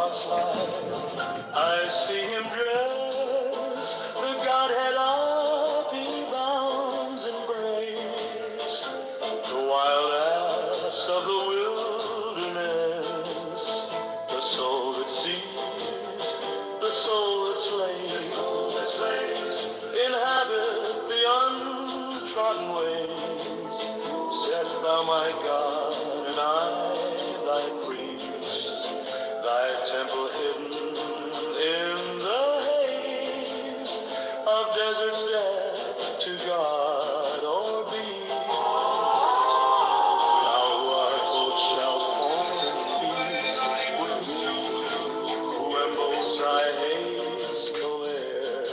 lost life, I see him dress, the Godhead up he bounds embrace, the wild ass of the wilderness, the soul that sees, the soul that slays, inhabit the untrodden ways. Set thou my God, and I thy priest, thy temple hidden in the haze of desert's death to God or beast. Thou who art both shalt form and feast with me, who am both thy haze co-heir.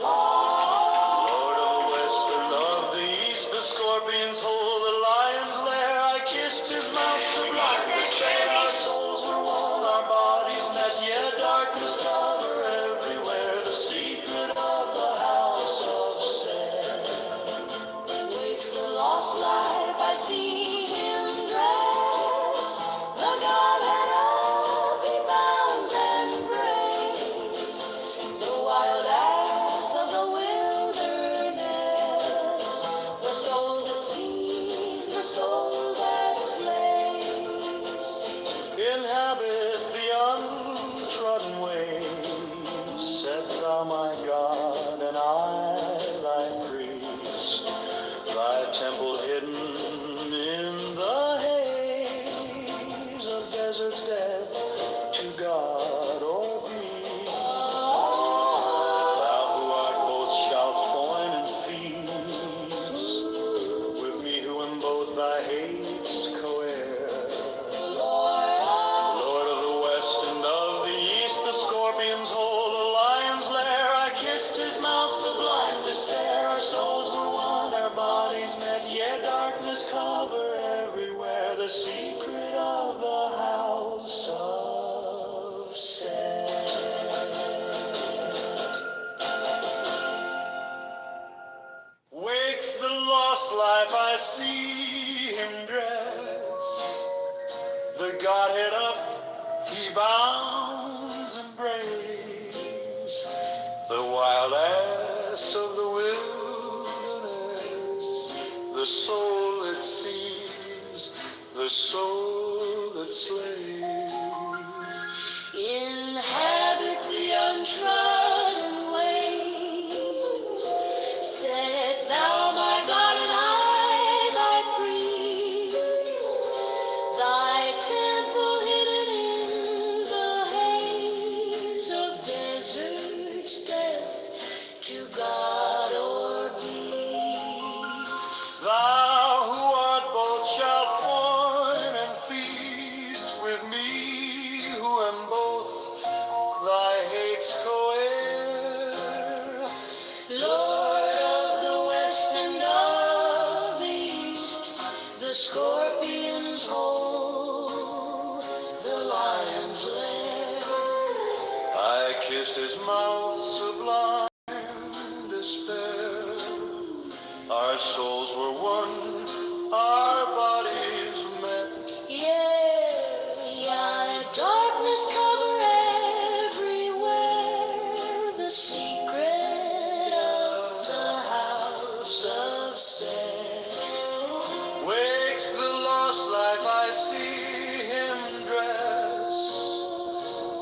Lord of the west and of the east, the scorpion's hole, the lion's lair. I kissed his mouth sublime, despair. Our souls were one, our bodies met, yet darkness cover everywhere. The secret of the house of sin. Wakes the lost life, I see him dress, the Godhead up he bounds and prays, the wild ass of the wilderness, the soul that sees, the soul that slays. Inhabit the untrodden ways. Set thou my God, and I thy priest, thy temple hidden in the haze of desert's death to God or beast. Thou who art both shalt foin and feast with me, who am both thy hates co-heir. Lord of the west and of the east, the scorpion's hole, the lion's lair. I kissed his mouth sublime, despair. Our souls were one, our bodies met, yet darkness cover everywhere. The secret of the house of sin. Wakes the lost life, I see him dress, the Godhead up he bounds and braves, the wild ass of the wilderness, the soul that sees, the soul that slays. Inhabit the untrodden ways. Set thou my God, and I thy priest, thy temple hidden in the haze of desert's death to God or beast. Thou who art both shalt foin and feast with me, who am both thy hates co-heir. Lord of the west and of the east, the scorpion's hole, the lion's lair. I kissed his mouth sublime, despair. Our souls were one, our bodies met. Yeah, darkness cover everywhere, the secret of the house of sin. Wakes the lost life, I see him dress,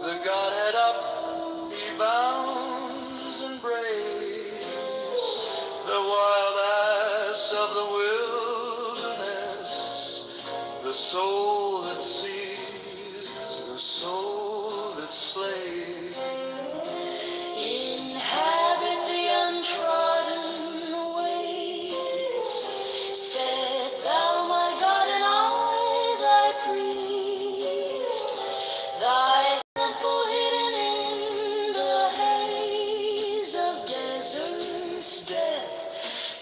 the Godhead up he bounds and braves, the wild ass of the wilderness, the soul that sees, the soul that slays. Inhabit the untrodden ways. Set thou my God, and I thy priest, thy temple hidden in the haze of desert's death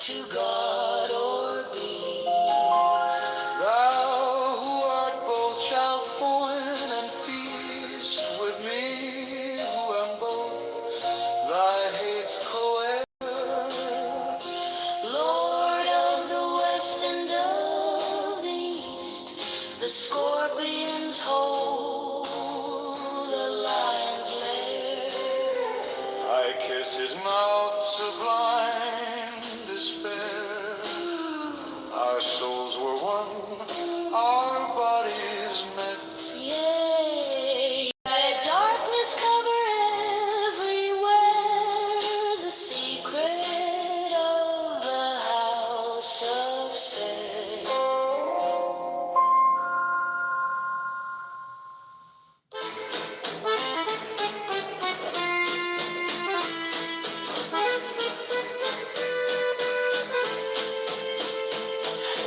to God or beast. Thou who art both shalt foin and feast with me, who am both thy hates co-heir. Lord of the west and of the east, the scorpion's hole, the kissed his mouth, sublime despair. Our souls were one, our bodies met. Yay! Let darkness cover everywhere. The secret of the house of sin.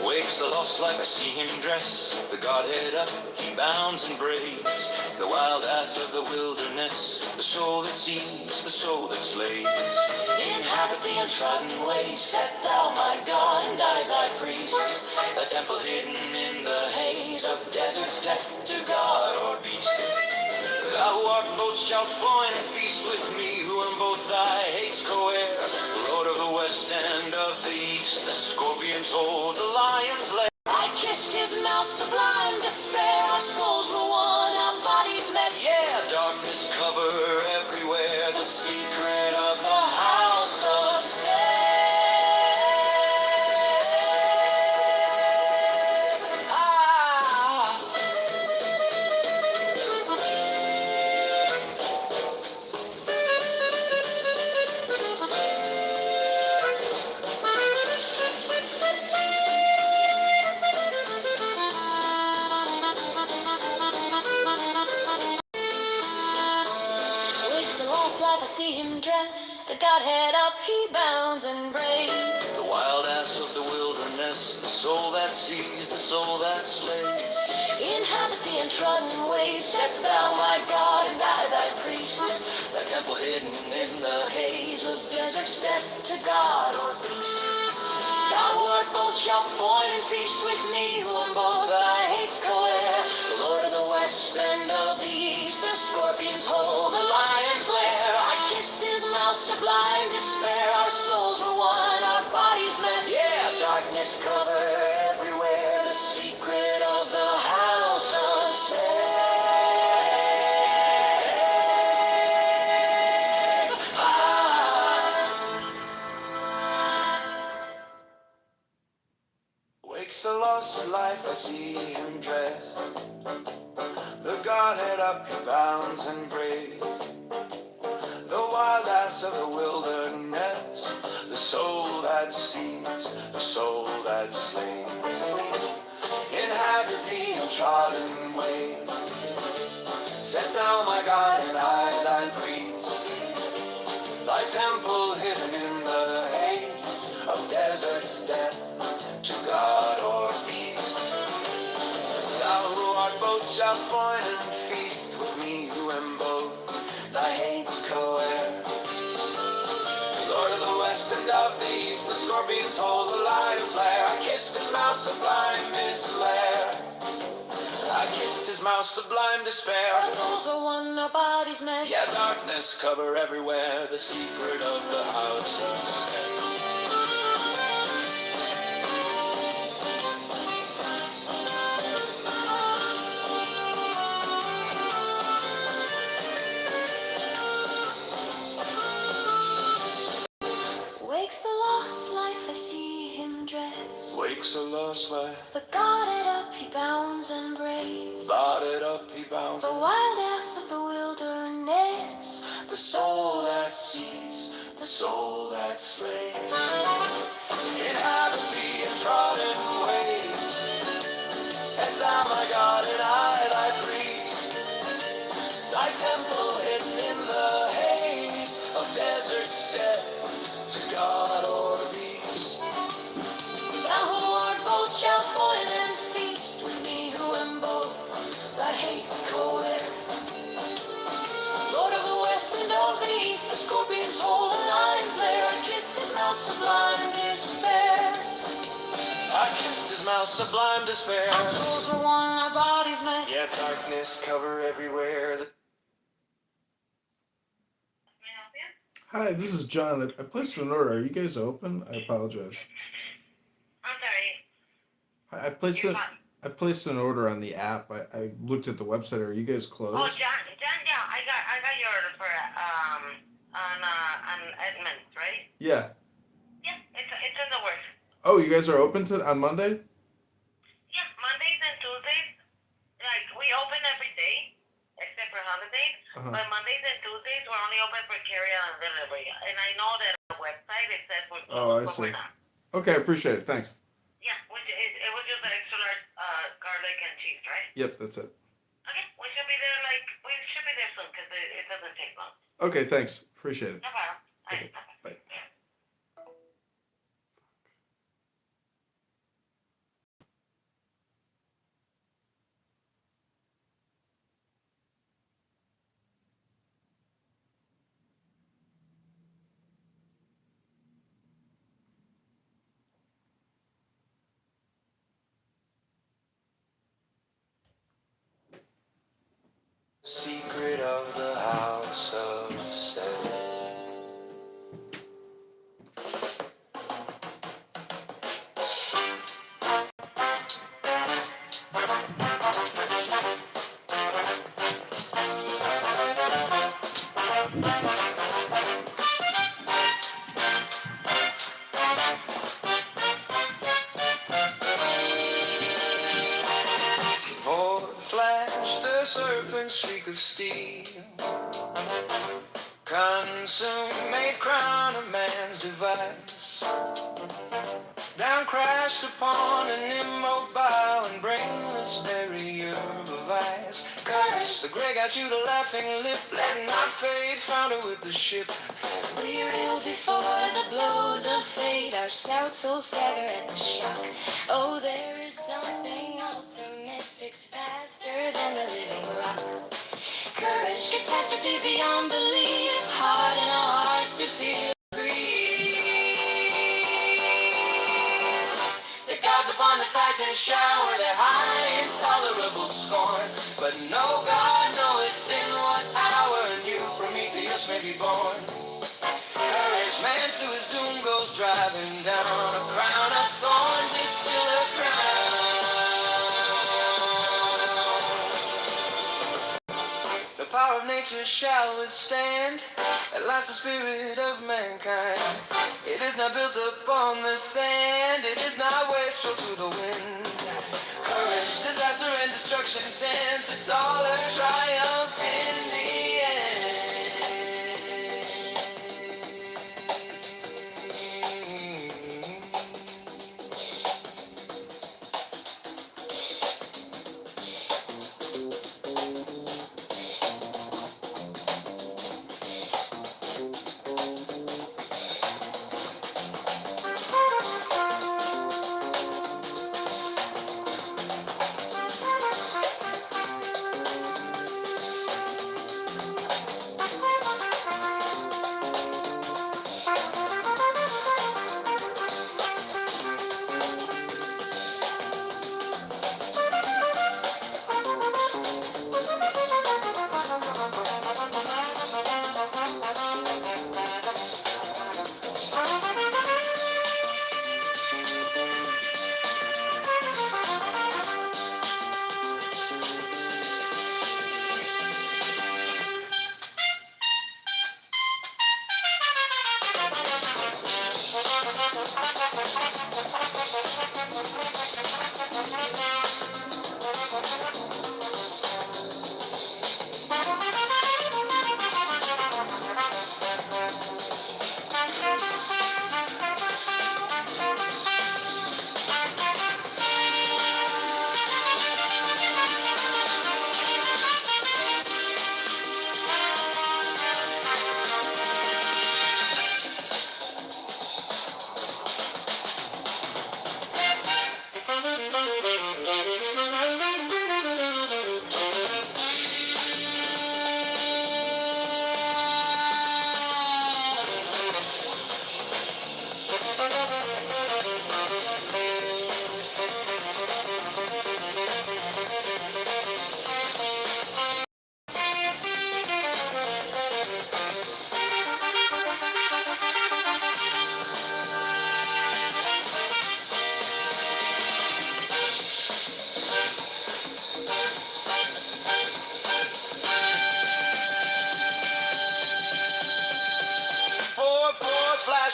Wakes the lost life, I see him dress. The Godhead up, he bounds and braves. The wild ass of the wilderness, the soul that sees, the soul that slays. Inhabit the untrodden ways, set thou my God and I thy priest. The temple hidden in the haze of desert's death to God or beast. Thou who art both shalt foin and feast with me, who am both thy hates co-heir. The Lord of the west and of the east, the scorpion's hold, the lion's lair. I kissed his mouth, sublime despair. Our souls were one, our bodies met. Yeah, darkness cover everywhere, the secret of the house of sin. Wakes the lost life, I see him dress. The Godhead up, he bounds and braves. The wild ass of the wilderness, the soul that sees, the soul that slays. Inhabit the untrodden ways, set thou my God and I thy priest. The temple hidden in the haze Of desert's death to God or beast. Thou who art both shalt foin and feast with me, who am both thy hates co-heir. The Lord of the west and of the east, the scorpion's hold, the lion's lair. I kissed his mouth, sublime despair. Our souls were one, our bodies met. Yeah, Darkness cover everywhere, the secret of the house of sin. wakes the lost life, I see him dressed. The Godhead up, he bounds and braves. The wild ass of the wilderness, the soul that sees, the soul that slays. Inhabit the untrodden ways. Set thou my God and I thy priest. Thy temple hidden in the haze of desert's death to God or beast. Thou who art both shalt foin and feast with me who am both thy hates co-heir. Lord of the west and of the east, the scorpion's hold, the lion's lair. I kissed his mouth, sublime despair. I kissed his mouth, sublime despair. Our souls were one, our bodies met. Yeah, darkness cover everywhere, the secret of the house of sin. Wakes the lost life, I see him dress. Wakes a lost life, The Godhead up, he bounds and braves. botted up he bounds. The wild ass of the wilderness, The soul that sees, the soul that slays. Inhabit the untrodden ways. Set thou my God and I thy priest. Thy temple hidden in the haze of desert's death to God or beast. thou who art both shalt foin and feast with me who am both thy hates co-heir. Lord of the west and of the east, the scorpion's hold, the lion's lair. I kissed his mouth, sublime despair. I kissed his mouth, sublime despair. Our souls were one, our bodies met. Yeah, darkness cover everywhere. Hi, this is John. I placed an order. Are you guys open? I apologize. I'm sorry. Hi, I placed an order on the app. I looked at the website. Are you guys closed? Oh, John, yeah, I got your order for on appointments, right? Yeah. Yeah, it's in the works. Oh, you guys are open on Monday? Yeah, Mondays and Tuesdays, like we open every day except for holidays. Uh-huh. But Mondays and Tuesdays we're only open for carry-on and delivery. And I know that on the website it says we're Oh, I closed, but see. we're not. Okay, I appreciate it. Thanks. Yeah, it was just the extra large garlic and cheese, right? Yep, that's it. Okay, we should be there soon because it doesn't take long. Okay, thanks. Appreciate it. No problem. All Okay, right, bye-bye. bye. Secret of the house of Seth. For the flash, the serpent streak of steel, consummate crown of man's device, down crashed upon an immobile and brainless barrier of ice. Courage, the gray got you the laughing lip, let not fade, found her with the ship. We reel before the blows of fate, our snouts so stagger at the shock. Oh, there is something ultimate, fixed faster than the living rock. Courage, catastrophe beyond belief, harden our hearts to feel grief. The gods upon the Titan shower their high intolerable scorn, but no god knoweth in what hour new Prometheus may be born. Courage, man to his doom goes driving down, a crown of thorns is still a crown. The power of nature shall withstand, at last the spirit of mankind. It is not built upon the sand, it is not wastrel to the wind. Courage, disaster and destruction tend to taller triumph in the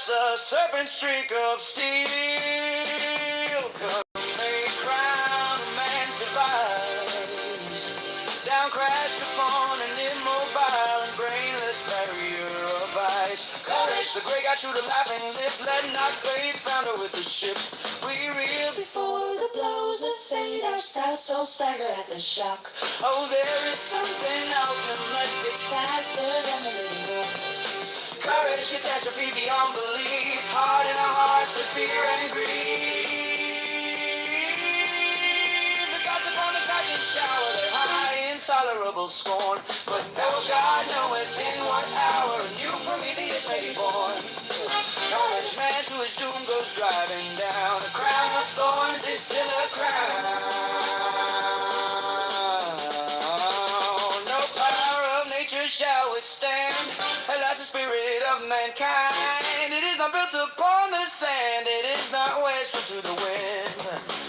flash the serpent streak of steel. Come may crown a man's device. Down crashed upon an immobile and brainless barrier of ice. Courage, the grey got you to laughing lip. Let not faith founder with the ship. We reel Before the blows of fate, our stout souls stagger at the shock. Oh, there is something Ultimate fixed faster than the living room. courage, catastrophe beyond belief. Heart in our hearts with fear and grief. The gods upon the Titan shower their high intolerable scorn. But no God knoweth in what hour a new Prometheus may be born. Courage, man to his doom goes driving down. A crown of thorns is still a crown. No power of nature shall withstand. Alas, the spirit of mankind. It is not built upon the sand. It is not westward to the wind.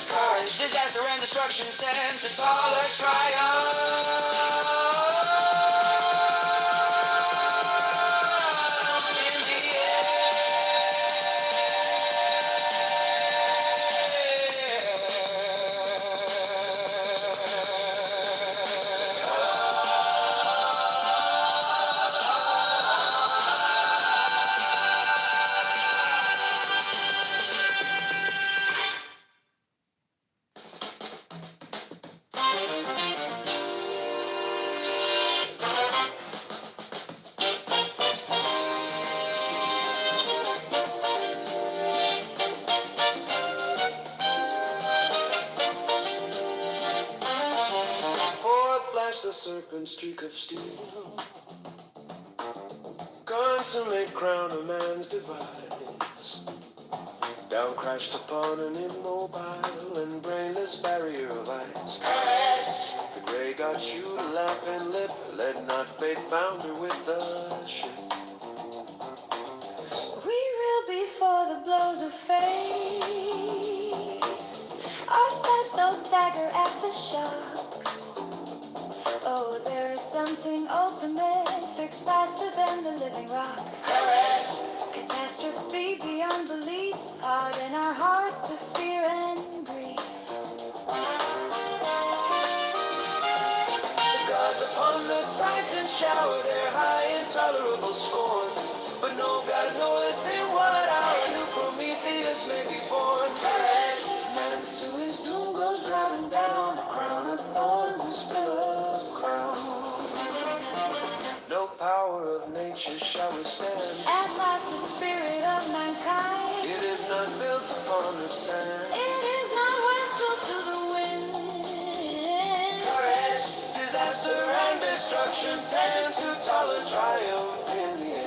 Courage, disaster and destruction tend to taller triumph in the Forth flashed the serpent streak of steel. Consummate crown a man's device. Down crashed upon an immobile and brainless barrier of ice. The grey got you to laughing lip. Let not faith founder with the ship. We reel before the blows of fate. Our stout souls stagger at the shock. Oh, there is something ultimate, fixed faster than the living rock. Catastrophe beyond belief, harden our hearts to fear and grief. The gods upon the Titan shower their high intolerable scorn. But no God knoweth in what hour a new Prometheus may be born. Man to his doom goes driving down. A crown of thorns is still a crown. No power of nature shall withstand. At last the spirit of mankind. It is not built upon the sand. It is not westward to the wind. Disaster and destruction tend to taller triumph in the air.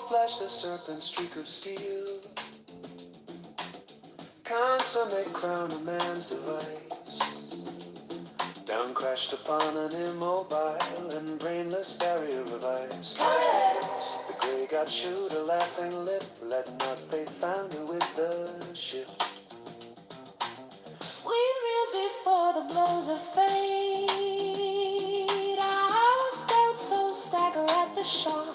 Flash the serpent streak of steel. Consummate crown a man's device. Down crashed upon an immobile and brainless barrier of ice. The grey got you to laughing lip. Let not faith founder with the ship. We reel before the blows of fate. Our stout souls stagger at the shock.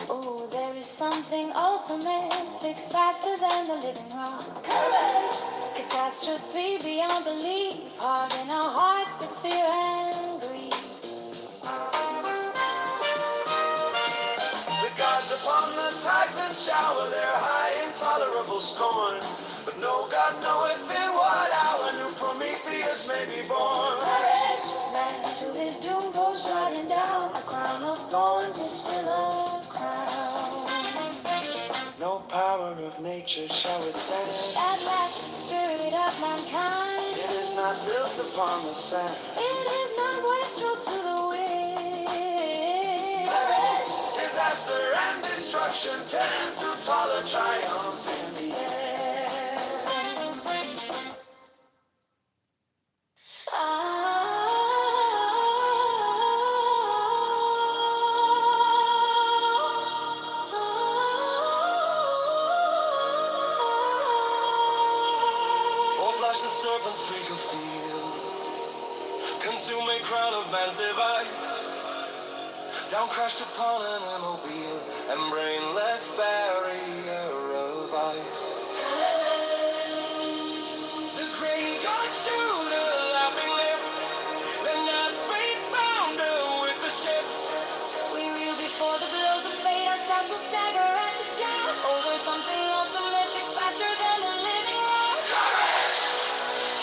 Oh, there is something ultimate, fixed faster than the living rock. Courage, catastrophe beyond belief, harden our hearts to fear and grief. The gods gods upon the Titans shower their high intolerable scorn. But no God knoweth in what hour new Prometheus may be born. The rich man to his doom goes trodden down. A crown of thorns is still a crown. No power of nature shall withstand. At last the spirit of mankind. It is not built upon the sand. It is not wastrel to the wind. Disaster and destruction tend to taller triumph in the end. Forth flash the serpent's streak of steel, consuming crown of man's device. Down crashed upon an immobile and brainless barrier of ice. The great God shewed a laughing lip, let not faith founder with the ship. We reel before the blows of fate, our steps will stagger at the shout. Oh, there's something ultimate that's faster than the living rock.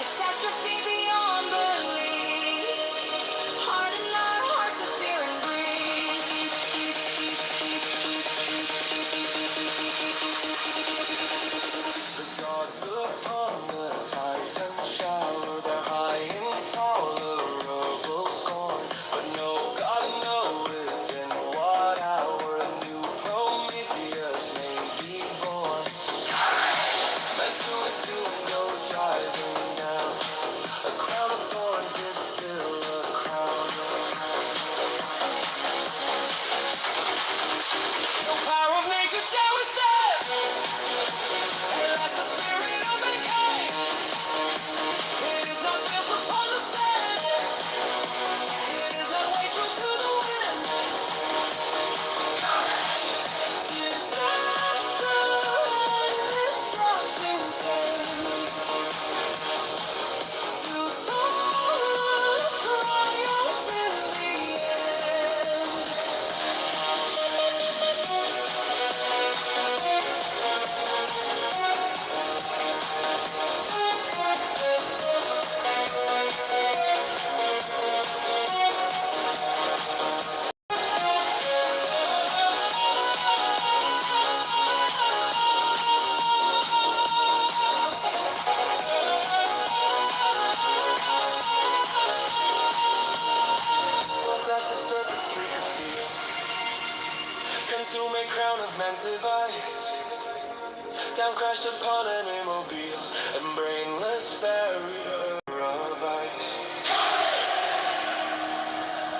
Catastrophe beyond belief. Harden our hearts to fear and breathe. The gods upon the Titan shower their high intolerable scorn. But no God knoweth in what hour a new Prometheus may be born. Man to his doom goes driving down. A crown of thorns is still a crown. No power of nature shall withstand. At last the spirit of mankind. It is not built upon the sand. It is not wasteful to the wind. Disaster and destruction tend to total triumph in the end. Forth flashed the serpent's streak of steel, consuming crown of man's device. Down crashed upon an immobile and brainless barrier of ice.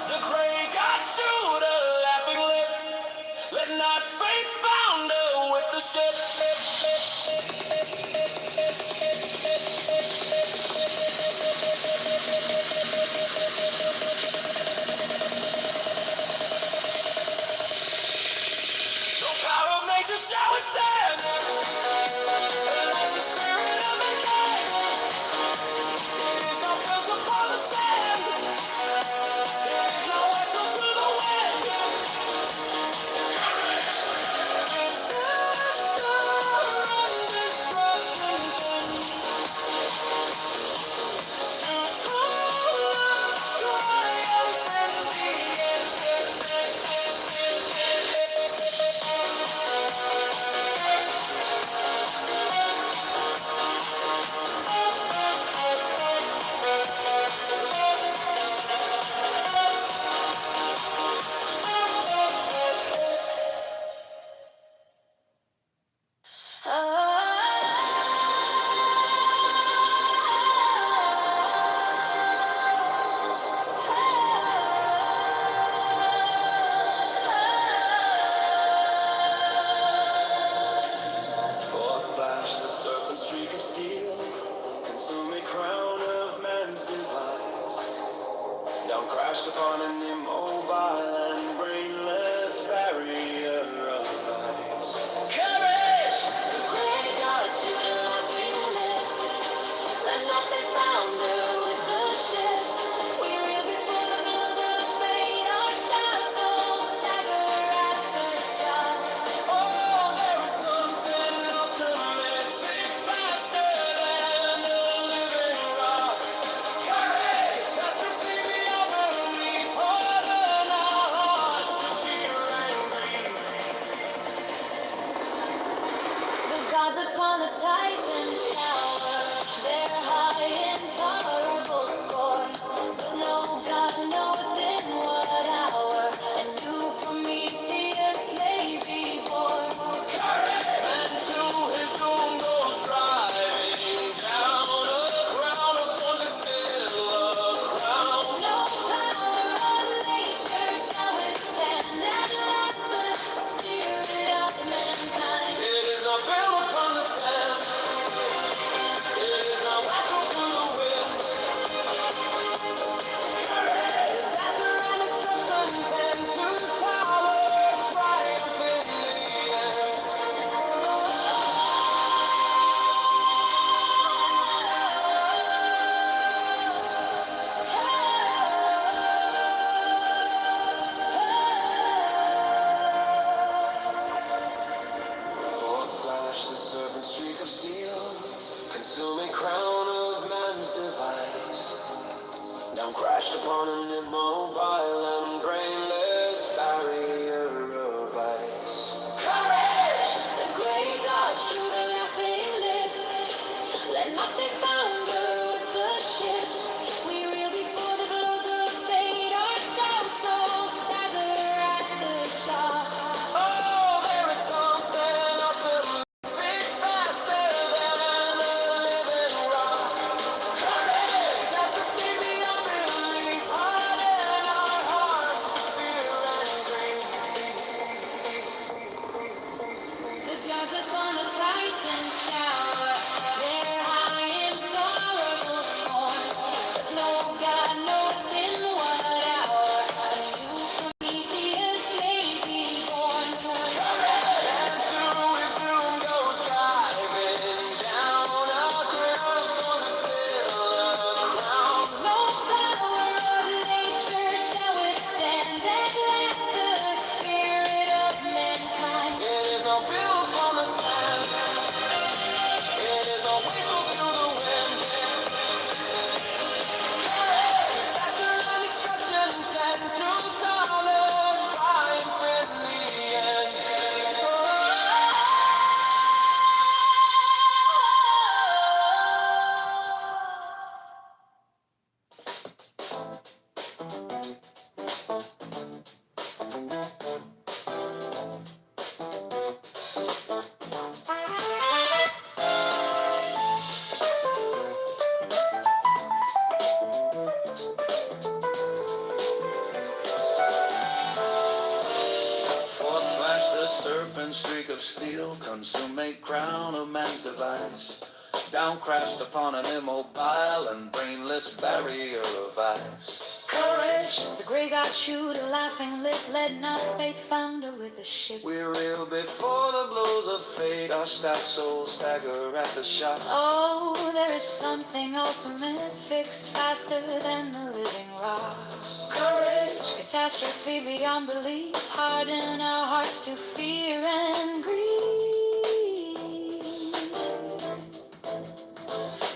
The great God shewed a laughing lip, let not faith founder with the ship. No power of nature shall withstand. Unless the spirit of mankind. It is not built upon the sand. It is not whistle to the wind. Disaster and destruction tend to total triumph in the end. Forth flashed the serpent's streak of steel, consuming crown of man's device. Down crashed upon an immobile and brainless barrier of ice. Courage! The great God shoot a laughing lip. Let nothing founder with the ship. We reel before the blows of fate. Our stout souls stagger at the shock. crashed upon an immobile and brainless barrier of ice. Courage! The great God shoot a laughing lip. Let nothing founder with the ship. We reel before the blows of fate. Our stout souls stagger at the shock. Oh, there is something ultimately fixed faster than a living rock. Courage, catastrophe beyond belief, harden our hearts to fear and grief. The gods upon the Titan shower their high intolerable scorn. But no God knoweth in what hour a new Prometheus may be born. And to his doom goes driving down. A crown of thorns is still a crown. No power of nature shall withstand at last the spirit of mankind. It is no bill upon the sand. It is no whistle to the wind. Disaster and destruction tend to tolerate triumph in the end. Forth flash the serpent streak of steel, consummate crown of man's device. Down crashed upon an immobile and brainless barrier of ice. Courage! The grey God shoot a laughing lip. Let not faith founder with the ship. We reel before the blows of fate, our stout souls stagger at the shock. Oh, there is something ultimate, fixed faster than the living rock. Courage! Catastrophe beyond belief, harden our hearts to fear and grief.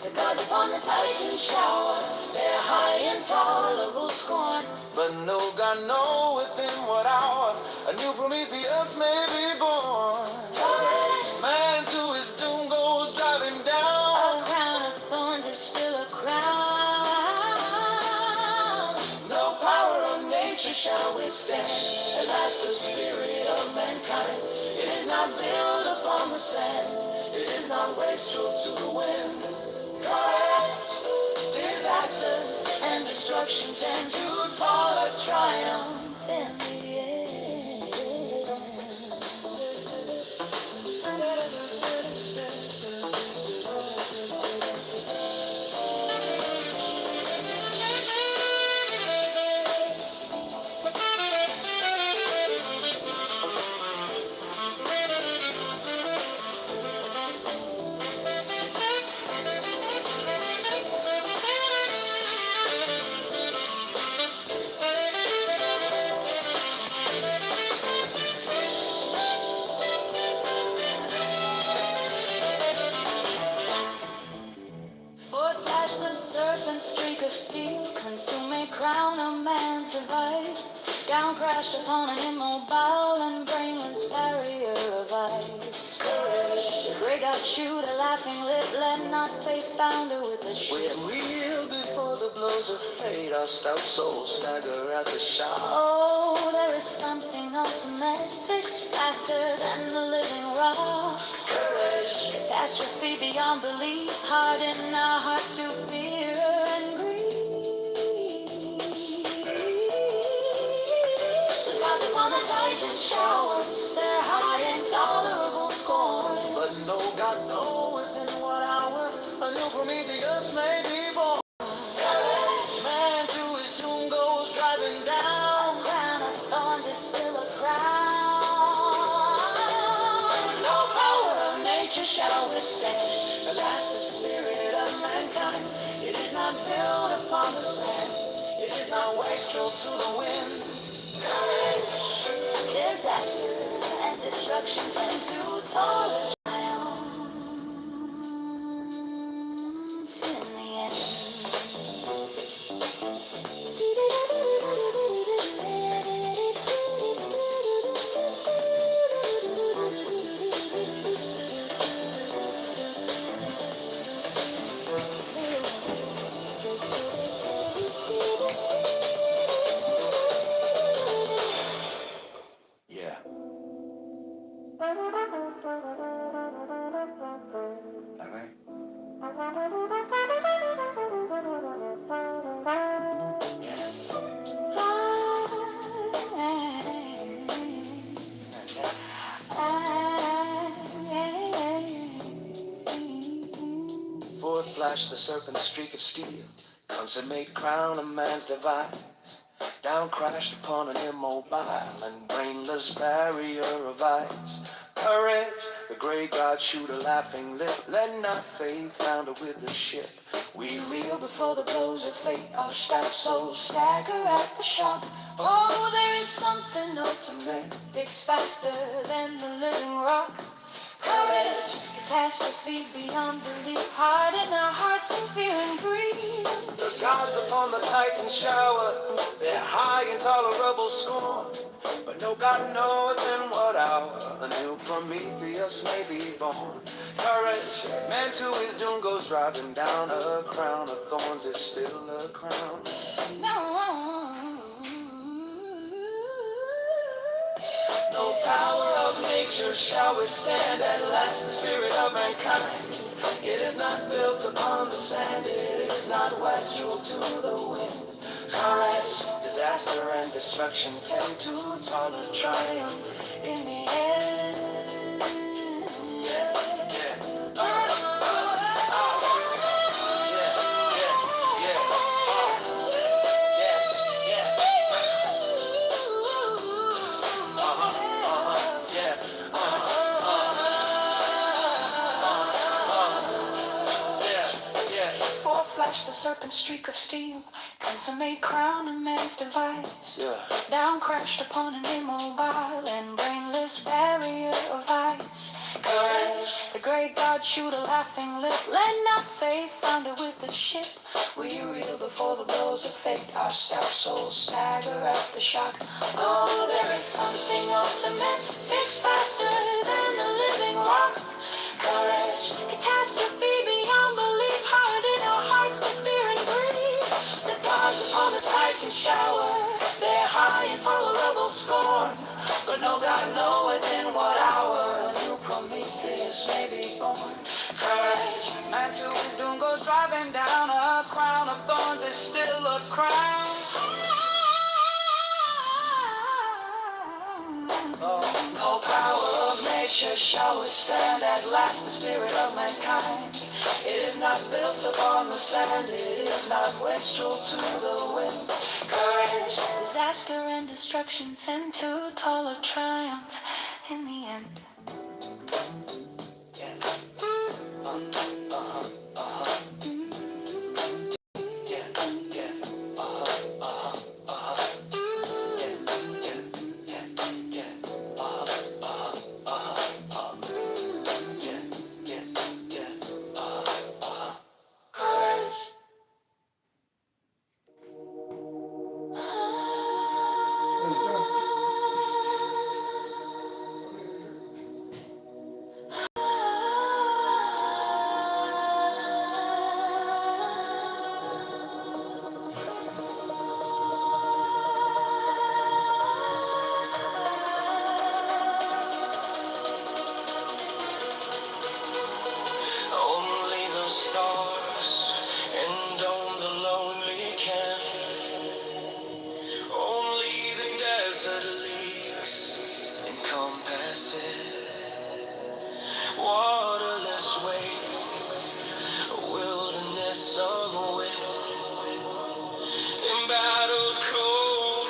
The gods upon the Titan shower their high intolerable scorn. But no God knoweth in what hour a new Prometheus may be born. Courage! Man to his doom goes driving down. A crown of thorns is still a crown. No power of nature Shall withstand at last the spirit of mankind. It is not built upon the sand. It is not wastrel to the wind. Courage, disaster and destruction tend to tolerate triumph in the the serpent streak of steel, consuming crown of man's device. Down crashed upon an immobile and brainless barrier of ice. The grey God shoot a laughing lip, let not faith founder with the ship. We reel before the blows of fate, our stout souls stagger at the shock. Oh, there is something ultimate, fixed faster than the living rock. Catastrophe beyond belief, harden our hearts to fear and grief. The gods upon the Titan shower their high intolerable scorn. But no God knoweth in what hour a new Prometheus may be born. Man to his doom goes driving down. A crown of thorns is still a crown. No power of nature shall withstand. Alas, the spirit of mankind, it is not built upon the sand. It is not wastrel to the wind. Disaster and destruction tend to tolerate triumph in the end. Yeah. All right. Forward flash the serpent streak of steel, consummate crown a man's device. Down crashed upon an immobile and brainless barrier of ice. Courage, the great God shoot a laughing lip. Let not faith founder with the ship. We reel before the blows of fate. Our stout souls stagger at the shock. Oh, there is something ultimate, fixed faster than the living rock. Courage, catastrophe beyond belief, harden our hearts to fear and grief. The gods upon the Titan shower their high intolerable scorn, but no God knoweth in what hour a new Prometheus may be born. Courage, man to his doom goes driving down. A crown of thorns is still a crown. No power of nature shall withstand at last the spirit of mankind. It is not built upon the sand, it is not wastrel to the wind. Courage, disaster and destruction tend to taller triumph in the end. Yeah, yeah. Flash the serpent streak of steel, consummate crown a man's device. Yeah. Down crashed upon an immobile and brainless barrier of ice. Courage, the great God shoot a laughing lip. Let not faith founder with the ship. We reel before the blows of fate. Our stout souls stagger at the shock. Oh, there is something ultimate, fixed faster than the living rock. Courage, catastrophe beyond belief, harden our hearts to fear and grief. The gods upon the Titan shower their high intolerable scorn, but no God knoweth in what hour a new Prometheus may be born. Courage, man to his doom goes driving down. A crown of thorns is still a crown. Oh, no power of nature shall withstand at last the spirit of mankind. It is not built upon the sand, it is not wastrel to the wind. Courage, disaster and destruction tend to taller triumph in the end. Yeah. Only the stars and on the lonely camp. Only the desert leaves encompass it. Waterless wastes, a wilderness of wit. Embattled cold,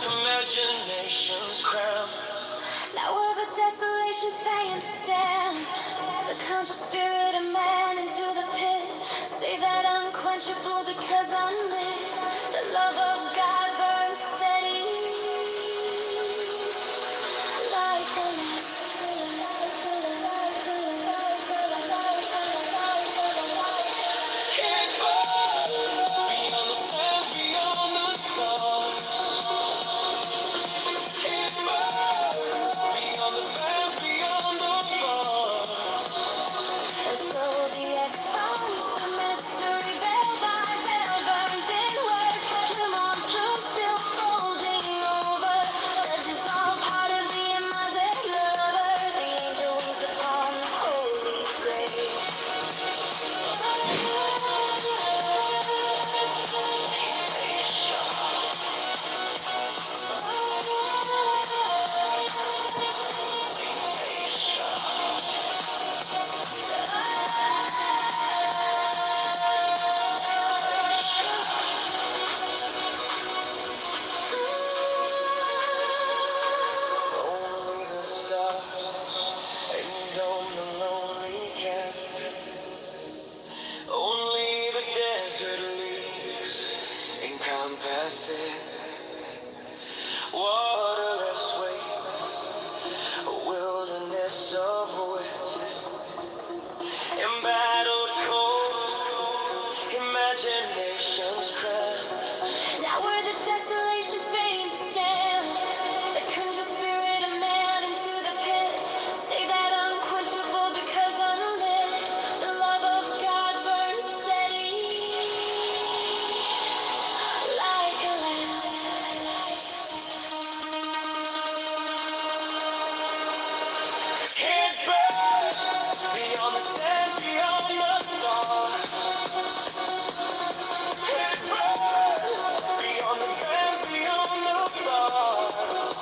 imagination's crown. Now will the desolation say and stand? The control spirit of man into the pit. Say that unquenchable because unlit. The love of God burns steady like a lamp. It burns beyond the sands, beyond the stars. It burns beyond the bands, beyond the bars. And so the expanse, the mystery, veil by veil, burns inward. encompass it. Waterless waves, a wilderness of wit. Embattled cold, imagination's crown. Now where the desolation feigned to stand, the conjured spirit of man into the pit. Say that unquenchable because unlit, the love of God burns steady like a lamp. It burns beyond the sands, beyond the stars. It burns beyond the bands, beyond the bars.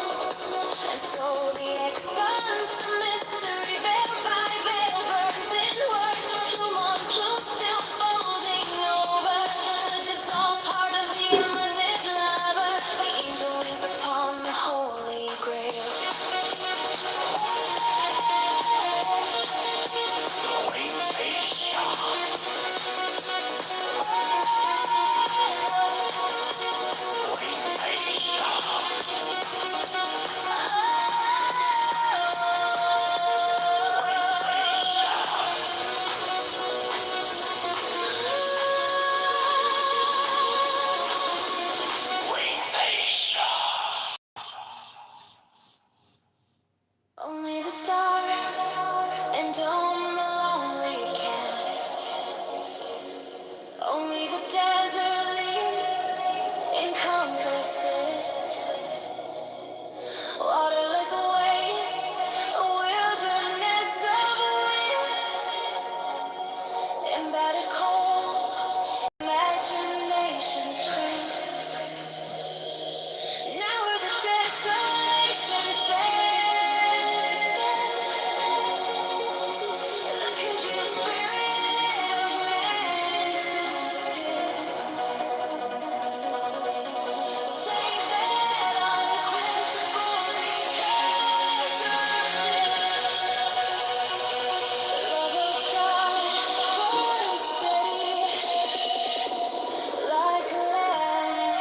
And so the expanse of mystery, veil by veil, burns inward, plume on plume, still folding over the dissolved heart of the immersive lover. The angel is upon the holy grail. Wings they shine. Wings they shine. Only the stars and on the lonely camp. Only the desert leaves encompass it. Waterless wastes, a wilderness of wit. Embedded cold, imagination's cramp. Now where the desolation failed to stand, the congealed spirit of man into the pit. Say that unquenchable because unlit, the love of God burns steady like a lamp.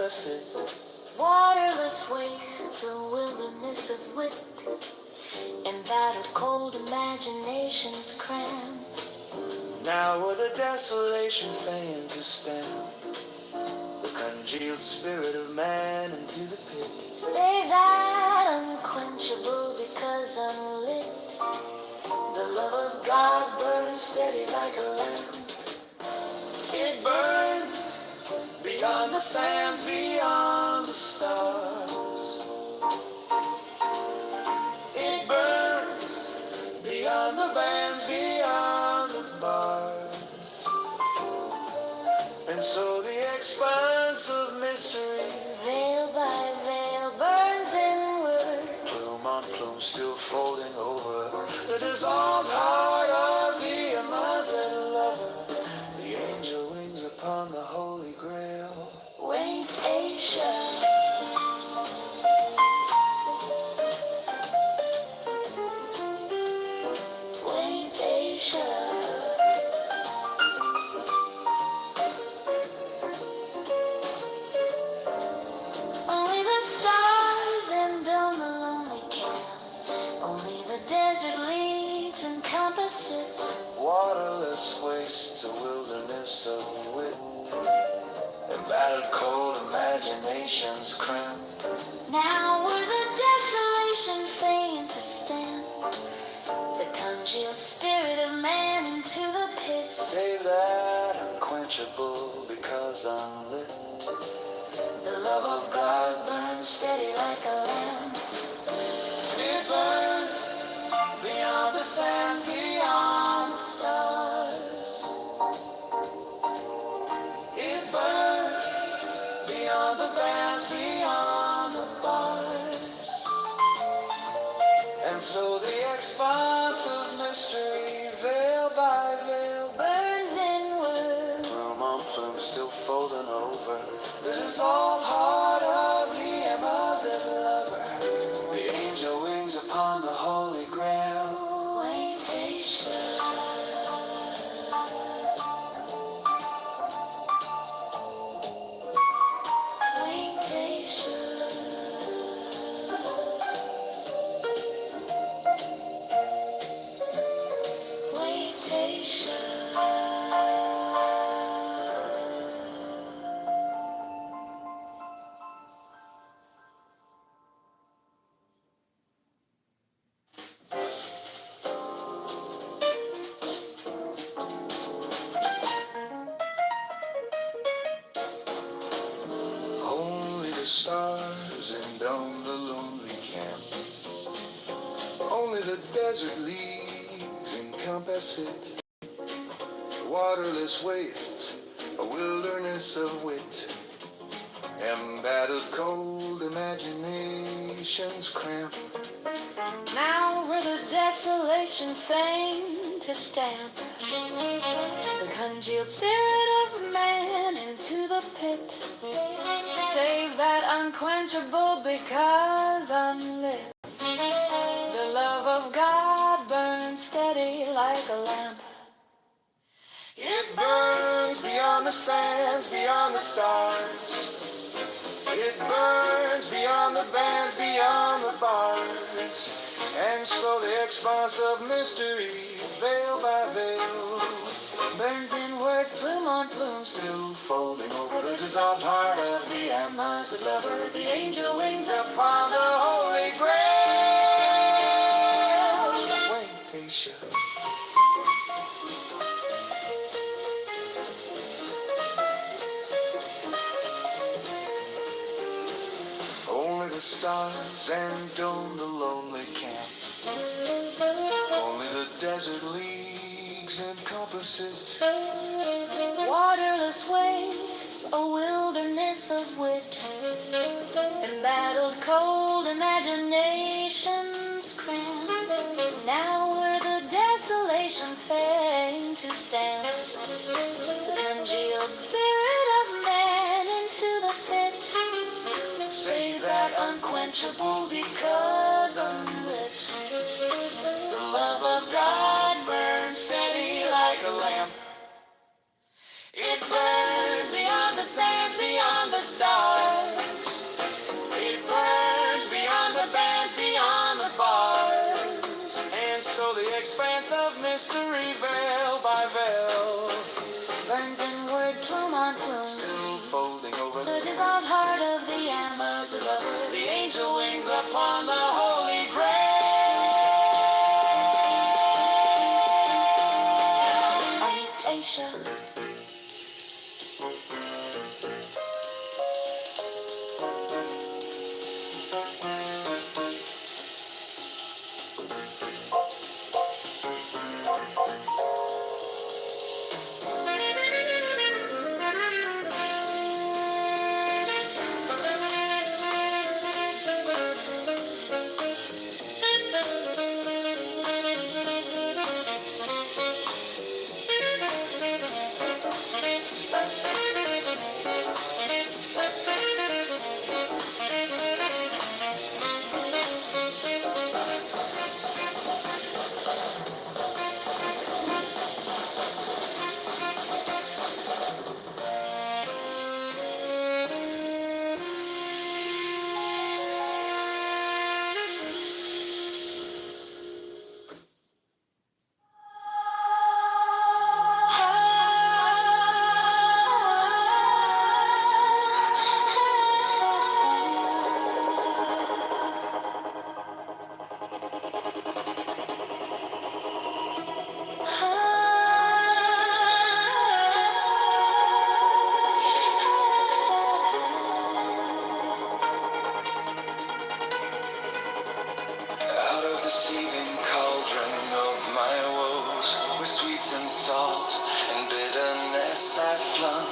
opposite. Waterless wastes, a wilderness of wit, embattled cold imaginations cramp. Now were the desolation fain to stamp the congealed spirit of man into the pit. Save that unquenchable because unlit. The love of God burns steady like a lamp. It burns beyond the sands, beyond the stars. It burns beyond the bands, beyond the bars. And so the expanse of mystery, Veil by veil burns inward. plume on plume still folding over the dissolved heart of the amazed lover. The angel wings upon the holy grail. Wait, Asia. Wait, Asia. Only the stars and on the lonely camp. Only the desert leagues encompass it. Waterless wastes, a wilderness of wit, embattled cold imaginations cramp. Now were the desolation fain to stand, the congealed spirit of man into the pit. Save that unquenchable because unlit. The love of God burns steady like a lamp. It burns beyond the sands, beyond the stars. It burns beyond the bands, beyond the bars. And so the expanse of mystery, veil by veil, Burns inward. plume on plume still folding over the dissolved heart of the amazed lover. The angel wings upon the holy grail. Wait, Asia. Wait, Asia. Wait, Asia. Only the stars and on the lonely camp. Only the desert leagues encompass it. Waterless wastes, a wilderness of wit, embattled cold imaginations cramp. Now were the desolation fain to stamp, the congealed spirit of man into the pit. Save that unquenchable because unlit. The love of God burns steady like a lamp. It burns beyond the sands, beyond the stars. It burns beyond the bands, beyond the bars. And so the expanse of mystery, veil by veil, Burns inward, plume on plume, still folding over the dissolved heart of the amazed lover. The angel wings upon the holy grail. Wait, Asia. Only the stars and on the lonely camp. Only the desert leagues encompass it. waterless wastes, a wilderness of wit, embattled cold imaginations cramp. Now were the desolation fain to stand, the congealed spirit of man into the pit. Save that unquenchable because unlit. The love of God burns steady like a lamp. It burns burns beyond the sands, beyond the stars. It burns beyond the bands, beyond the bars. And so the expanse of mystery, veil by veil, burns inward, plume on plume, still folding over the dissolved heart of the ambers above her. the angel wings upon the holy grail. Aisha. Out of the seething cauldron of my woes, where sweets and salt and bitterness I flung,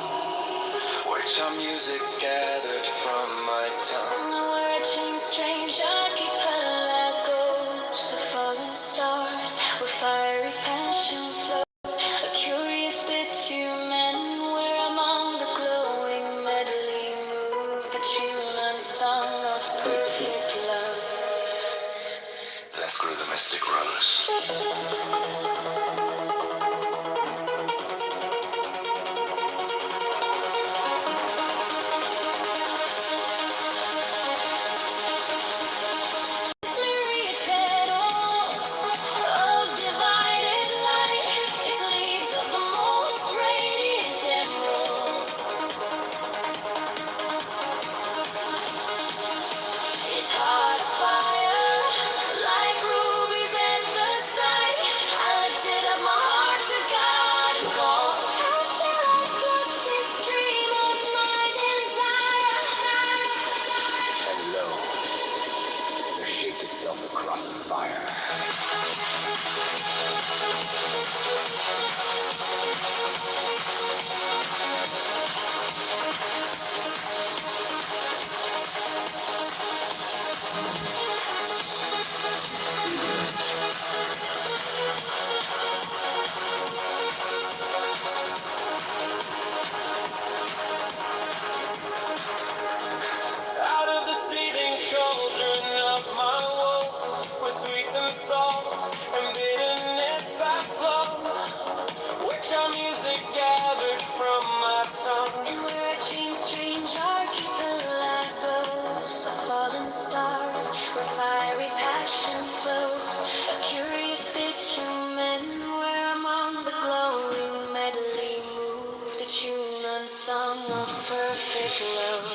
where charm music gathered from my tongue. Where a chain strange archipelagos of fallen stars, where fiery passion flows, a curious bitumen, where among the glowing medley move the tune unsung of perfect love. Thence grew the mystic rose. Myriad petals of divided light, its leaves of the most radiant emerald. It's heart of fire, like rubies at the sight. I lifted up my heart to God and called. How shall I pluck this dream of my desire? And lo, there shaped itself a cross of fire. Out of the seething cauldron of my woes, where sweets and salt and bitterness I flow, which our music gathered from my tongue. And where a chain strange archipelagos of fallen stars, where fiery passion flows, a curious bitumen, where among the glowing medley move the tune unsung of perfect love.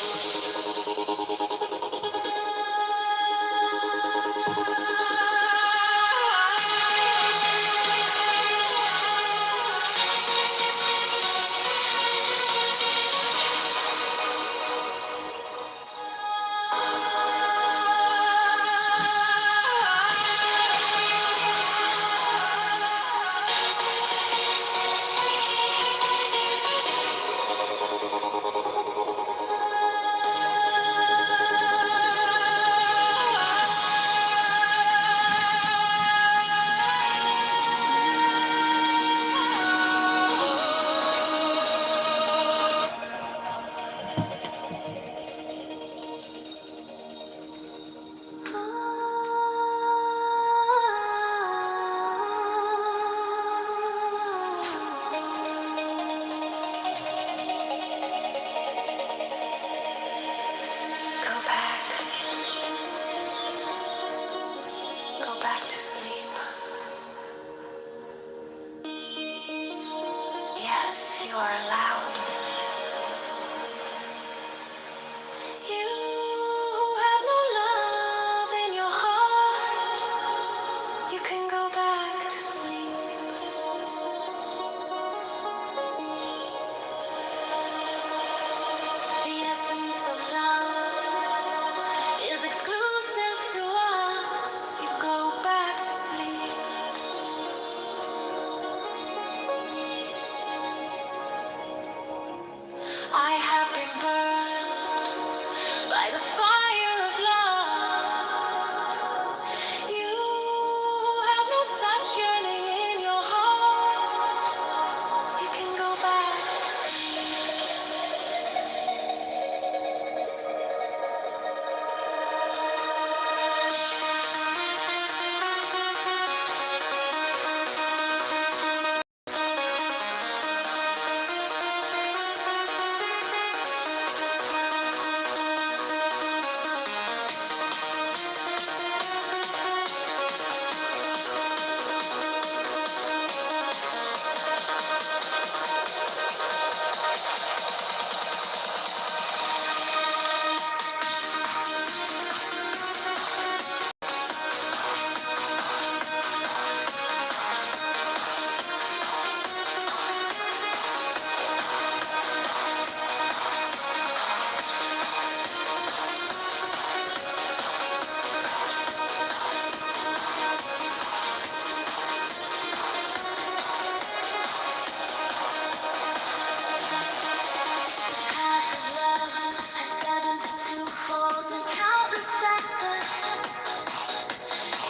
success.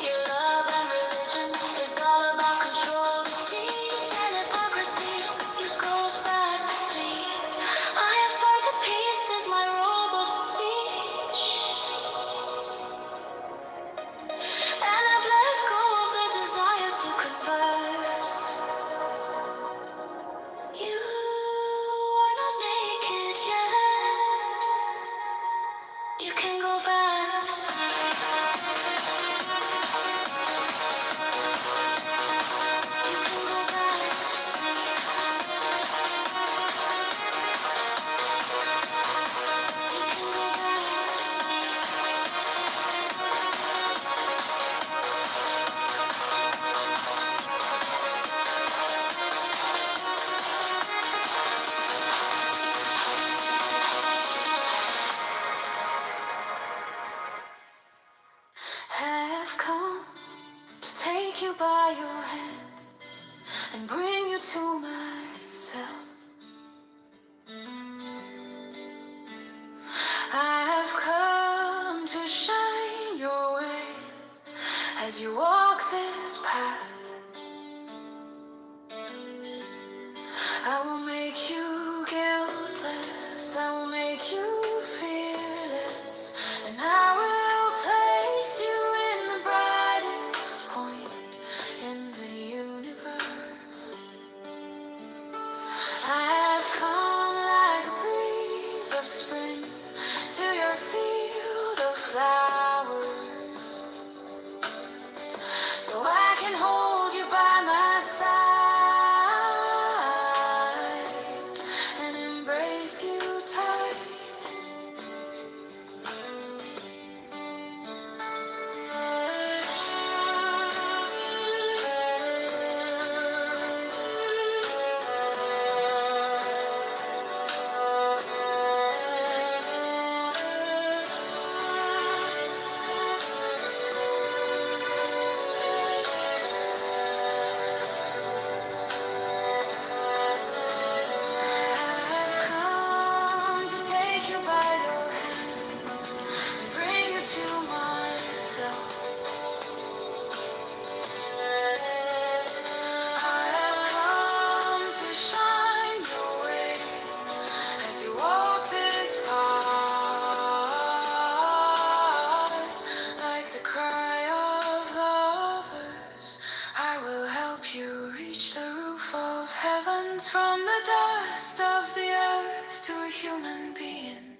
Your love and religion is all about control, deceit, and hypocrisy. You go back to sleep. I have torn to pieces my robe of speech, and I've let go of the desire to converse. You are not naked yet. You can go back to sleep. You can go back to sleep. You can go back to sleep. Have come to take you by your hand and bring you to myself. I have come to shine your way as you walk this path. I will make you guiltless, I will make you fearless, and I will place you in the brightest point in the universe. I have come like a breeze of spring to your field of flowers, so I can hold you by my side and embrace you tight. I've come to take you by your hand and bring you to myself. I have come to shine your way as you walk this path. Like the cry of lovers, I will help you reach the roof of heavens, from the dust of the earth to a human being.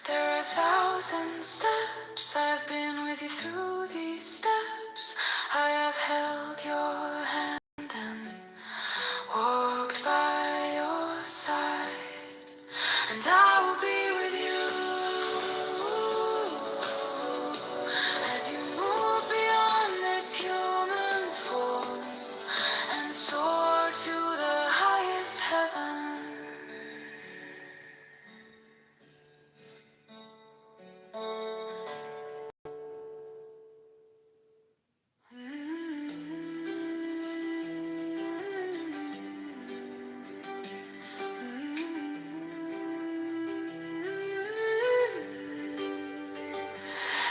There are 1,000 steps, I've been with you through these steps. I have held your hand and walked by your side, and I will be with you as you move beyond this human form and soar to the highest heaven.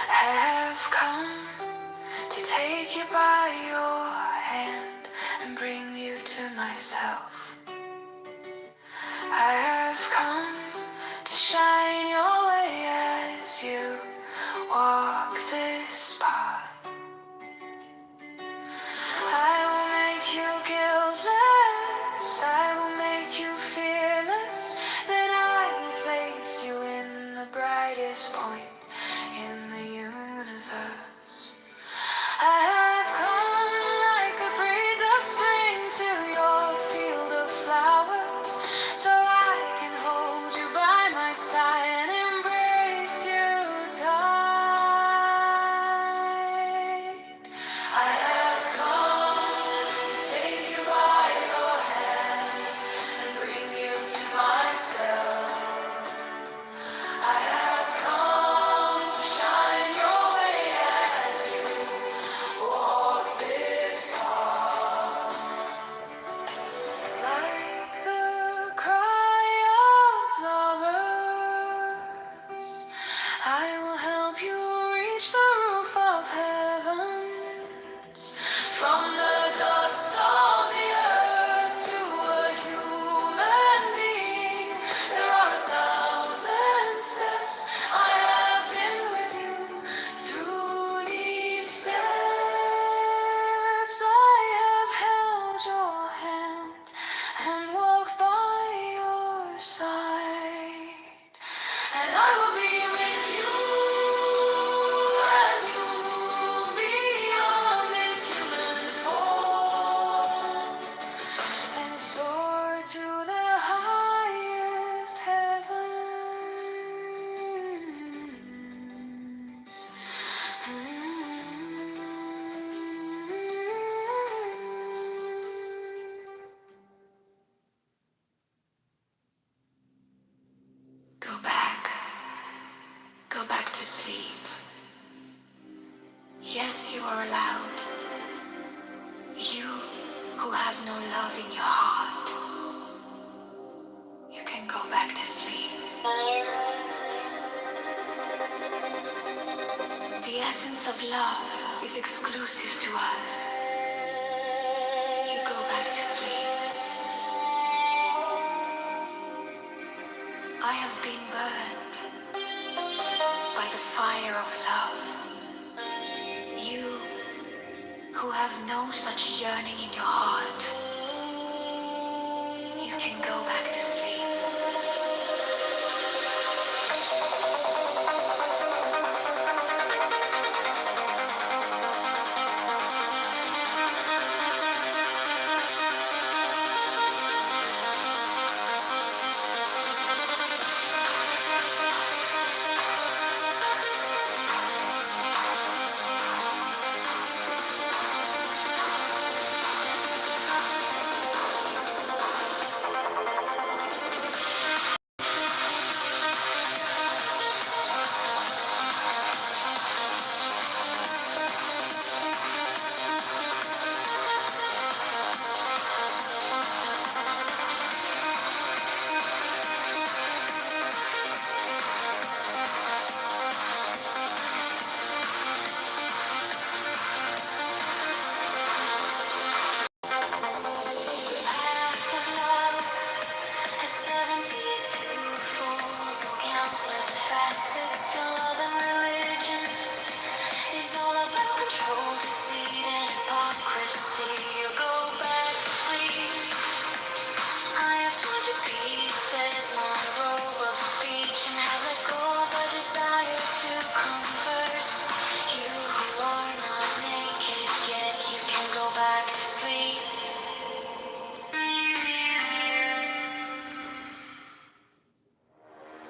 Have come to take you by your hand and bring you to myself. I have come to shine your way as you walk this path. I will make you guiltless, I will make you fearless, then I will place you in the brightest point in the universe. I have come like a breeze of spring to your field of flowers, so I can hold you by my side and embrace you tight. I have come to take you by your hand and bring you to myself. I have come to shine sleep. Yes, you are allowed. You who have no love in your heart, you can go back to sleep. The essence of love is exclusive to us. You go back to sleep. I have been burned by the fire of love. You who have no such yearning in your heart, you can go back to sleep.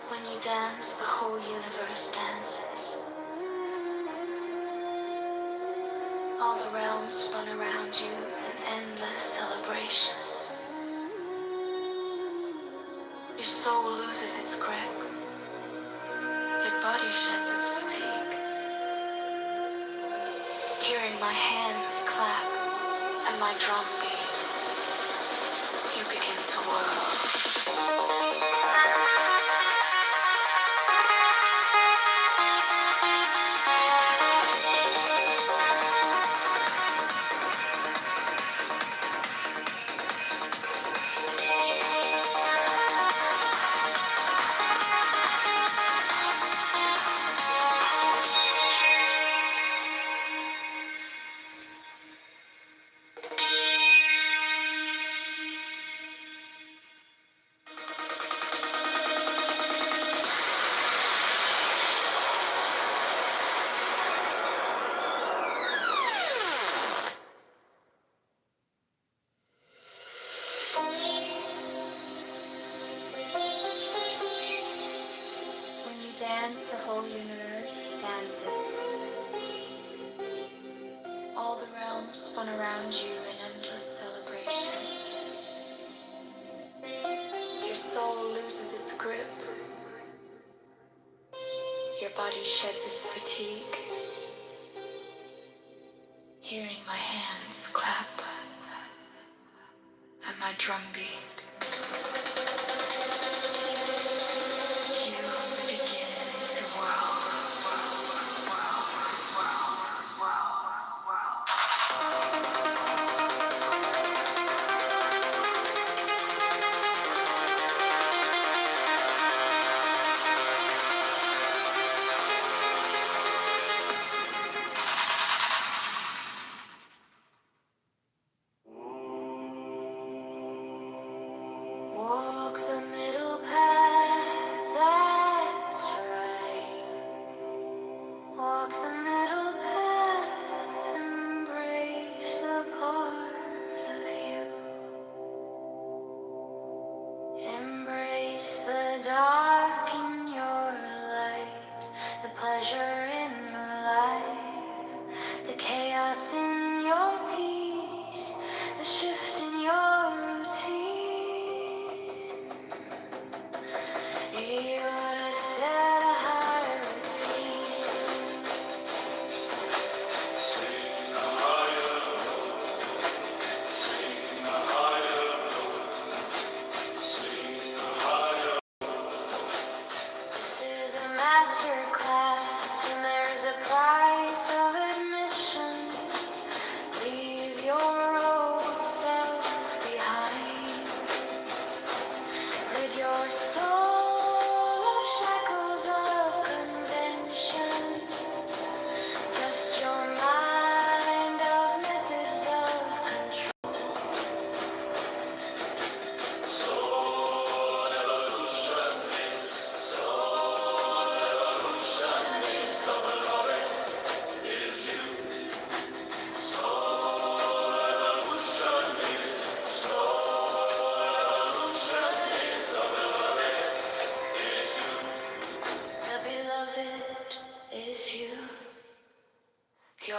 When you dance, the whole universe dances. All the realms spun around you in endless celebration. Your soul loses its grip. Your body sheds its fatigue. Hearing my hands clap and my drum beat, you begin to whirl. When you dance, the whole universe dances. All the realms spun around you in endless celebration. Your soul loses its grip. Your body sheds its fatigue. Hearing my hands clap and my drum beat, you begin to whirl. Walk the middle path, that's right. Walk the middle path, embrace the part of you. Embrace the dark in your light, the pleasure in your life, the chaos in your peace, the shift in your routine. You gotta set a higher routine.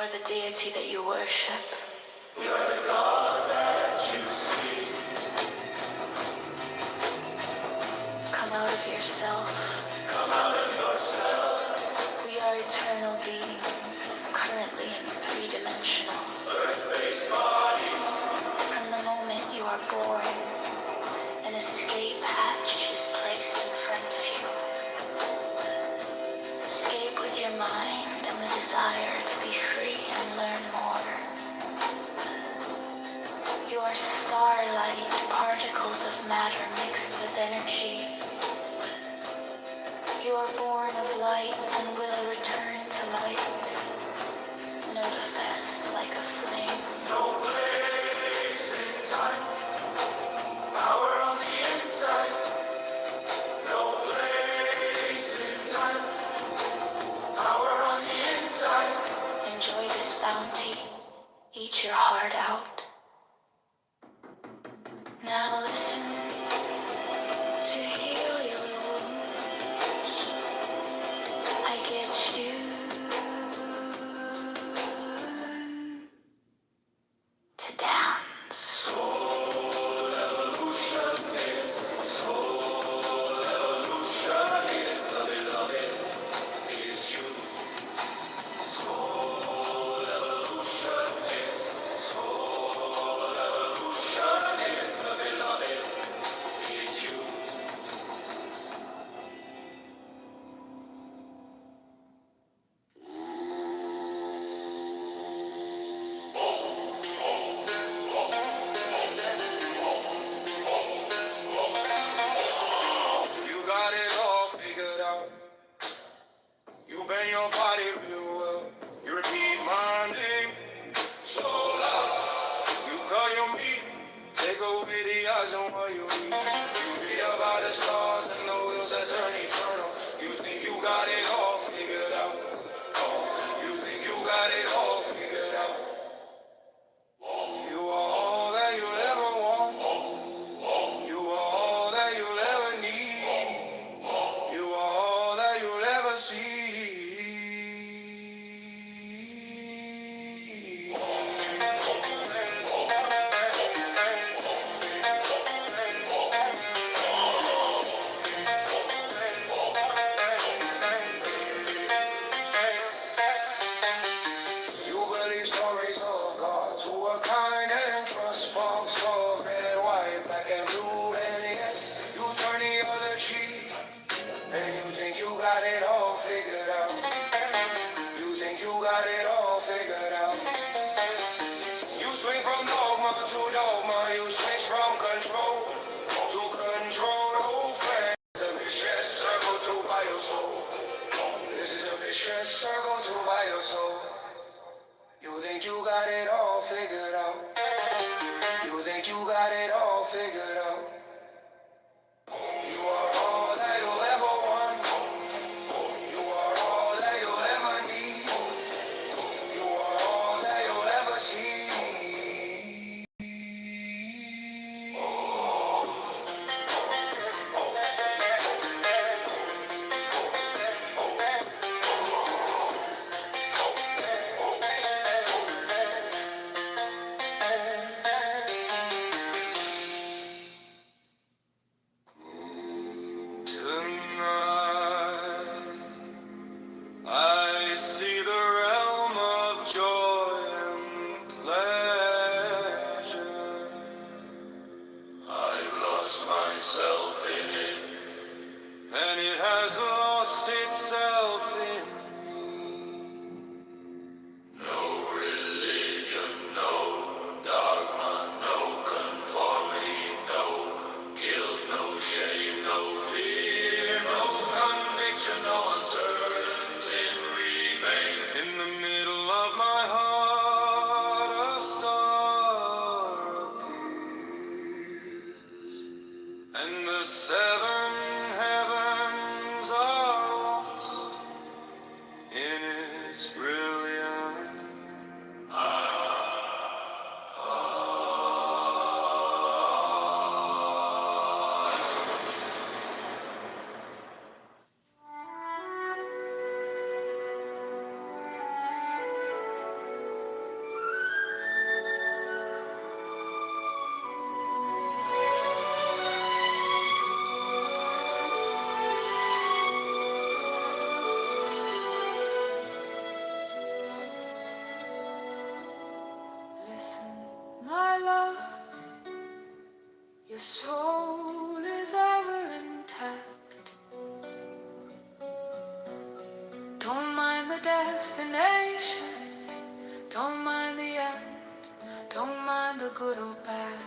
are the deity that you worship. We are the God that you see. Come out of yourself. Come out of yourself. We are eternal beings, currently in three-dimensional. Earth-based bodies. From the moment you are born, an escape hatch is placed in front of you. Escape with your mind and the desire to be free and learn more. You are starlight, particles of matter mixed with energy. You are born of light and will return to light. Notifest like a flame. No place in time. Power on the inside. No place in time. Power on the inside. Enjoy this bounty. Eat your heart out. Now listen to heal your wounds. I get you to dance. Soul evolution is the beloved is you. Soul evolution is the beloved is you. You got it all figured out. You bend your body real well. You repeat my name so loud. You call your meat. Take away the odds on what you eat. You read about the stars and the wheels that turn eternal. You think you got it all figured out. You think you got it all figured out. You are all that you'll ever want. You are all that you'll ever need. You are all that you'll ever see. You believe stories of gods who are kind and trust folks of red, white, black and blue, and yes, you turn the other cheek, and you think you got it all figured out. You think you got it all figured out. You swing from dogma to dogma, you switch from control to control. Oh, friend, it's a vicious circle to buy your soul. This is a vicious circle to buy your soul. You think you got it all figured out. You think you got it all figured out. You are all that you'll ever want. You are all that you'll ever need. You are all that you'll ever see. Tonight, I see the realm of joy and pleasure. I've lost myself in it, and it has lost itself in me. No religion, no dogma, no conformity, no guilt, no shame, no fear, no conviction, no uncertainty remain. In the middle of my heart, a star appears, and the seven heavens are lost in its brilliance. the destination, don't mind the end, don't mind the good or bad,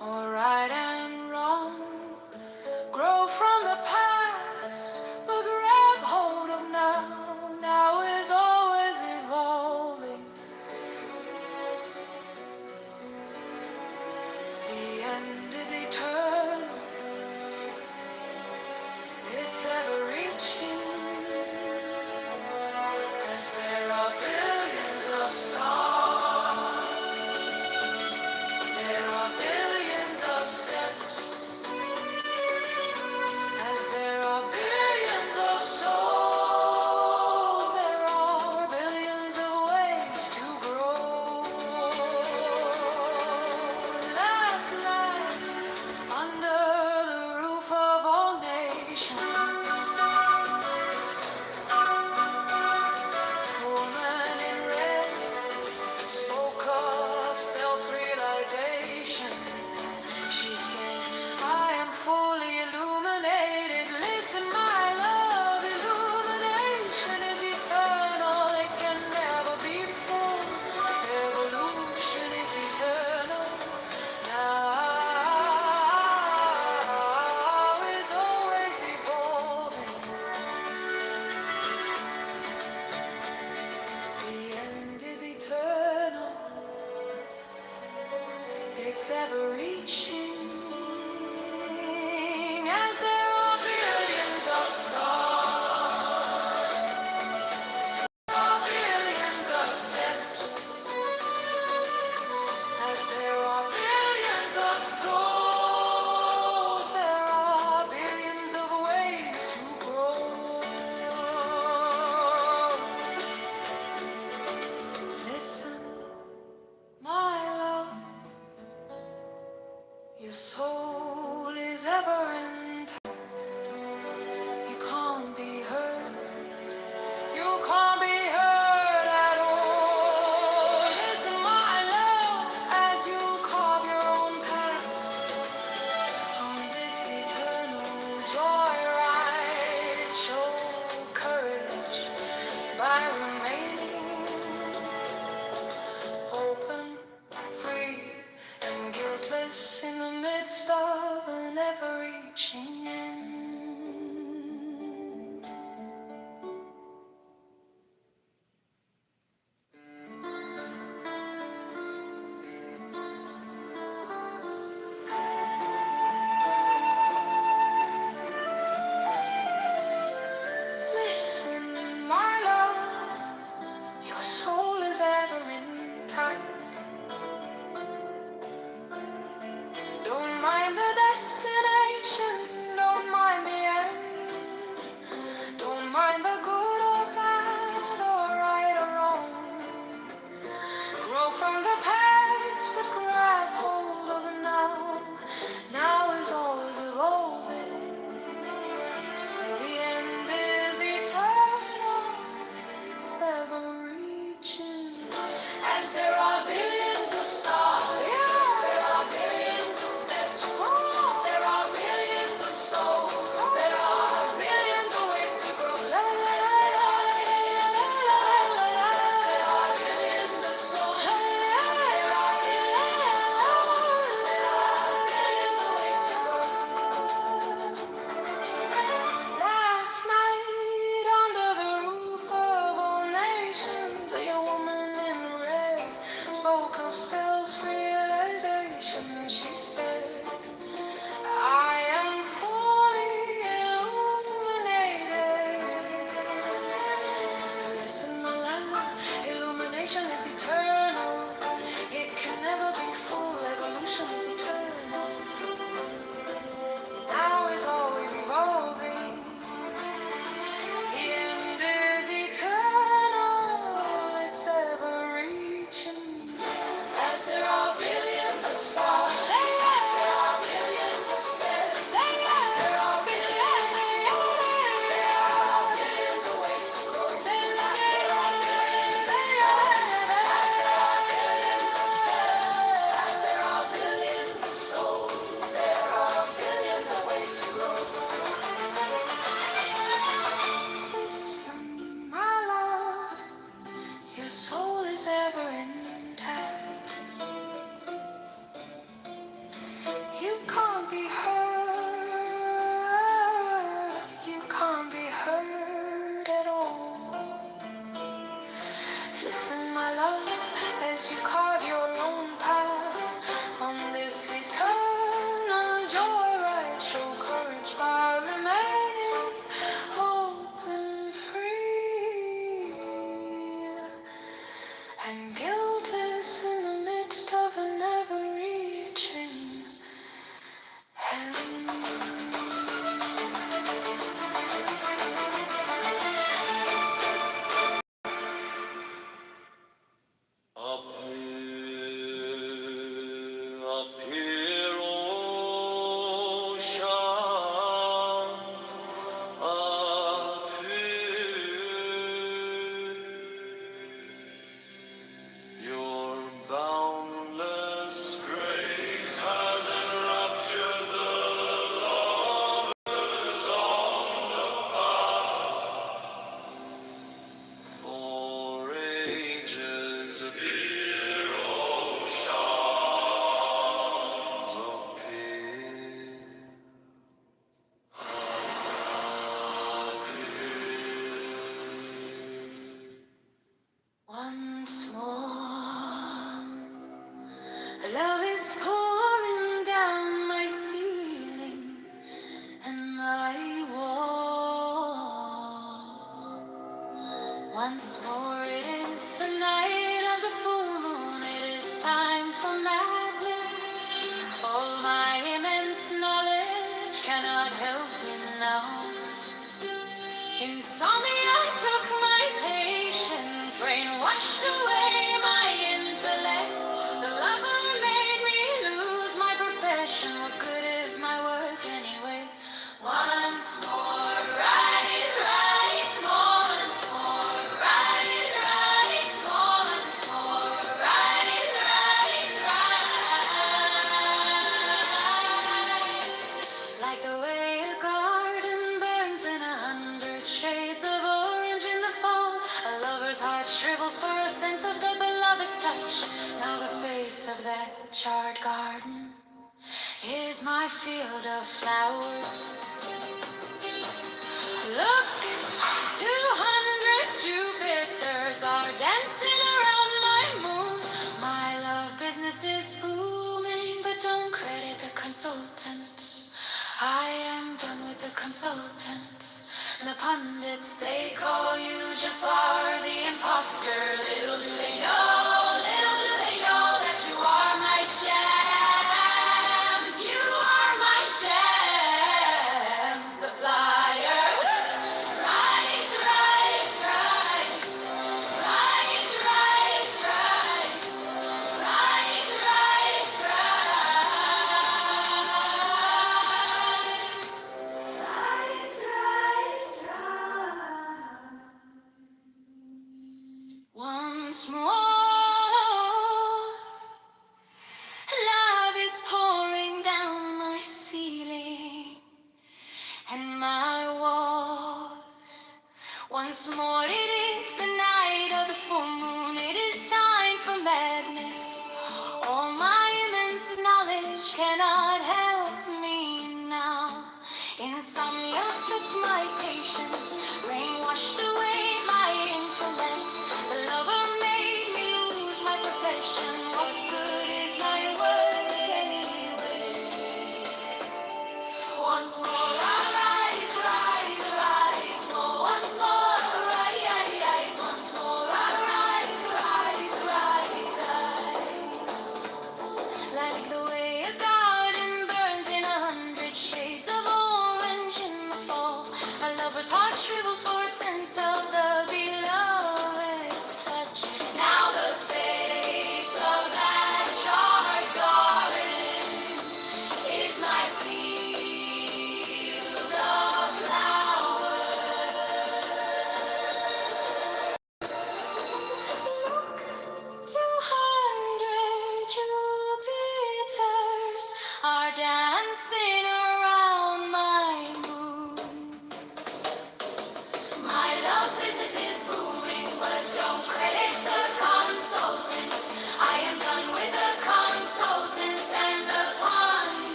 or right and wrong. Grow from the past, but grab hold of now. Now is always evolving. The end is eternal, it's ever-reaching. As there are billions of stars, there are billions of steps. As there are billions of souls, there are billions of ways to grow. Last night, under the roof of all nations, a woman in red spoke of self-realization. She said, I am fully illuminated. Listen, my love, illumination is eternal. It can never be full. Evolution is eternal. Now is always evolving. The end is eternal. It's ever-reaching. As there are billions of stars, there are billions of steps. As there are billions of souls, there are billions of ways to grow. Listen, my love, your soul is ever in time. You can't be hurt. You can't be hurt at all. Listen, my love, as you carve your own path on this eternal joyride. Show courage by remaining open, free, and guiltless in the midst of an ever-reaching end. Listen, my love, your soul is ever in time. Don't mind the destination, don't mind the end. Don't mind the good or bad, or right or wrong. Grow from the past, but grab hold of now. Now is always evolving. The end is eternal, it's ever-reaching. As there are billions of stars, there are billions of steps. There are billions of souls, there are billions of ways to grow. There are billions of souls, there are billions of souls, there are billions of ways to grow. Last night, under the roof of all nations, a young woman in red spoke of self-realization. She said, I am fully illuminated. Listen, my love, illumination is eternal. It can never be full. Evolution is eternal. Now is always evolving. The end is eternal. It's ever-reaching. As there are billions of stars, there are billions of steps. There are billions of souls, there are billions of ways to grow. There are billions of stars, as there are billions of steps. As there are billions of your soul is ever intact. You can't be hurt, you can't be hurt at all. Listen, my love, as you carve your own path on this eternal joyride. Show courage by remaining open, free, and guiltless in the midst of an ever-reaching heaven. Up here, oceans, up here, your boundless grace has enraptured the lovers on the path for ages. Up here, oceans, up here. Once more, love is pouring down my ceiling and my walls. Once more, it is the night of the full moon. It is time for madness. All my immense knowledge cannot help me now. Insomnia took my patience, rain washed away my intellect. The lover made me lose my profession. What good is my work anyway? Once more, rise, rise, once more, rise, rise, once more, rise, rise, rise. Like the way a garden burns in 100 shades of orange in the fall. A lover's heart shrivels for a sense of the beloved's touch. Now the face of that charred garden is my field of flowers. Look, 200 Jupiters are dancing around my moon. My love business is booming, but don't credit the consultants. I am done with the consultants. The pundits, they call you Jafar the imposter. Little do they know that you are my shams. You are my shams, the flyer. Rise, rise, rise, rise, rise, rise, rise, rise, rise, rise, rise. Once more, love is pouring down my ceiling and my walls. Once more, it is the night of the full moon. It is time for madness. All my immense knowledge cannot help me now. Insomnia took my patience, rain washed away my intellect. The lover made me lose my profession. What good is my work anyway? Once more, I rise, rise, rise. Once more, rise. Once more, I rise, rise, rise. Like the way a garden burns in 100 shades of orange in the fall. A lover's heart shrivels for a sense of the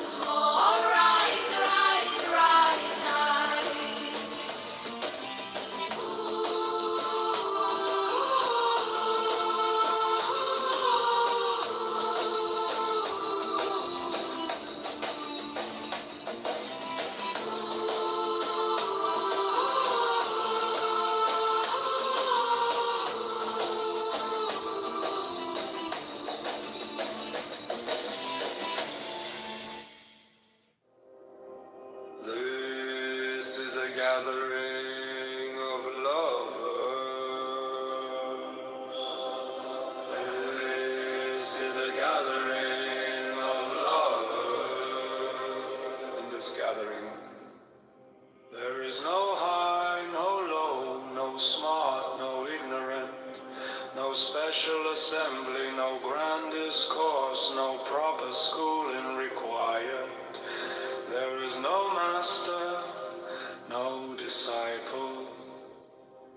once more. Rise, rise, rise, rise. This is a gathering of lovers. This is a gathering of lovers. In this gathering, there is no high, no low, no smart, no ignorant, no special assembly, no grand discourse, no proper schooling required. There is no master, no disciple.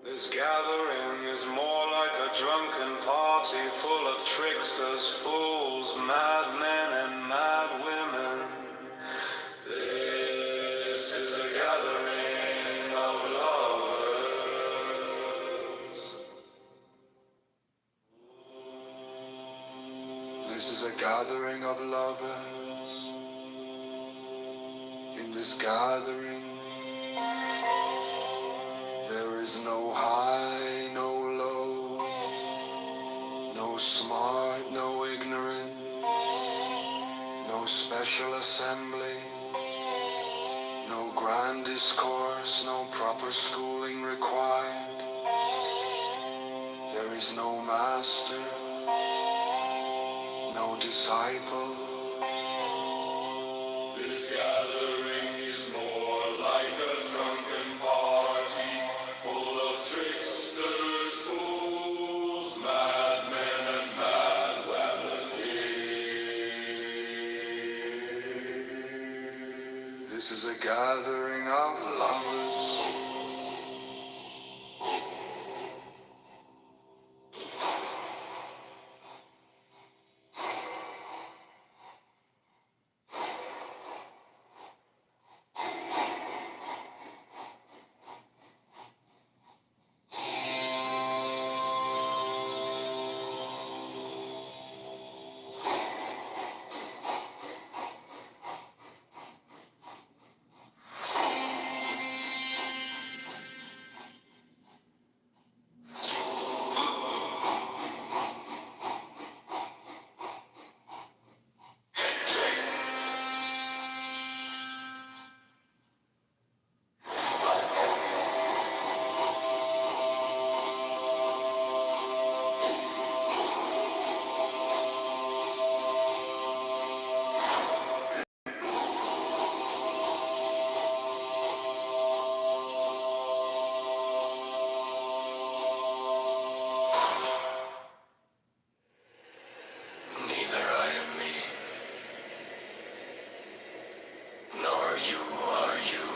This gathering is more like a drunken party full of tricksters, fools, madmen, and mad women. This is a gathering of lovers. This is a gathering of lovers. In this gathering, there is no high, no low, no smart, no ignorant, no special assembly, no grand discourse, no proper schooling required. There is no master, no disciple. This gathering is more like a drunken party full of tricksters, fools, madmen, and mad women. This is a gathering of lovers. Neither I am me, nor you are you,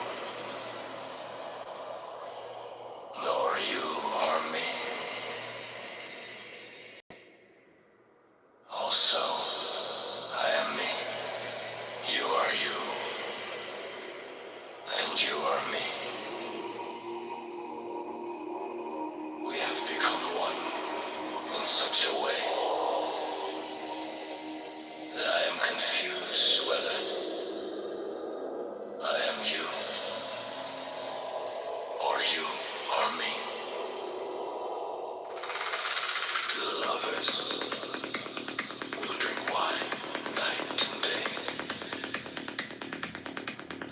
nor you are me. Also, I am me, you are you, and you are me. We have become one in such a way that I am confused whether I am you or you are me. The lovers will drink wine night and day.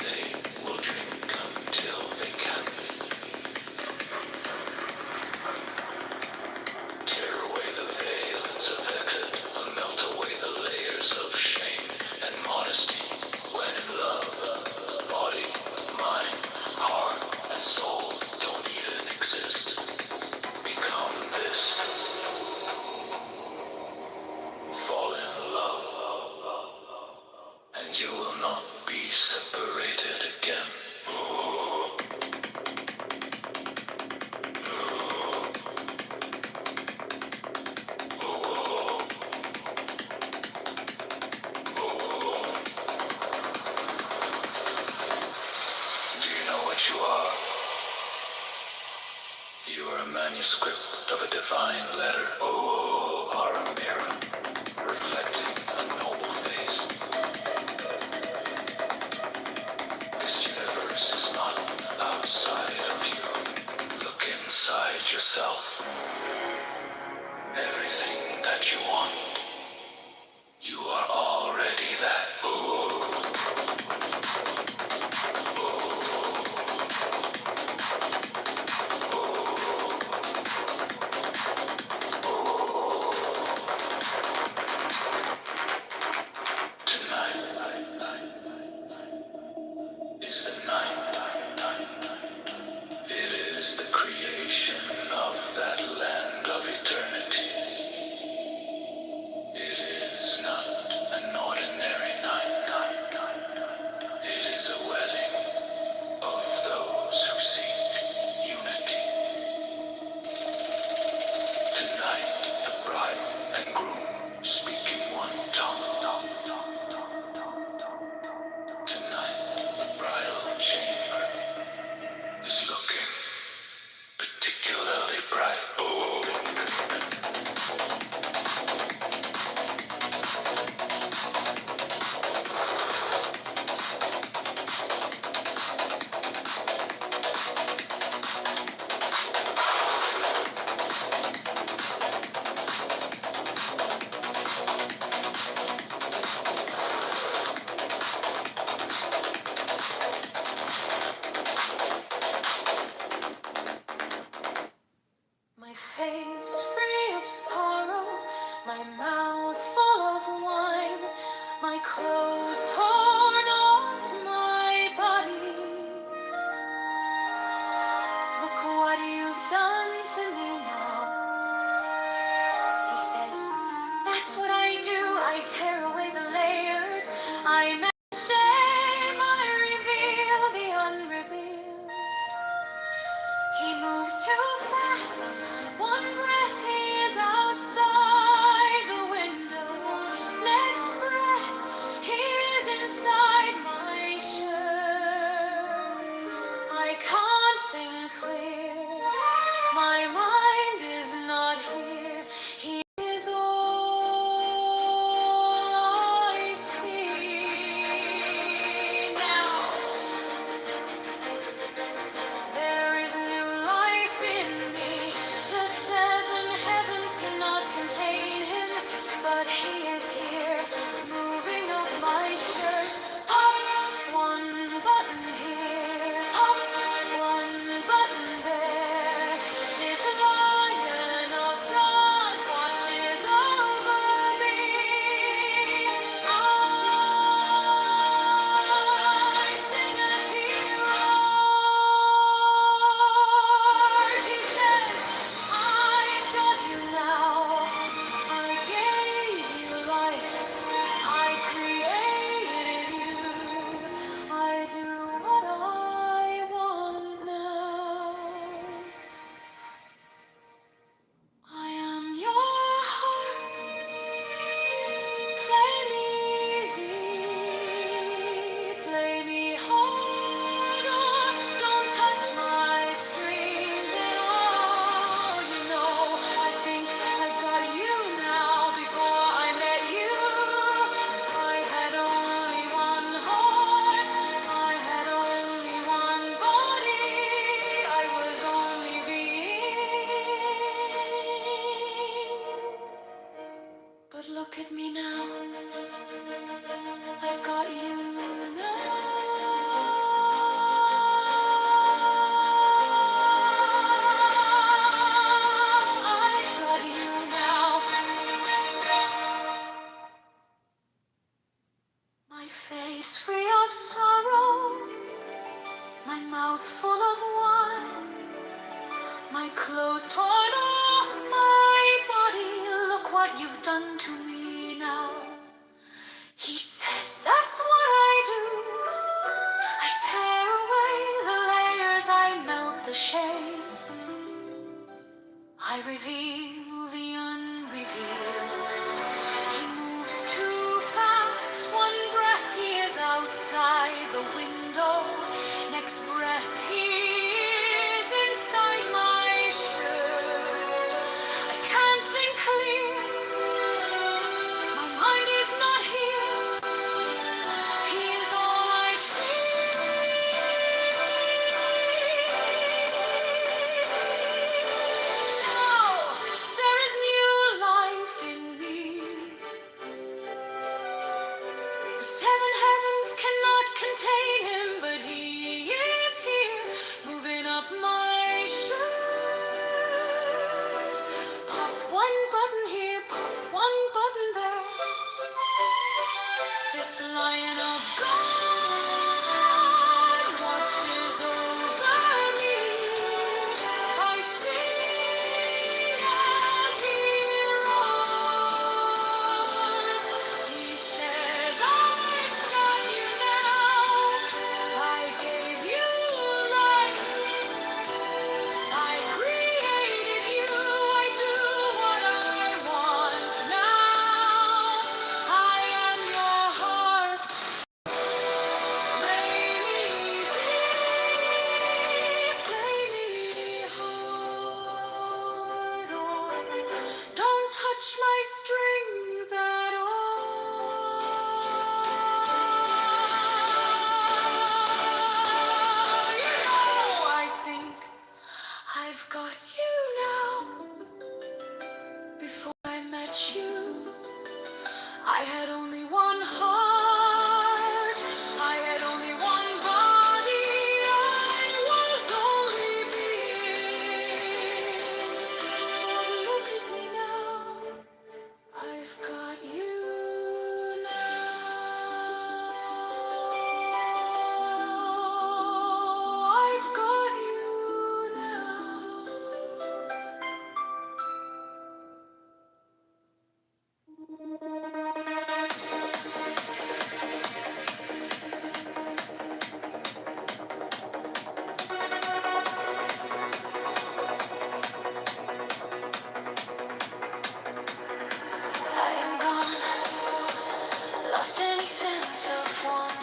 They will drink until they can tear away the veils of hatred and melt away the layers of shame and modesty when in love, body, mind, heart, and soul don't even exist. Become this. Fall in love, and you will not be separated again. you are. You are a manuscript of a divine letter. Oh, are a mirror, reflecting a noble face. This universe is not outside of you. Look inside yourself. Everything that you want, you are already that. Tonight is the night. It is the creation of that land of eternity. It is not an ordinary night. It is a wedding of those who seek unity. Tonight, the bride and groom speak in one tongue. Tonight, the bridal chamber is looking particularly bright. My face free of sorrow, my mouth full of wine, my clothes torn off my body. Look what you've done to me now. He says, that's what I do. I tear away the layers. I make shame. I reveal the unrevealed. He moves too fast. One breath he is outside the window. Next breath he is inside my shirt. I can't think clear. My mind is not here. He is all I see now. There is new life in me. The seven heavens cannot contain him, but he is here, moving up my shirt. Pop, one button here. Pop, one button there. This lion of God watches over me. I sing as he roars. He says, I've got you now. I gave you life. I created you. I do what I want now. I am your heart. Play me easy, play me hard, or don't touch my strings at all. You know, I think I've got you now. Before I met you, I had only one heart, I had only one body, I was only being. But look at me now, I've got you now. I've got you now. My face free of sorrow, my mouth full of wine, my clothes torn off my body. Look what you've done to me now. He says, that's what I do. I tear away the layers, I melt the shame. I reveal the unrevealed. He moves too fast. One breath he is outside the window. Next breath he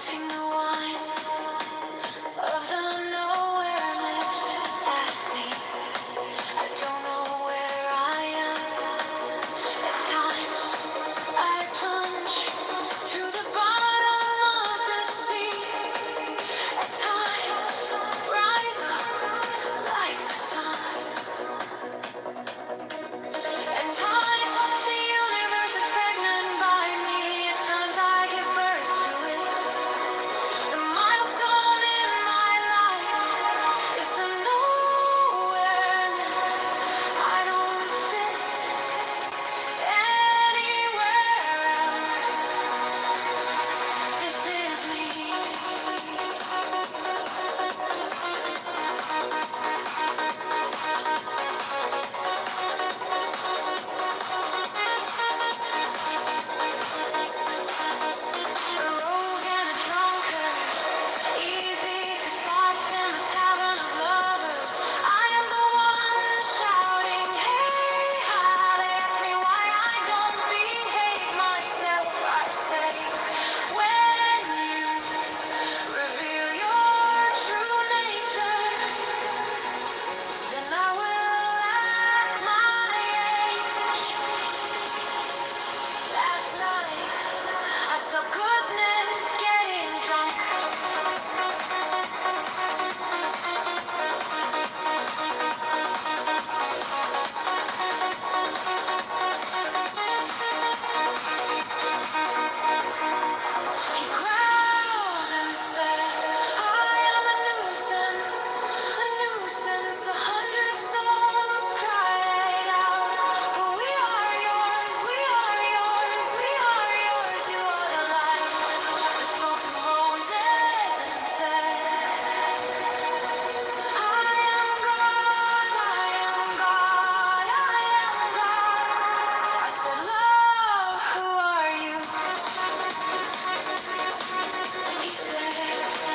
wanting the wine of the nowhereness. Ask me, I don't know where I am. At times I plunge to the bottom of the sea. At times rise up like the sun. At times the universe is pregnant by me. At times I give birth to it. The milestone in my life is the nowhereness. I don't fit anywhere else. This is me. A rogue and a drunkard, easy to spot in the tavern of lovers. I am the one shouting, hey, hi. They ask me why I don't behave myself. I say, when you reveal your true nature, then I will act my age. Last night I saw goodness getting drunk. He growled and said, I am a nuisance, a nuisance. 100 souls cried out, but we are yours, we are yours, we are yours. You are the light that spoke to Moses and said, I am God, I am God, I am God. I said, love, who are you? He said,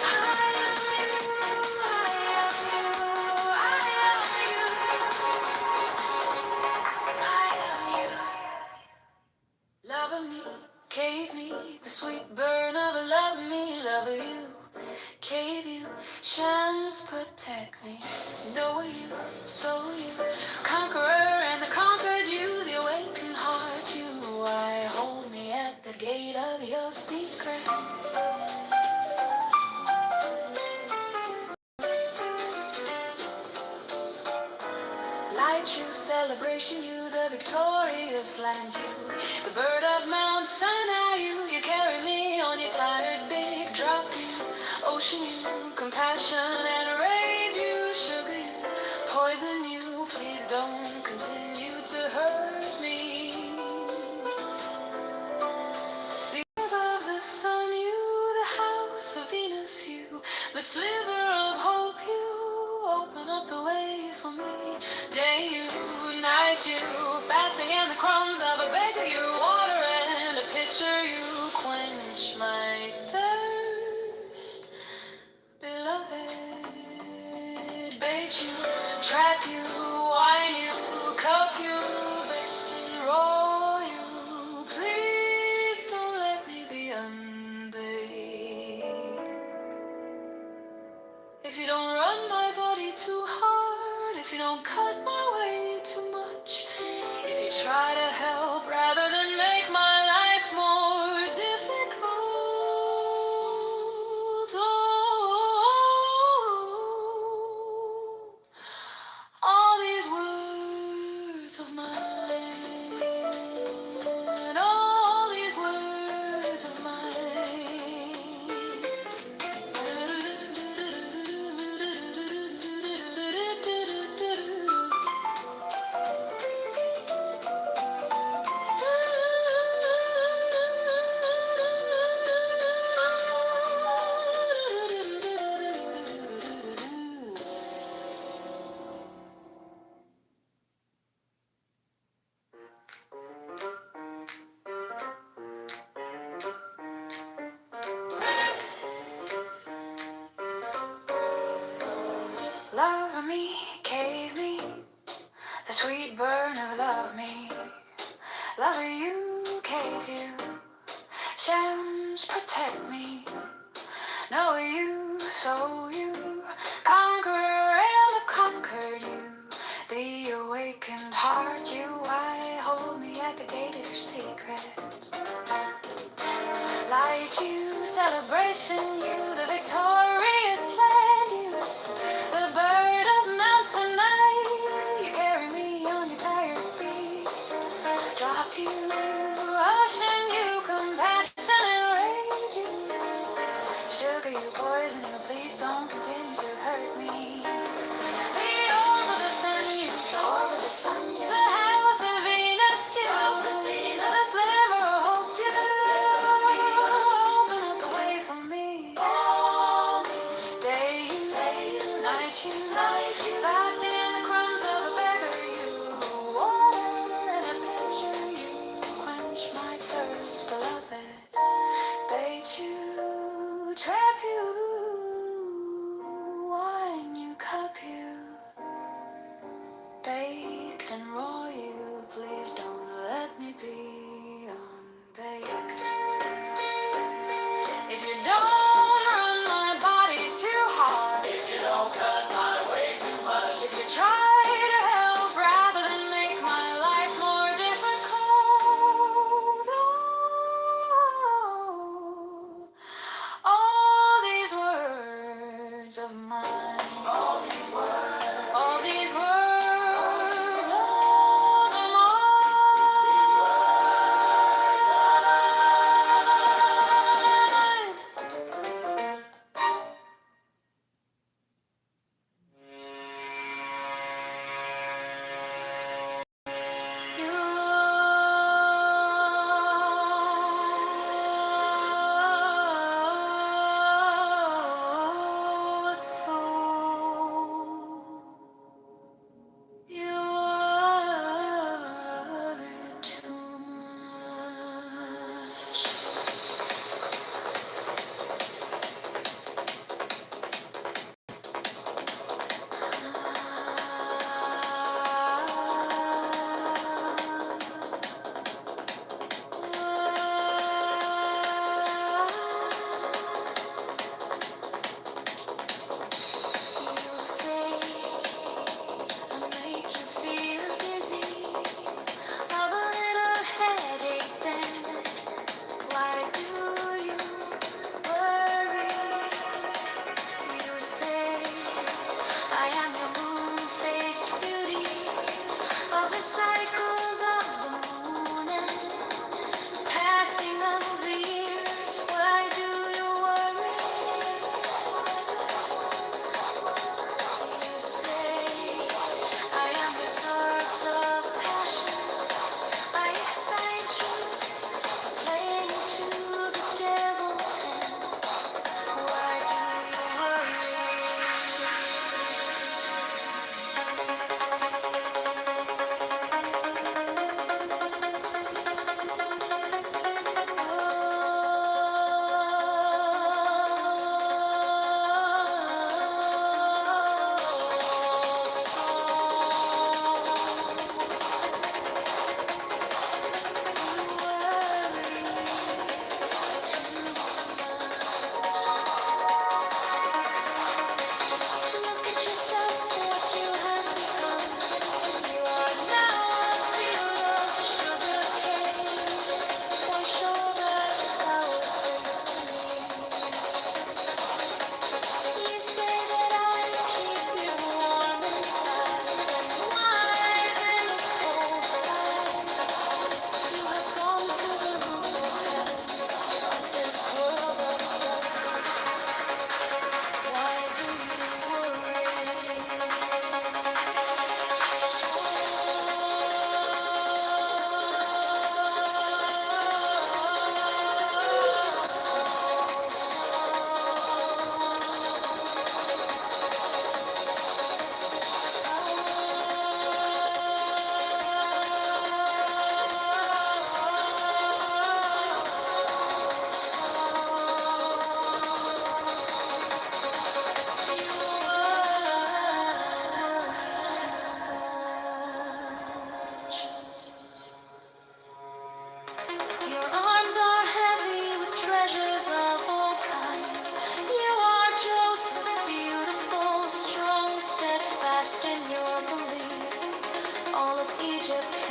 I am you, I am you, I am you, I am you. Love of me, gave me the sweet burn of a love me, love of you. Gave you chance, protect me. Know you, so you, conqueror and the conquered you, the awakened heart you. Why hold me at the gate of your secret? Light you, celebration you, the victorious land you, the bird of Mount Sinai you. You carry me on your tired big drop you, ocean you, compassion and rage you, sugar you, poison you. Please don't continue to hurt me. The orb of the sun you, the house of Venus you, the sliver of hope you. Open up the way for me. Day you, night you, fasting in the crumbs of a baker you, water and a pitcher you, quench my thirst, beloved. Bait you, trap you, wine you, cup you, bake and roll you. Please don't let me be unbathed. If you don't run my body too hard, if you don't cut my way too much, if you try to help rather than make my life more difficult, oh, all these words of mine protect me. No, you, so you, conqueror and the conquered you. The awakened heart, you, I hold me at the gate of your secret. Light you, celebration you, the victorious land you, the bird of Mount Sinai. You carry me on your tired beat. Drop you, ocean you, compassion and rage you. Sugar you, poison you, please don't continue to hurt me. The orb of the sun you, the house of Venus you, the sliver of hope you. Open up the way for me. Day you, night you, fasting in the crumbs of a beggar you. Water in a pitcher you, quench my thirst, beloved. Bait you, trap you, wine you, cup you, baked and raw you. Please don't let me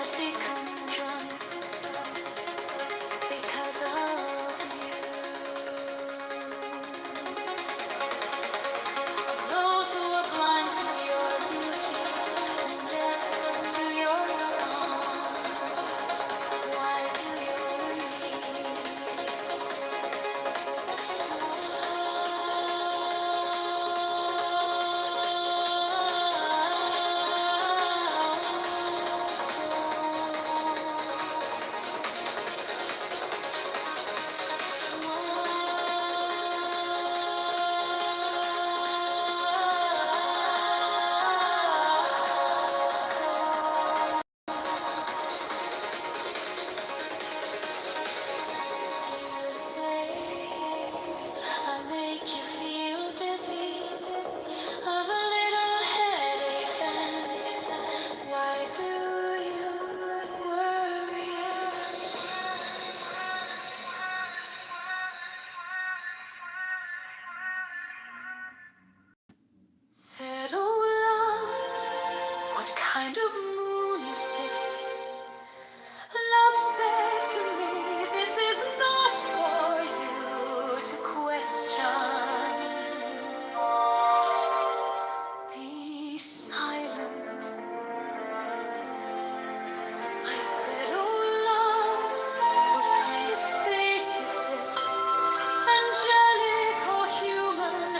has become drunk because of you. Those who are blind to your beauty and deaf to your song, why do you say I make you feel dizzy, of a little headache then? Why do you worry? Said, oh love, what kind of moon is this? Love said to me, this is not for you to question. Be silent. I said, oh love, what kind of face is this? Angelic or human?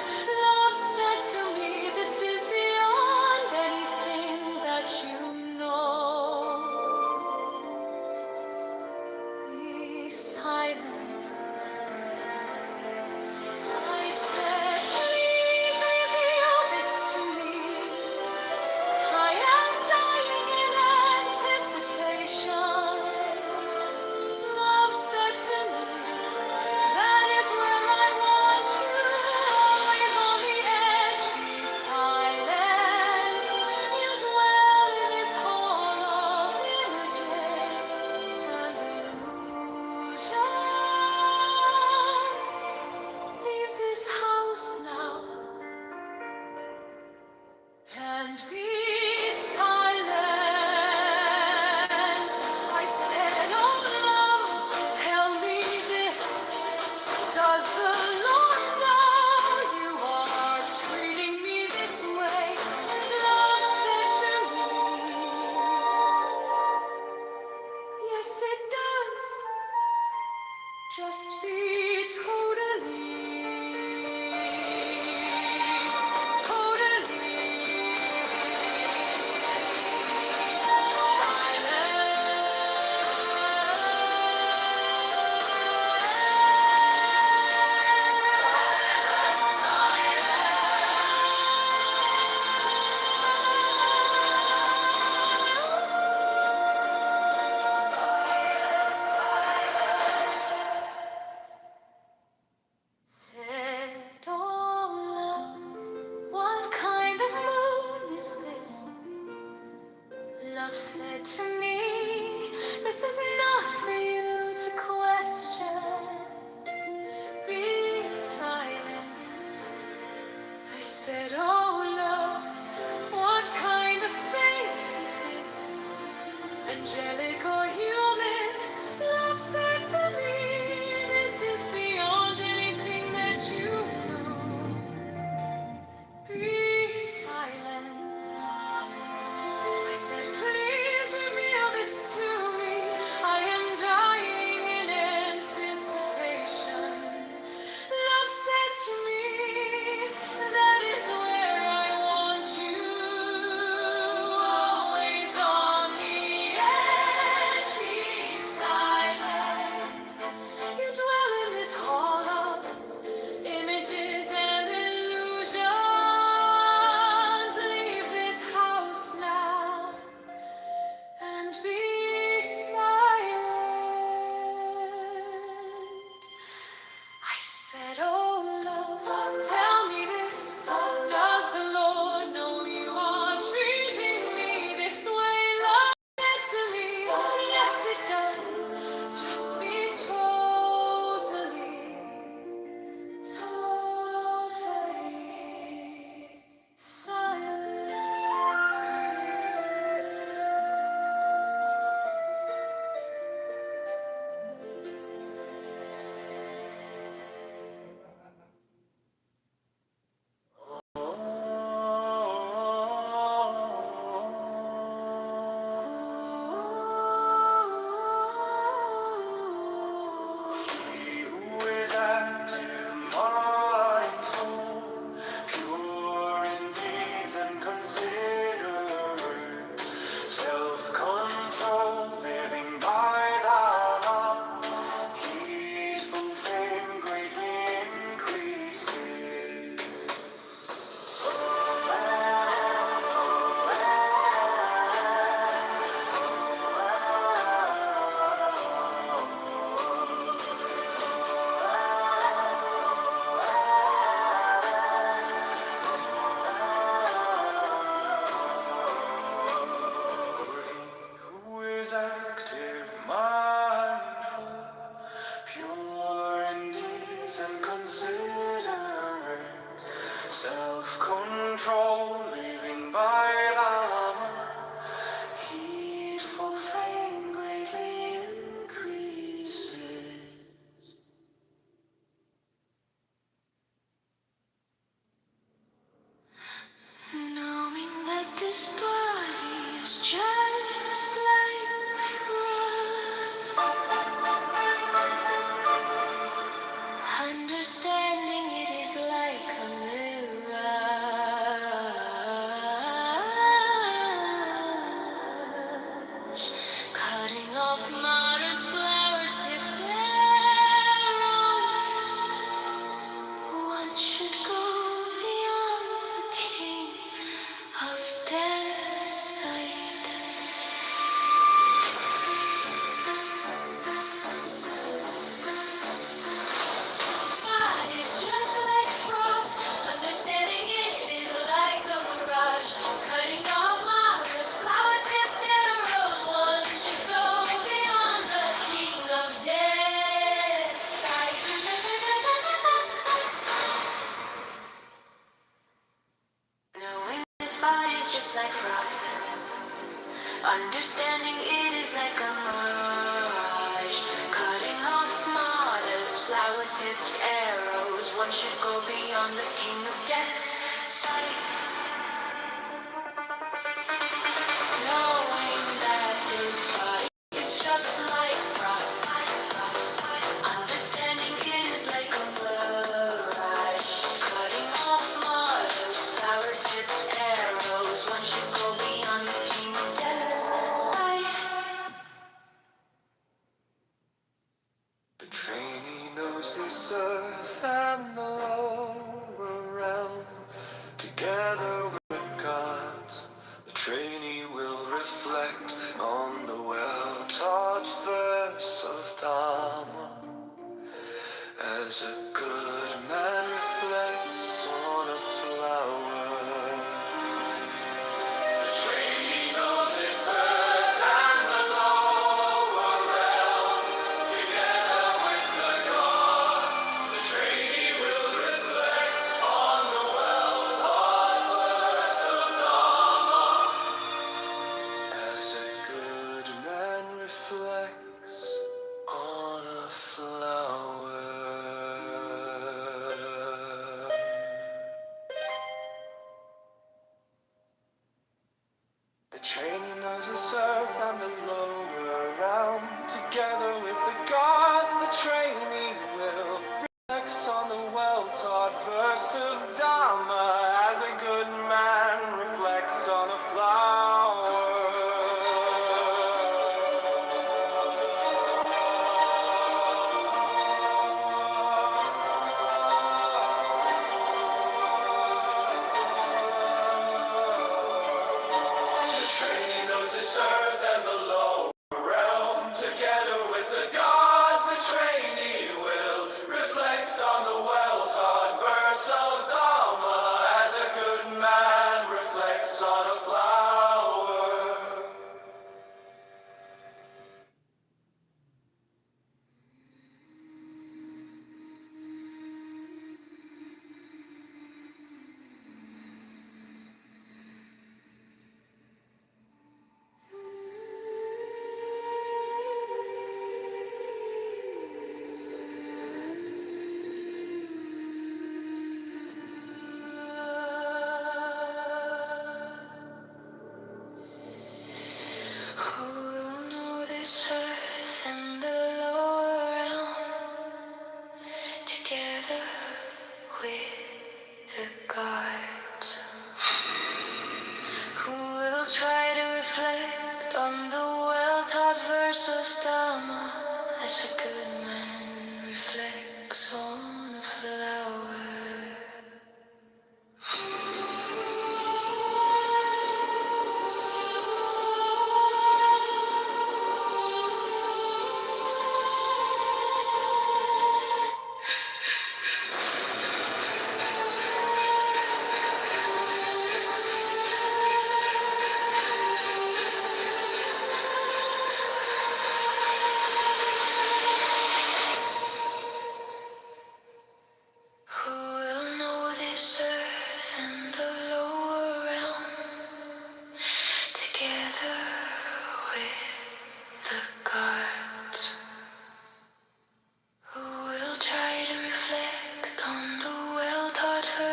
Love said to me, this is beyond anything that you know. Be silent. I said, please reveal this to me. I am dying in anticipation. Love said to me, that is where I want you. Always on the edge, be silent. You dwell in this hall of images and illusions. Leave this house now and be silent. I said, oh love, tell me this. Does the Lord know you are treating me this way? Love said to me, yes it does. Just be totally said, oh love, what kind of moon is this? Love said to me, this is not for you to question. Be silent. I said, oh love, what kind of face is this? Angelic or human? Love said to me, this is beyond anything that you know. Be silent. I said, please reveal this to me. I am dying in anticipation. Love said to me, that is where I want you. Always on the edge, be silent. You dwell in this hall of images and illusions. Leave this house now and be silent. I said, oh love, tell me this. Does the Lord know you are treating me this way? Love said to me, yes it does. Just be totally silent. considerate, self-control, living by the heedful fame greatly increases. Knowing that this body is just like frost, understanding it is like a mirage, cutting off martyrs, flower-tipped arrows. One should go beyond the king of death's sight. It's just like froth, understanding it is like a mirage, cutting off martyrs, flower-tipped arrows. One should go beyond the king of death's sight. Knowing this body's just like froth, understanding it is like a mirage, cutting off martyrs, flower-tipped arrows. One should go beyond the king of death's sight. Knowing that this body is just like froth, understanding it is like a mirage, cutting off martyrs, flower-tipped arrows. One should go beyond the king of death's sight. The trainee knows this earth and the lower realm. Together with the gods, the trainee will reflect on the well-taught verse of Dharma, as a good man reflects on a flower. The trainee knows this earth and the lower realm. Together with the gods, the trainee will reflect on the well-taught verse of Dharma, as a good man reflects on a flower. The trainee knows this earth and the lower realm. Together with the gods, the trainee will reflect on the well-taught verse of Dharma, as a good man reflects on a flower. The trainee knows this earth and the lower realm. Together with the gods, the trainee will reflect on the well-taught verse of Dharma, as a good man reflects on a flower.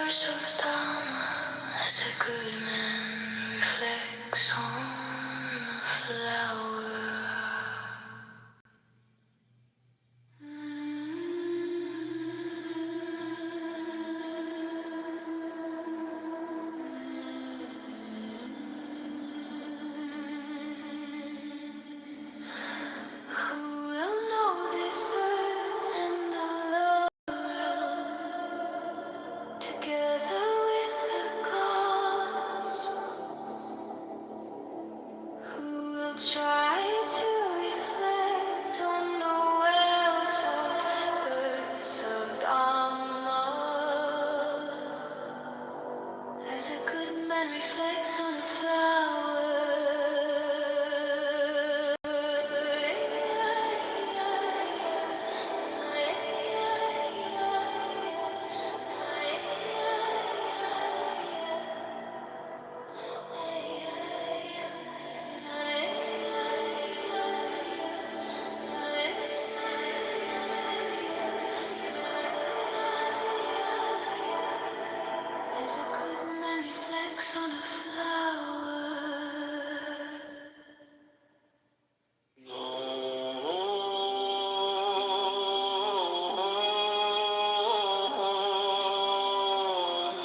course of time as a good man reflects on a flower. Who will know this earth and the love together with the gods? Who will try to reflect on the well-taught verse of Dharma as a good man reflects on a flower? As a good man reflects on a flower.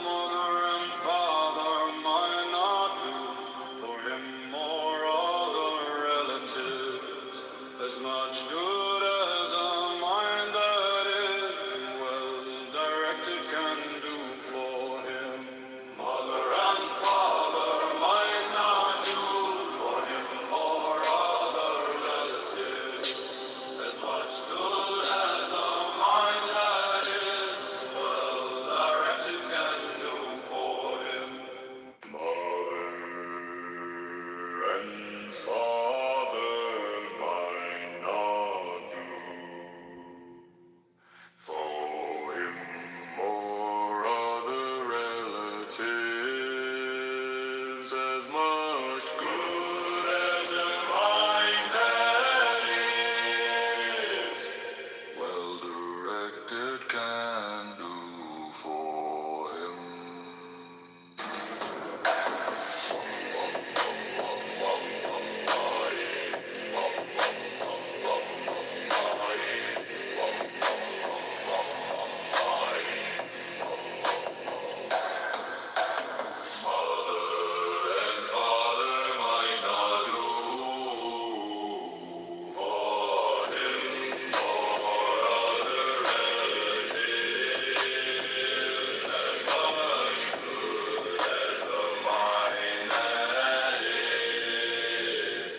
Mother and father might not do for him or other relatives as much good as a mind that is well directed can do for him. Mother and father might not do for him or other relatives as much good as a mind that is well directed can do for him. Mother and father might not do for him or other relatives as much good as a mind that is well directed can do for him. Mother and father might not do for him or other relatives as much good as a mind that is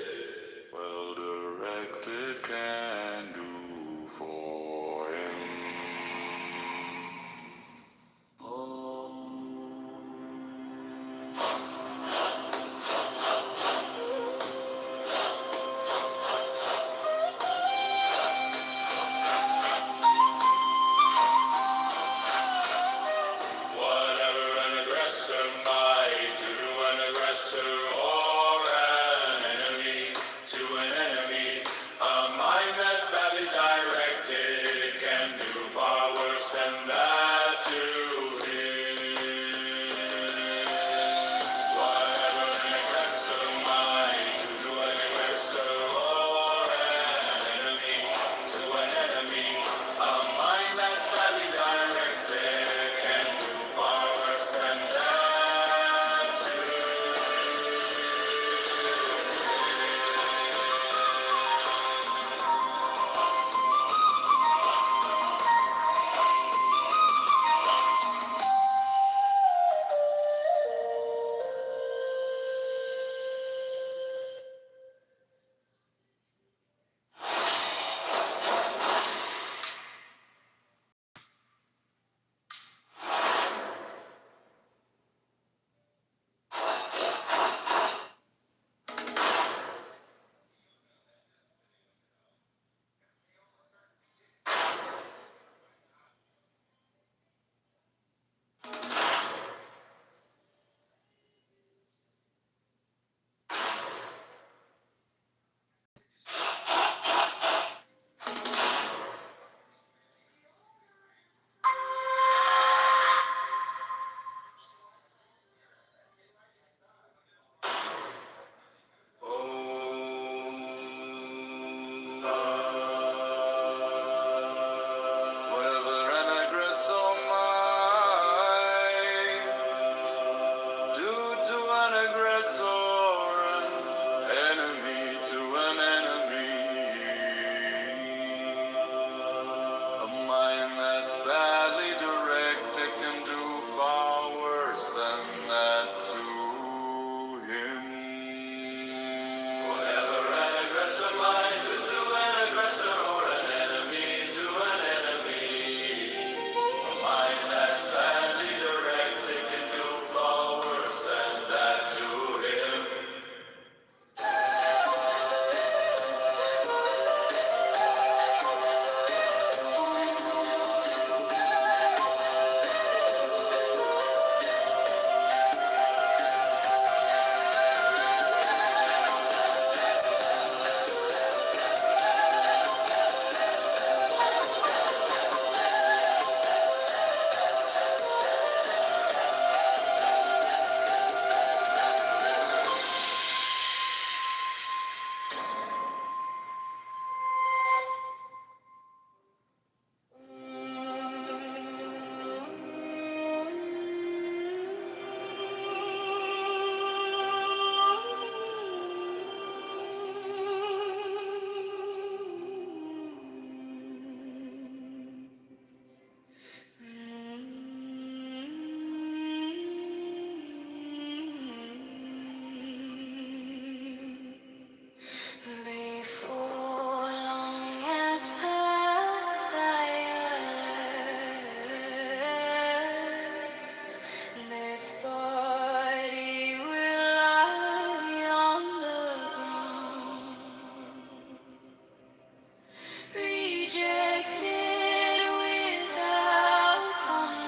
well directed can do for him. Whatever an aggressor might do to an aggressor or an enemy, to an enemy, a mind that's badly directed can do far worse than that to him. Whatever an aggressor might do to an aggressor or an enemy, to an enemy, a mind that's badly directed can do far worse than that to him.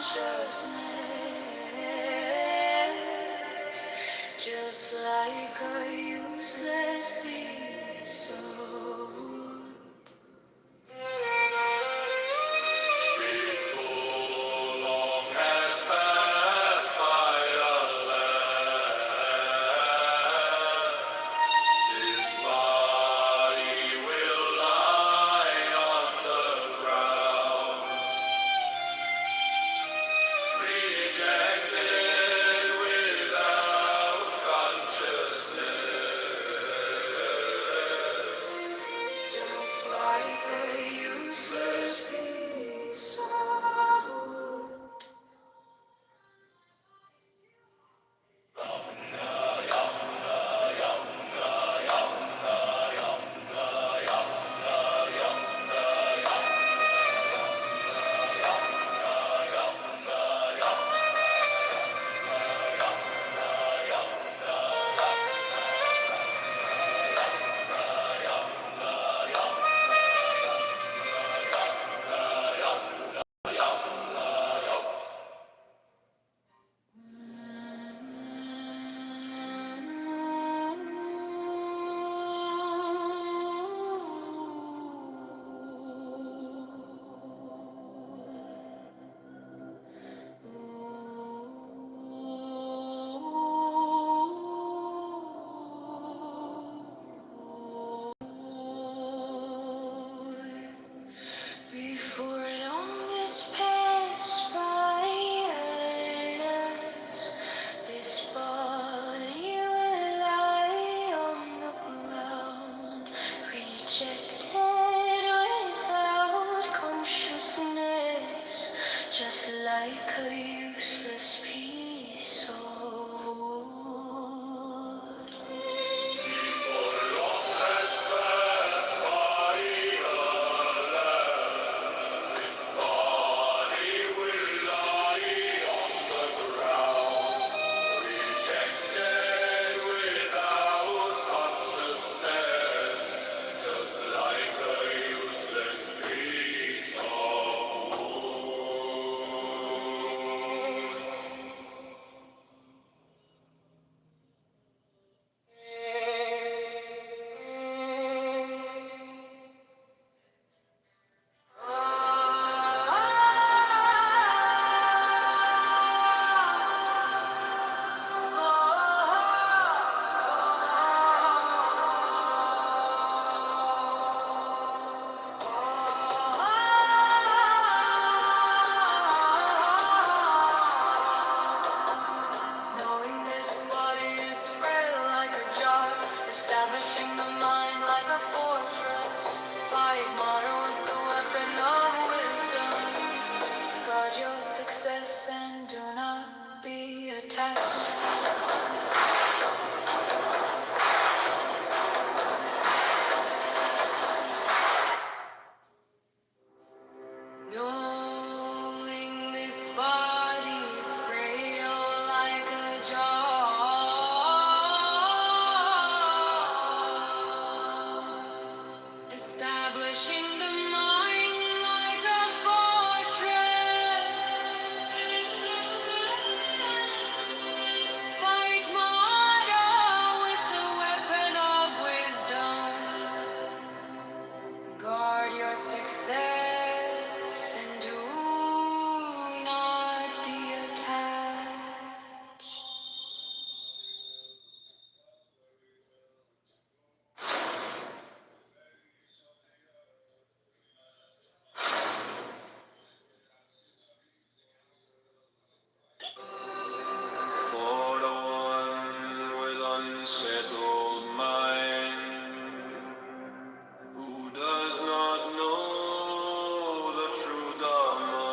consciousness, just like a useless piece of wood. Before long has passed by, alas, his body will lie on the ground, rejected without consciousness. Just like a useless piece of wood. Before long is passed by us, this body will lie on the ground, rejected without consciousness, just like a useless piece of wood. Before long has passed by, alas, this body will lie on the ground, rejected without consciousness, just like a useless piece of wood. Knowing this body is frail like a jar, establishing the mind like a fortress. Fight modern with the weapon of wisdom. Guard your success and do not be attached. Knowing this body is frail like a jar, establishing the mind like a fortress. Fight martyr with the weapon of wisdom. Guard your success and do not be attached. For the one with unsettled mind, who does not know the true Dharma,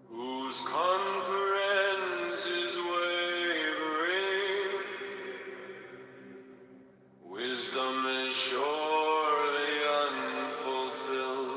whose conference is wavering, wisdom is surely unfulfilled.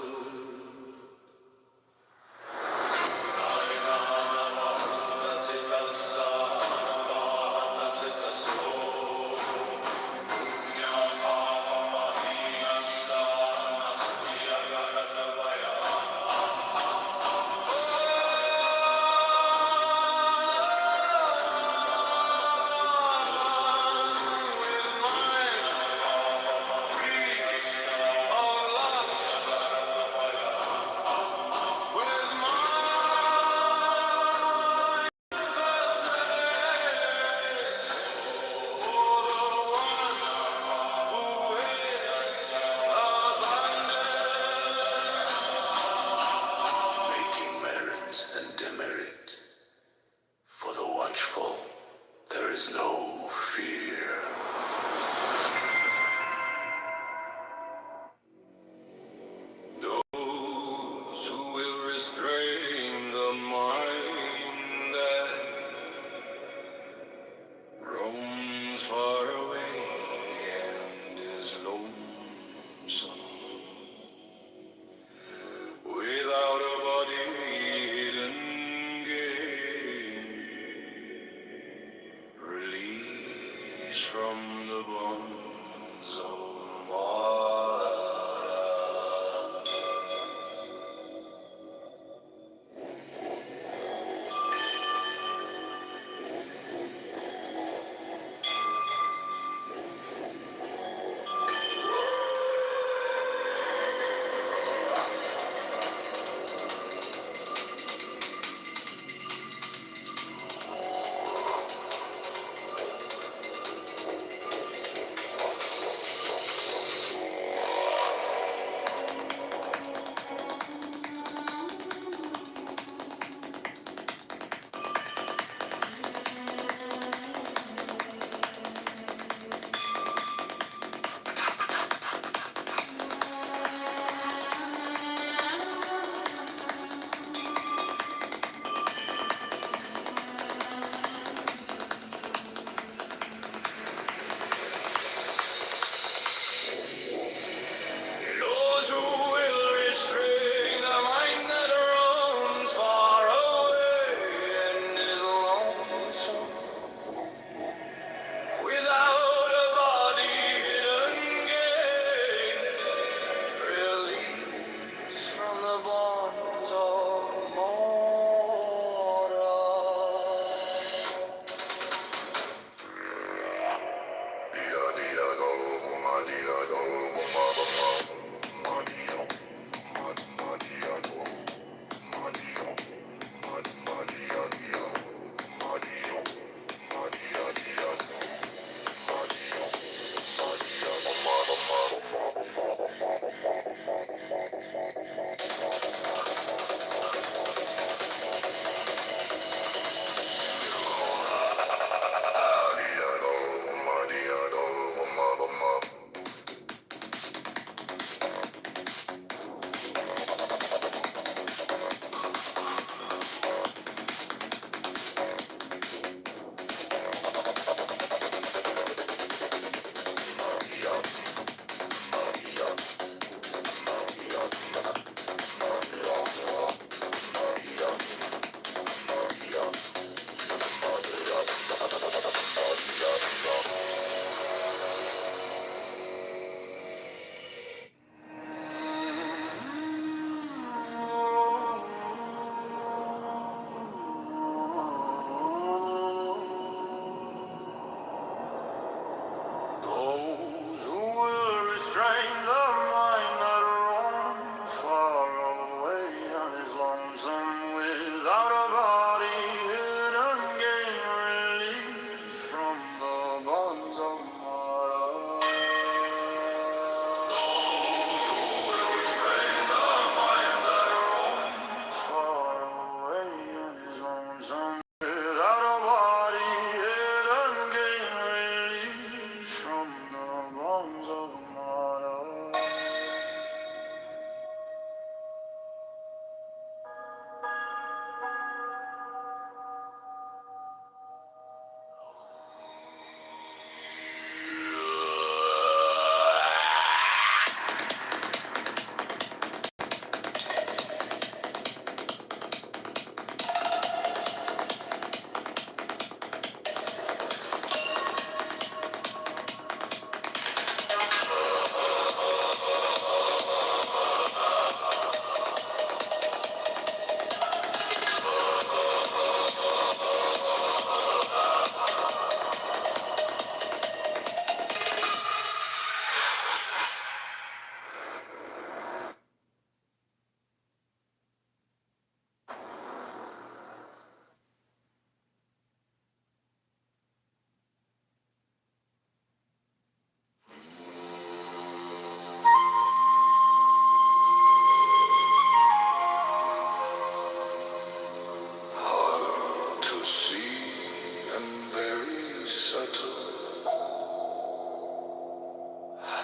the sea and very subtle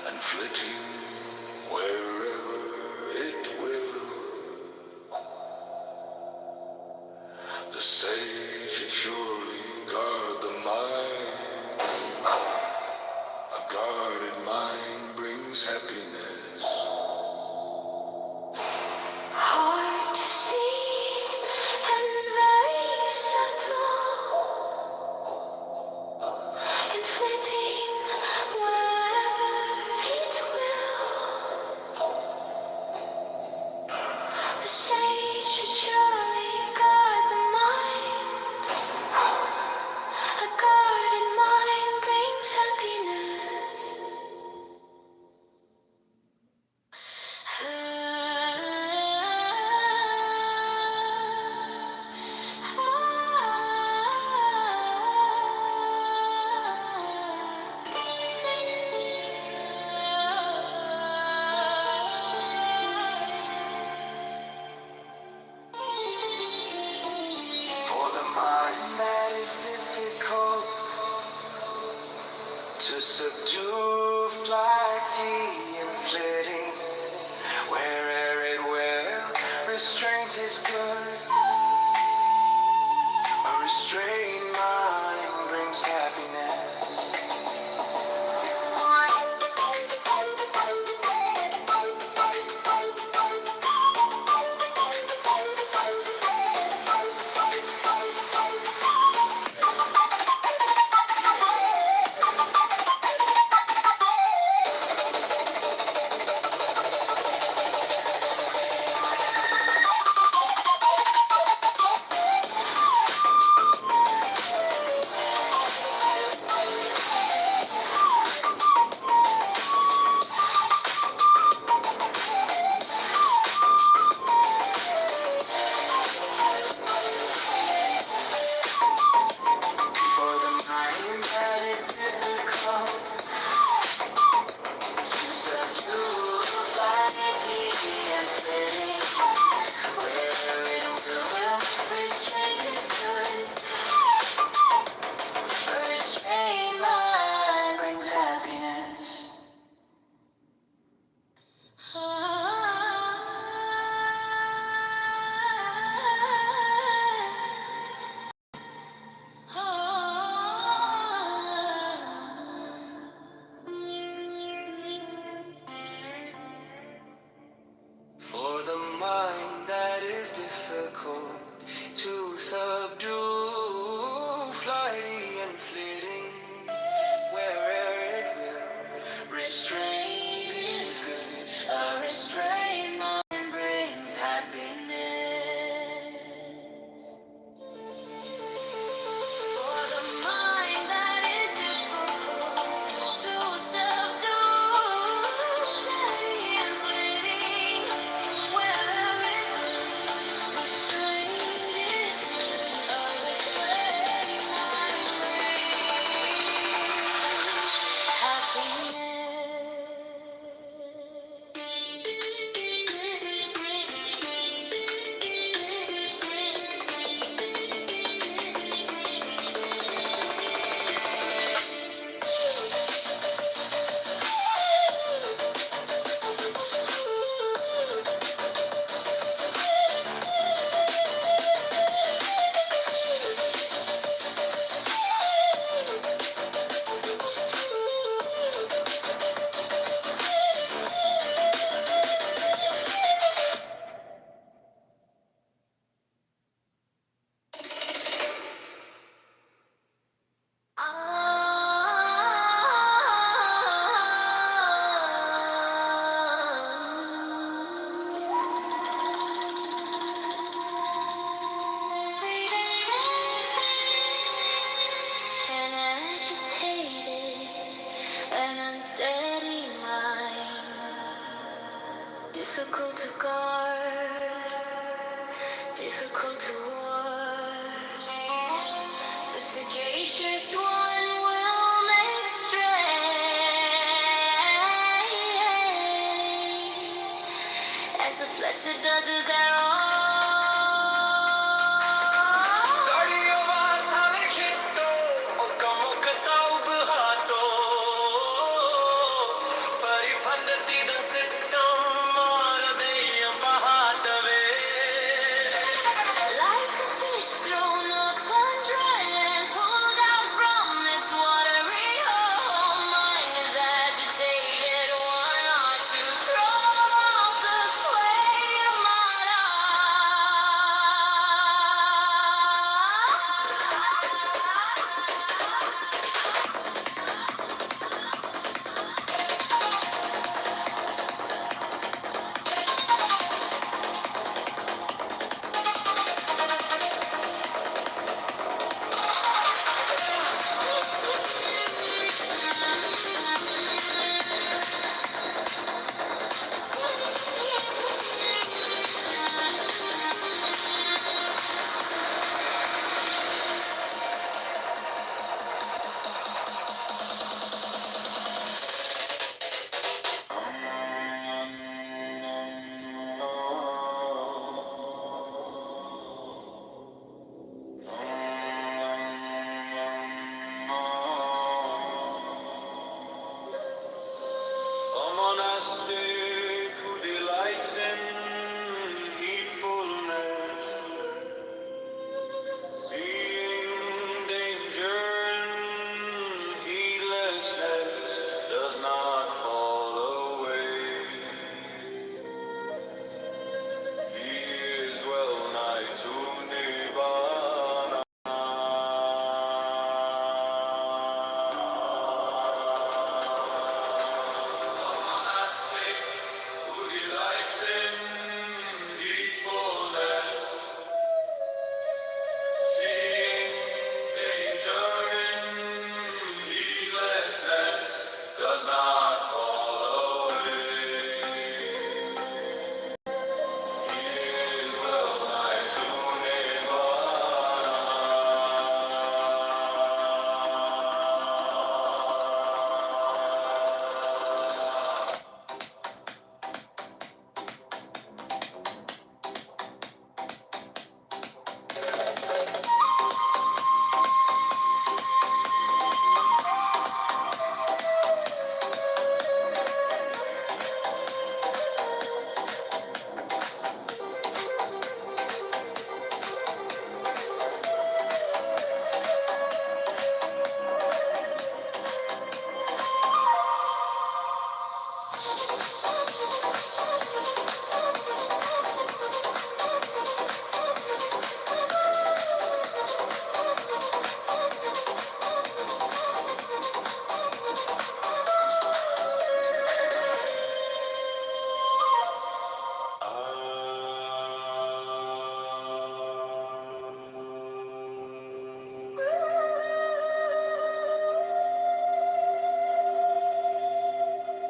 and flitting wherever it will. The sage should surely guard the mind. A guarded mind brings happiness. Hard to see and very subtle and flitting wherever it will. The sage should surely guard the mind. A guarded mind brings happiness. For the mind that is difficult to subdue, flighty and flitting, where'er it will, restraint is good. A restrained mind brings happiness. For the mind that is difficult to subdue, flighty and flitting, where it will, restraint is good. A restrained mind brings happiness. For the mind that is difficult to subdue, flighty and flitting, where'er it will, restraint is good. A restrained mind brings happiness. For the mind that is difficult to subdue, flighty and flitting, wherever it will, restraint is good. A restrained mind brings happiness. An agitated and unsteady mind, difficult to guard, difficult to ward. The sagacious one will make straight, as a Fletcher does his arrow. 30 of us. fish thrown up on dry land, pulled out from its watery home. Mind is agitated, one ought to throw off the sway of mine A monastic who delights in heedfulness, seeing danger in heedlessness, does not fall away. He is well nigh to Nibbana. Monastic who delights in heedfulness, seeing danger in heedlessness, does not fall away. He is well nigh to Nibbana.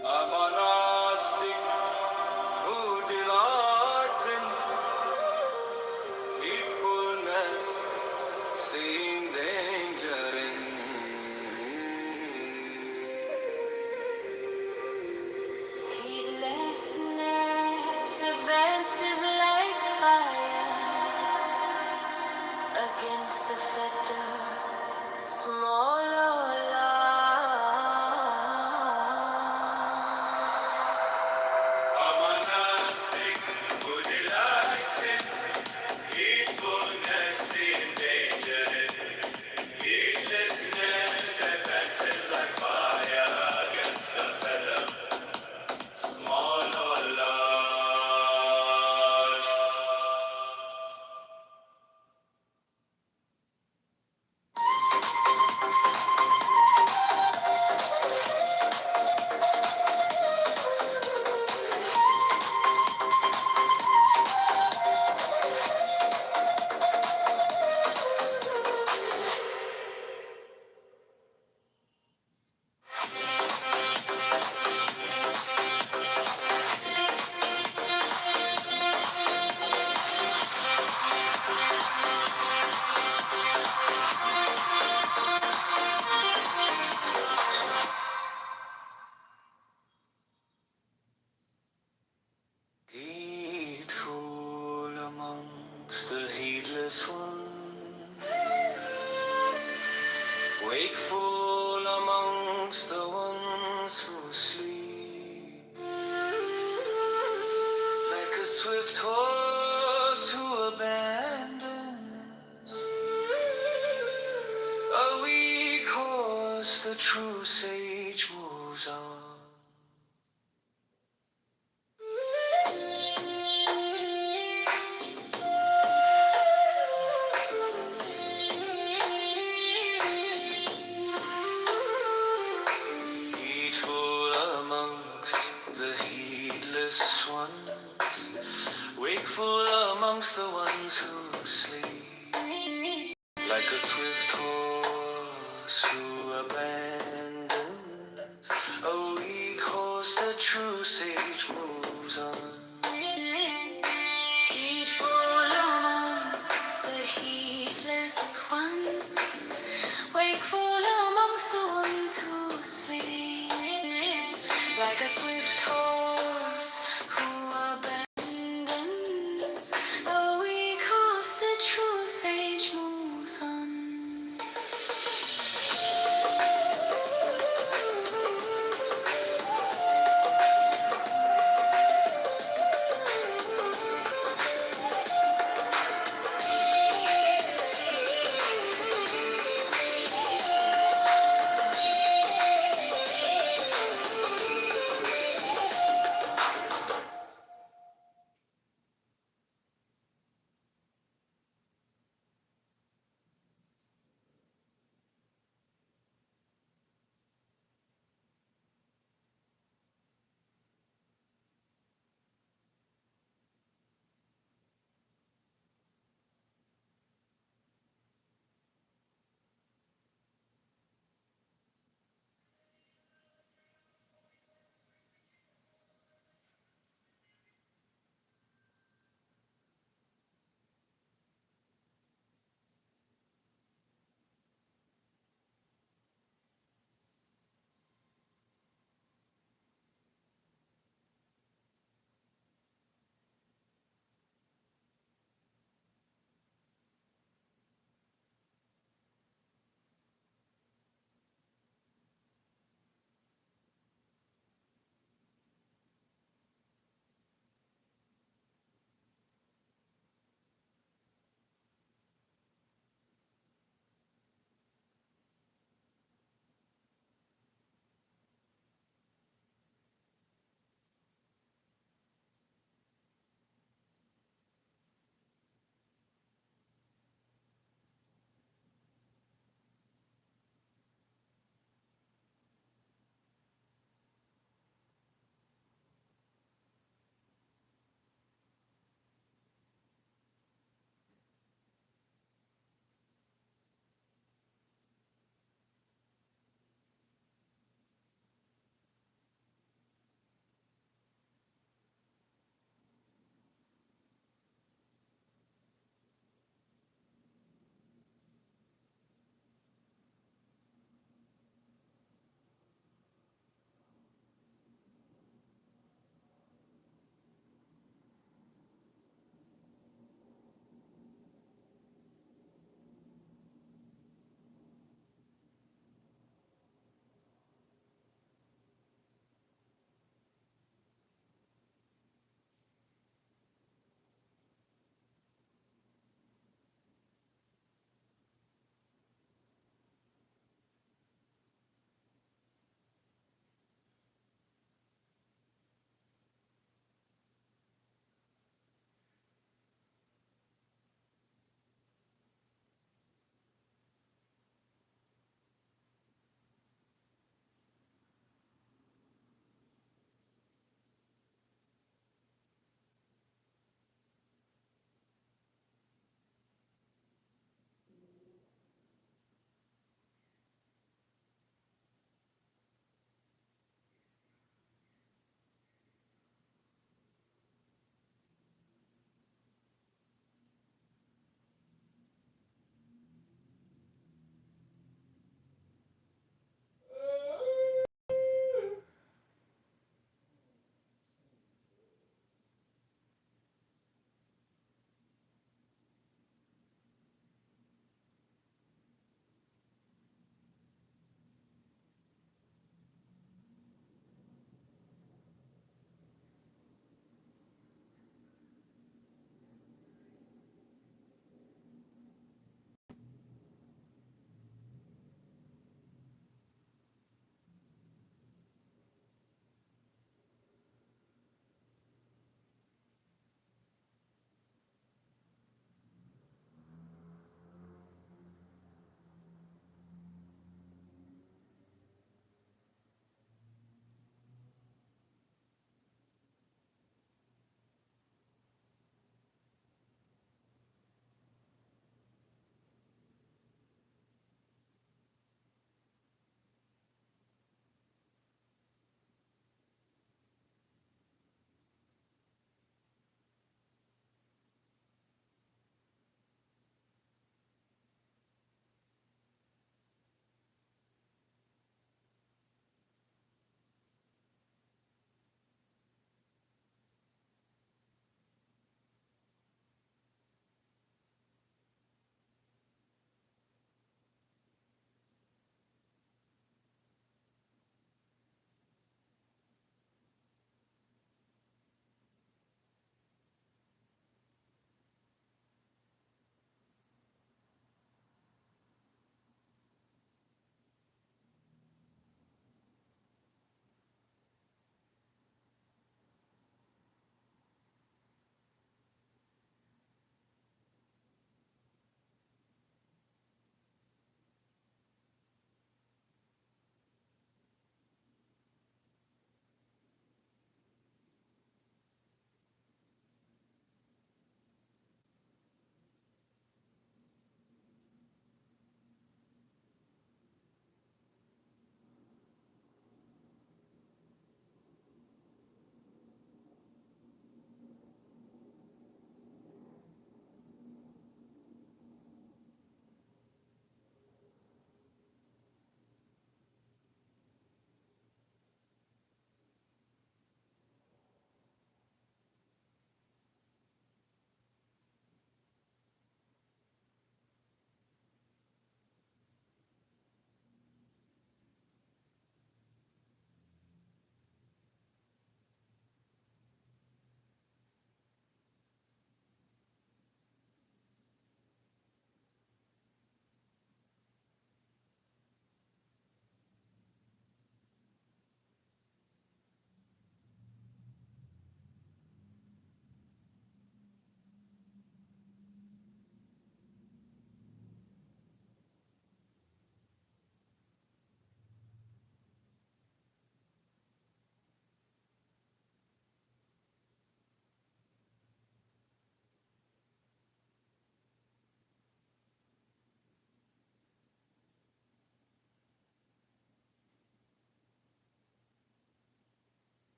A monastic who delights in heedfulness, seeing danger in heedlessness advances like fire against the fetter, small or large. a monastic who delights in heedfulness, seeing danger in heedlessness, advances like fire against the fetter, small or large. Heedful amongst the heedless ones, wakeful amongst the ones who sleep, like a swift horse who abandons course the true sage moves on. Heedful amongst the heedless ones, wakeful amongst the ones who sleep, like a swift horse who abandons a weak horse, the true sage moves on. Heedful amongst the heedless ones, wakeful amongst the ones who sleep, like a swift horse who abandons a weak horse, the true sage moves on.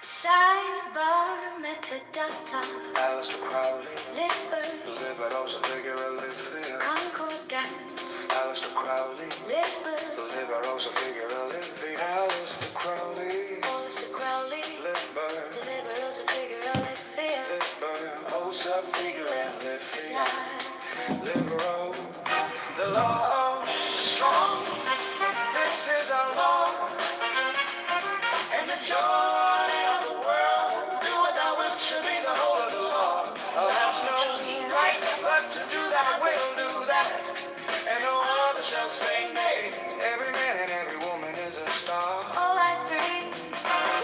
Sidebar, metadata, Alistair Crowley, Liber, Liberos of Figure Living. Concordat, Alistair Crowley, Liber, Liberos of Figure Living. Alistair Crowley, Alistair Crowley, Liber, Liberos of Figure Living. Liberos of Figure Living. Libero, the law is strong. This is our law, and the joy of the world. Do what thou wilt should be the whole of the law. Thou hast no right but to do that, will do that, and no other shall say nay. Every man and every woman is a star. All I three,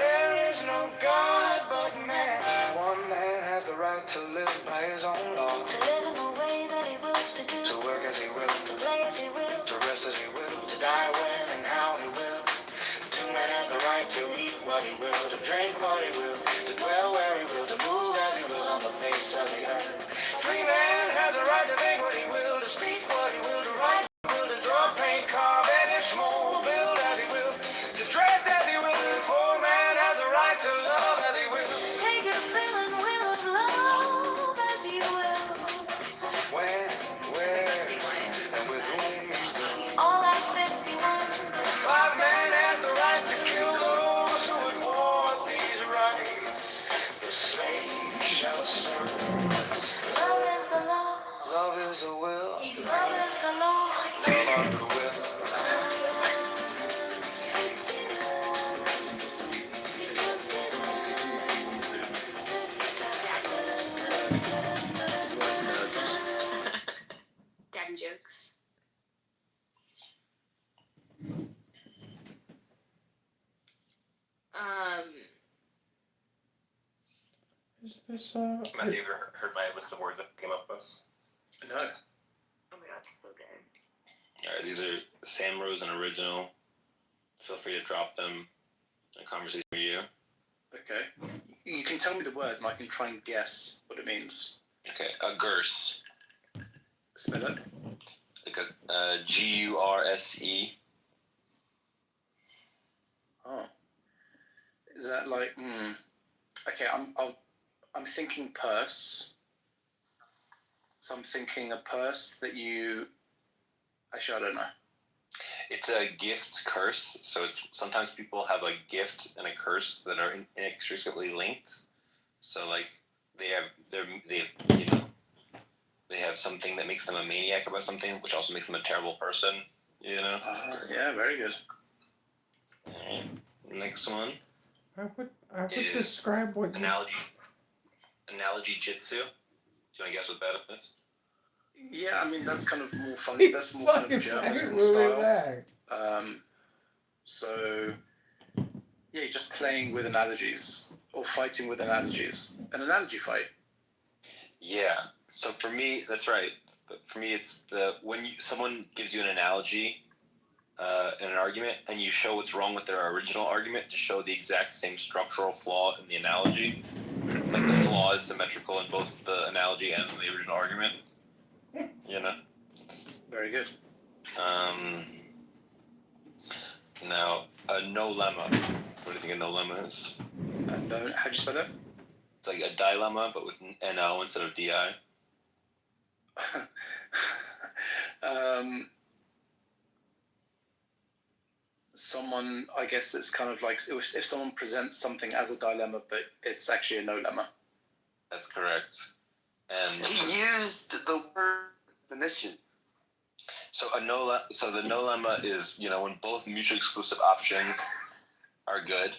There is no God but man. One man has the right to live by his own law, to live in the way that he wills to do, to work as he will, to play as he will, to rest as he will, to die when and how he will. Two man has the right to eat what he will, to drink what he will, to dwell where he will, to move as he will on the face of the earth. Three man has a right to think what he will, to speak what he will, to write what he will, to draw, paint, carve, edit, mold, build as he will, to dress as he will. Four man has a right to love as he will, take your fill and will of love as he will. when, where, and with whom he will. All at 51, Five man has the right to kill those who would thwart these rights. The slave shall serve us. love is the law, Love is a will, love is the law. love under the will. Dad jokes. Is this Matthew, you ever heard my list of words that I came up with? No. Oh my god, so good. Alright, these are Sam Rose and original. Feel free to drop them in conversation with you. Okay. You can tell me the word and I can try and guess what it means. Okay, a gurse. Spell it. Like a Gurse. Oh. Is that like, Okay, I'm thinking purse. So I'm thinking a purse that you... Actually, I don't know. It's a gift curse, so it's sometimes people have a gift and a curse that are inextricably linked. So like they have something that makes them a maniac about something, which also makes them a terrible person. You know. Yeah, very good. Alright, next one. I would Is describe what you... Analogy jitsu. Do you want to guess what that is? Yeah, I mean that's kind of more funny. That's more kind of German style. Back. So yeah, you're just playing with analogies or fighting with analogies. An analogy fight. Yeah. So for me, that's right. But for me, it's when someone gives you an analogy in an argument, and you show what's wrong with their original argument to show the exact same structural flaw in the analogy. Like the flaw is symmetrical in both the analogy and the original argument. You know. Very good. Now a no lemma. What do you think a no lemma is? And how'd you spell it? It's like a dilemma, but with no instead of di. Someone, I guess it's kind of like if someone presents something as a dilemma, but it's actually a no lemma. That's correct. And He used the word definition. so the no lemma is, when both mutually exclusive options are good.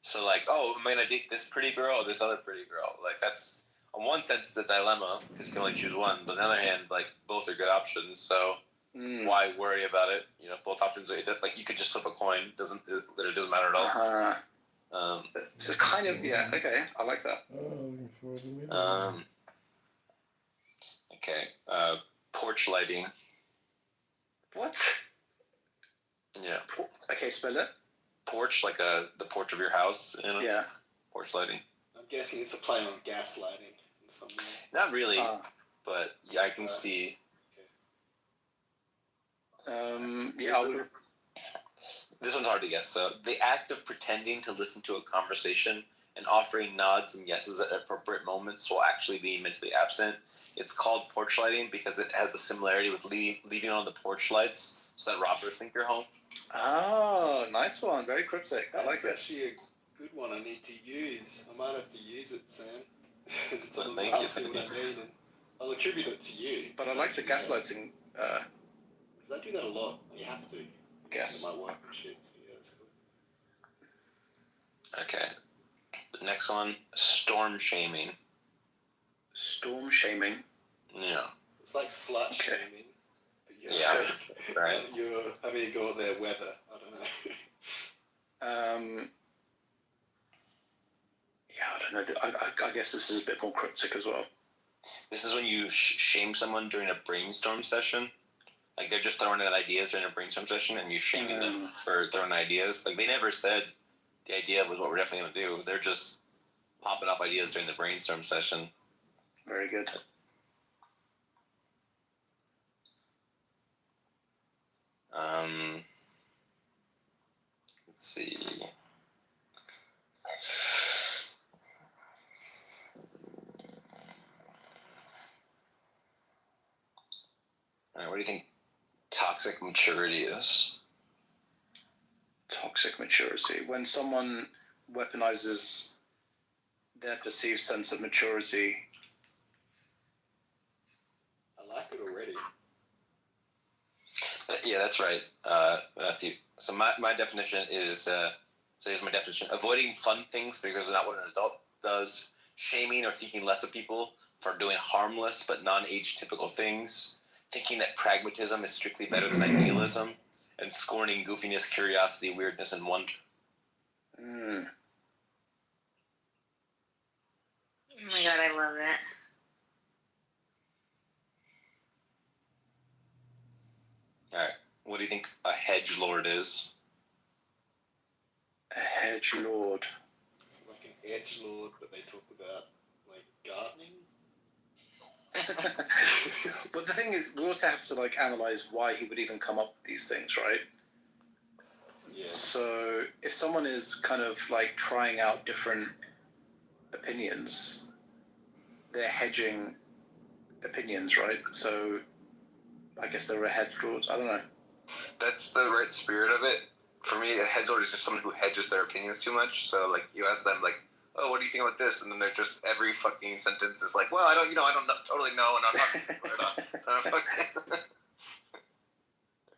So like, oh, am I gonna date this pretty girl or this other pretty girl? Like that's, in one sense, it's a dilemma because you can only choose one. But on the other hand, like both are good options. So why worry about it? Both options are like you could just flip a coin. It doesn't matter at all. So kind of, yeah, okay, I like that. Okay. Porch lighting. What? Yeah. Okay, spell it. Porch, like the porch of your house. Yeah. Porch lighting. I'm guessing it's a play on gaslighting in some way. Not really, but yeah, I can see. Yeah, I would... This one's hard to guess. So, the act of pretending to listen to a conversation and offering nods and yeses at appropriate moments while actually being mentally absent. It's called porch lighting because it has the similarity with leaving on the porch lights so that robbers think you're home. Oh, nice one. Very cryptic. I like That's it. actually a good one I need to use. I might have to use it, Sam. Someone's Thank asked you. me what I mean, and I'll attribute it to you. But I like the gaslighting Because I do that a lot. You have to. guess. It might work and shit, so yeah, that's cool. Okay. The next one, storm shaming. Storm shaming. Yeah. It's like slut Okay. shaming. But Yeah, right. You're having a go at their weather. I don't know. Yeah, I don't know. I guess this is a bit more cryptic as well. This is when you shame someone during a brainstorm session. Like, they're just throwing out ideas during a brainstorm session, and you're shaming them for throwing ideas. Like, they never said the idea was what we're definitely going to do. They're just popping off ideas during the brainstorm session. Very good. Let's see. All right, what do you think toxic maturity is? Toxic maturity. When someone weaponizes their perceived sense of maturity. I like it already. Yeah, that's right, Matthew. So my definition is, so here's my definition. Avoiding fun things because they're not what an adult does. Shaming or thinking less of people for doing harmless but non-age typical things. Thinking that pragmatism is strictly better than idealism. And scorning goofiness, curiosity, weirdness, and wonder. Oh my god, I love that. Alright, what do you think a hedgelord is? A hedgelord. It's like an edgelord, but they talk about, like, gardening. But the thing is, we also have to, like, analyze why he would even come up with these things, right? Yeah. So if someone is kind of, like, trying out different opinions, they're hedging opinions, right? So I guess they're a hedgelord. I don't know. That's the right spirit of it. For me, a hedgelord is just someone who hedges their opinions too much. So, like, you ask them, like, oh, what do you think about this? And then they're just, every fucking sentence is like, well, I don't totally know, and I'm not,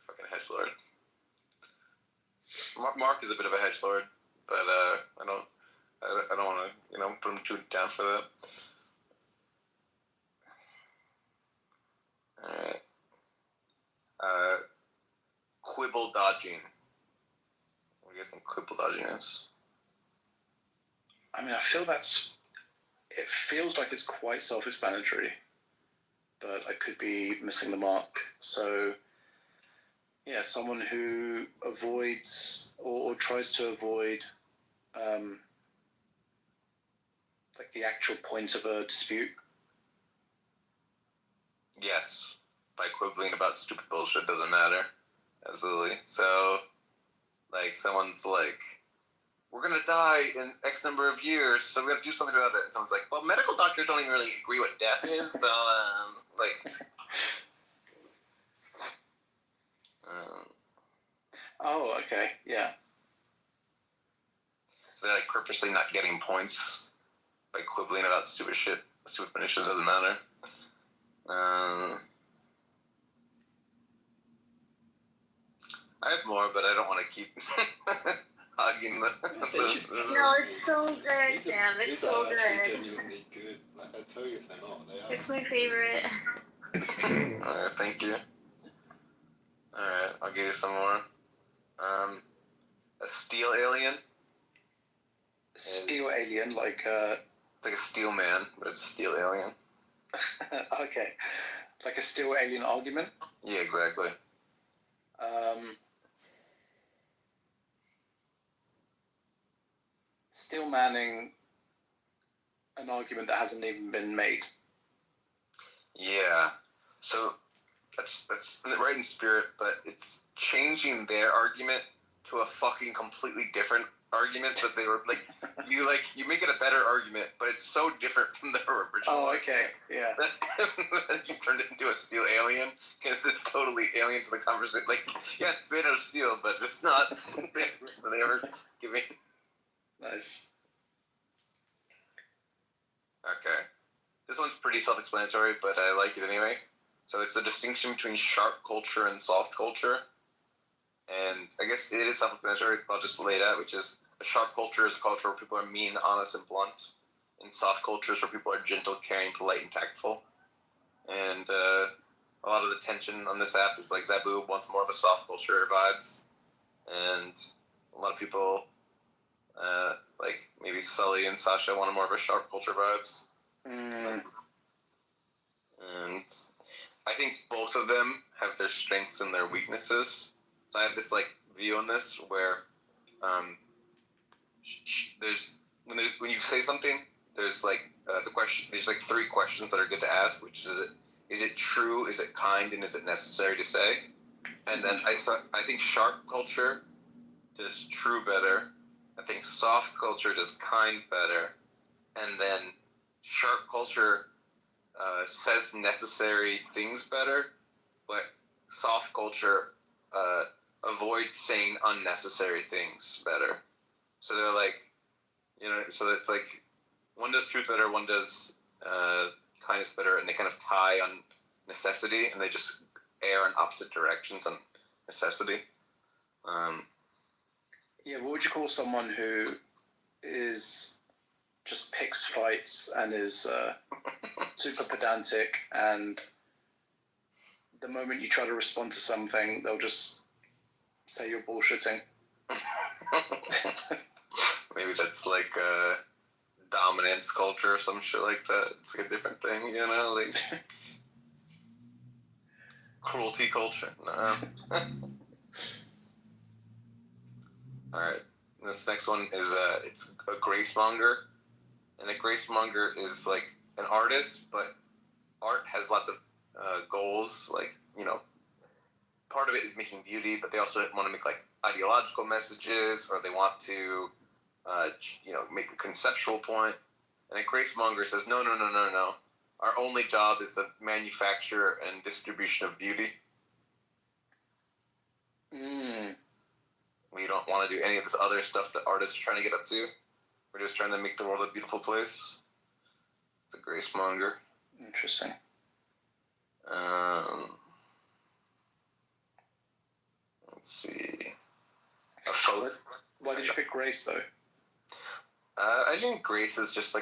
fucking hedgelord. Mark is a bit of a hedgelord, but, I don't want to, put him too down for that. Alright. Quibble dodging. What do you guys think quibble dodging is? I mean, it feels like it's quite self-explanatory, but I could be missing the mark. So, yeah, someone who avoids or tries to avoid, like the actual point of a dispute. Yes. By quibbling about stupid bullshit doesn't matter. Absolutely. So, like, someone's like, we're going to die in X number of years, so we got to do something about it. And someone's like, well, medical doctors don't even really agree what death is, so, Oh, okay, yeah. So they're, like, purposely not getting points by quibbling about stupid shit. Stupid shit doesn't matter. I have more, but I don't want to keep hogging the... No, it's so good, Sam. It's so These are actually good. genuinely good. Like, I tell you if they're not, they are. It's my favorite. Alright, thank you. Alright, I'll give you some more. A steel alien. Steel alien, like, It's like a steel man, but it's a steel alien. okay. Like a steel alien argument. Yeah, exactly. Steel manning an argument that hasn't even been made. Yeah. So that's right in spirit, but it's changing their argument to a fucking completely different argument that they were you make it a better argument, but it's so different from the original. Oh, okay, yeah. You turned it into a steel alien because it's totally alien to the conversation. Yes, it's made out of steel, but it's not. They ever giving. Nice. Okay, this one's pretty self-explanatory, but I like it anyway. So it's a distinction between sharp culture and soft culture. And I guess it is self-explanatory, but I'll just lay it out, which is a sharp culture is a culture where people are mean, honest, and blunt. And soft cultures where people are gentle, caring, polite, and tactful. And a lot of the tension on this app is Zabu wants more of a soft culture vibes. And a lot of people, maybe Sully and Sasha, want more of a sharp culture vibes. And I think both of them have their strengths and their weaknesses. So I have this view on this where there's when you say something, there's the question. There's 3 questions that are good to ask, which is it true, is it kind, and is it necessary to say? And then I think sharp culture does true better. I think soft culture does kind better, and then sharp culture says necessary things better, but soft culture avoids saying unnecessary things better. So they're so it's one does truth better, one does kindness better, and they kind of tie on necessity, and they just err in opposite directions on necessity. Yeah, what would you call someone who is just picks fights and is super pedantic, and the moment you try to respond to something, they'll just say you're bullshitting? Maybe that's dominance culture or some shit like that. It's a different thing, cruelty culture. No. Alright, this next one is it's a grace monger. And a grace monger is an artist, but art has lots of goals. Part of it is making beauty, but they also want to make ideological messages, or they want to make a conceptual point. And a grace monger says, no. Our only job is the manufacture and distribution of beauty. We don't want to do any of this other stuff that artists are trying to get up to. We're just trying to make the world a beautiful place. It's a grace monger. Interesting. Let's see. Why did you pick grace, though? I think grace is just a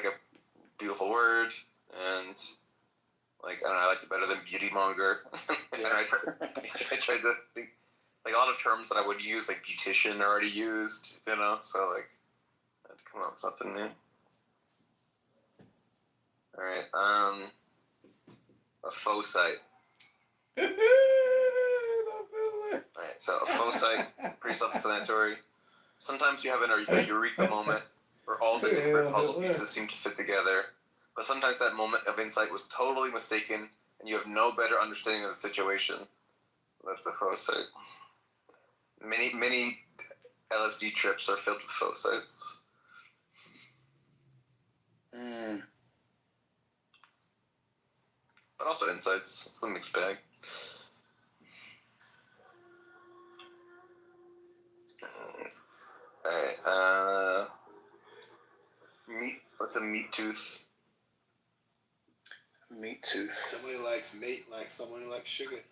beautiful word, and I don't know, I like it better than beauty monger. And I tried to think a lot of terms that I would use, beautician, are already used, so I had to come up with something new. All right, a faux site. All right, so a faux site, pretty self-explanatory. Sometimes you have a eureka moment where all the different puzzle pieces seem to fit together, but sometimes that moment of insight was totally mistaken, and you have no better understanding of the situation. That's a faux site. Many LSD trips are filled with faux sites. But also insights. It's a mixed bag. Alright, meat. What's a meat tooth? Meat tooth. Someone who likes meat, like someone who likes sugar.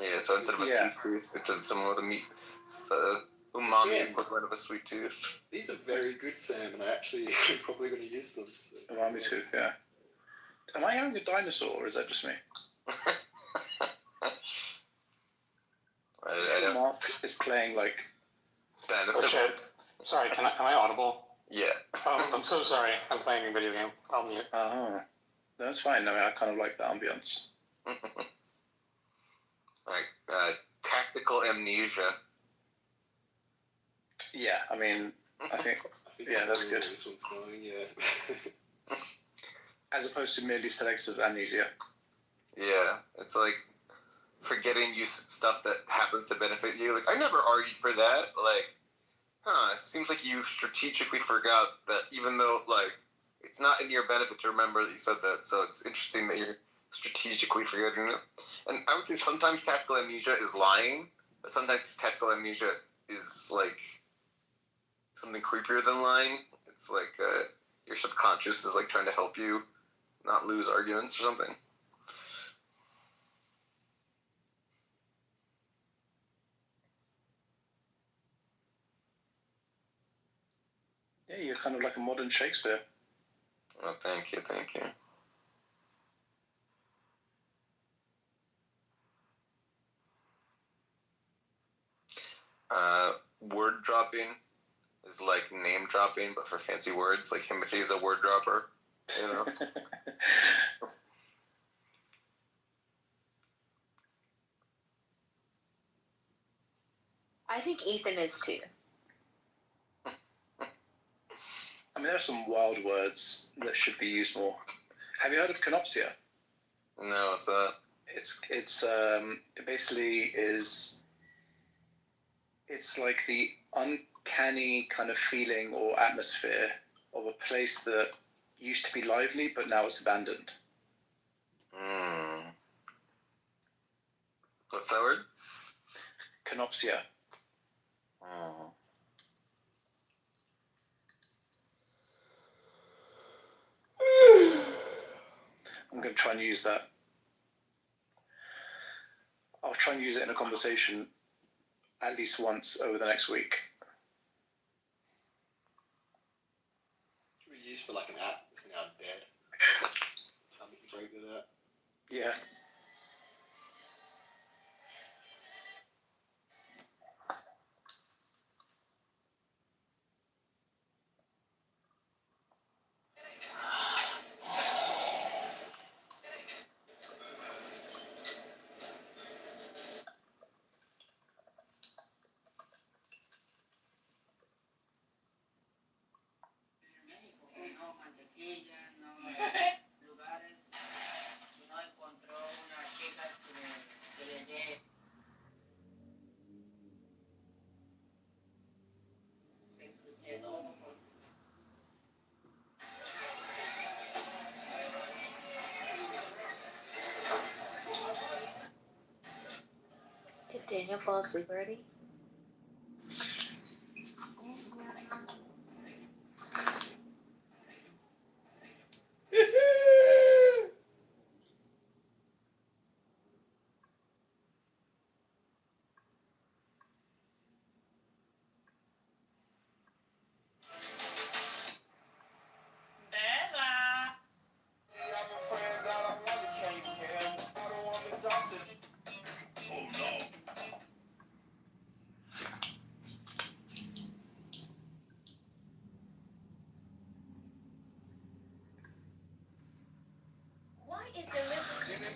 Yeah, so instead of a sweet tooth, it's someone with a meat. It's the umami equivalent of a sweet tooth. These are very good, Sam, and I actually am probably going to use them. So. Umami tooth, yeah. Am I hearing a dinosaur, or is that just me? Mark is playing dinosaur. Oh shit. Sorry, am I audible? Yeah. I'm so sorry. I'm playing a video game. I'll mute. That's fine. I kind of like the ambience. Tactical amnesia. Yeah, I think that's good. This one's going, yeah. As opposed to merely selective amnesia. Yeah, it's forgetting stuff that happens to benefit you. I never argued for that. It seems like you strategically forgot that, even though, like, it's not in your benefit to remember that you said that, so it's interesting that you're strategically forgetting it. And I would say sometimes tactical amnesia is lying, but sometimes tactical amnesia is, like, something creepier than lying. It's like your subconscious is, like, trying to help you not lose arguments or something. Yeah, you're kind of like a modern Shakespeare. Oh, thank you, thank you. Word dropping is like name dropping, but for fancy words. Like Timothy is a word dropper, you know? I think Ethan is too. I mean, there are some wild words that should be used more. Have you heard of canopsia? No, what's that? It basically is. It's like the uncanny kind of feeling or atmosphere of a place that used to be lively, but now it's abandoned. What's that word? Canopsia. I'm going to try and use that. I'll try and use it in a conversation at least once over the next week. Should we use for like an app that's now dead? How we can break that out. Yeah. Did Daniel fall asleep already?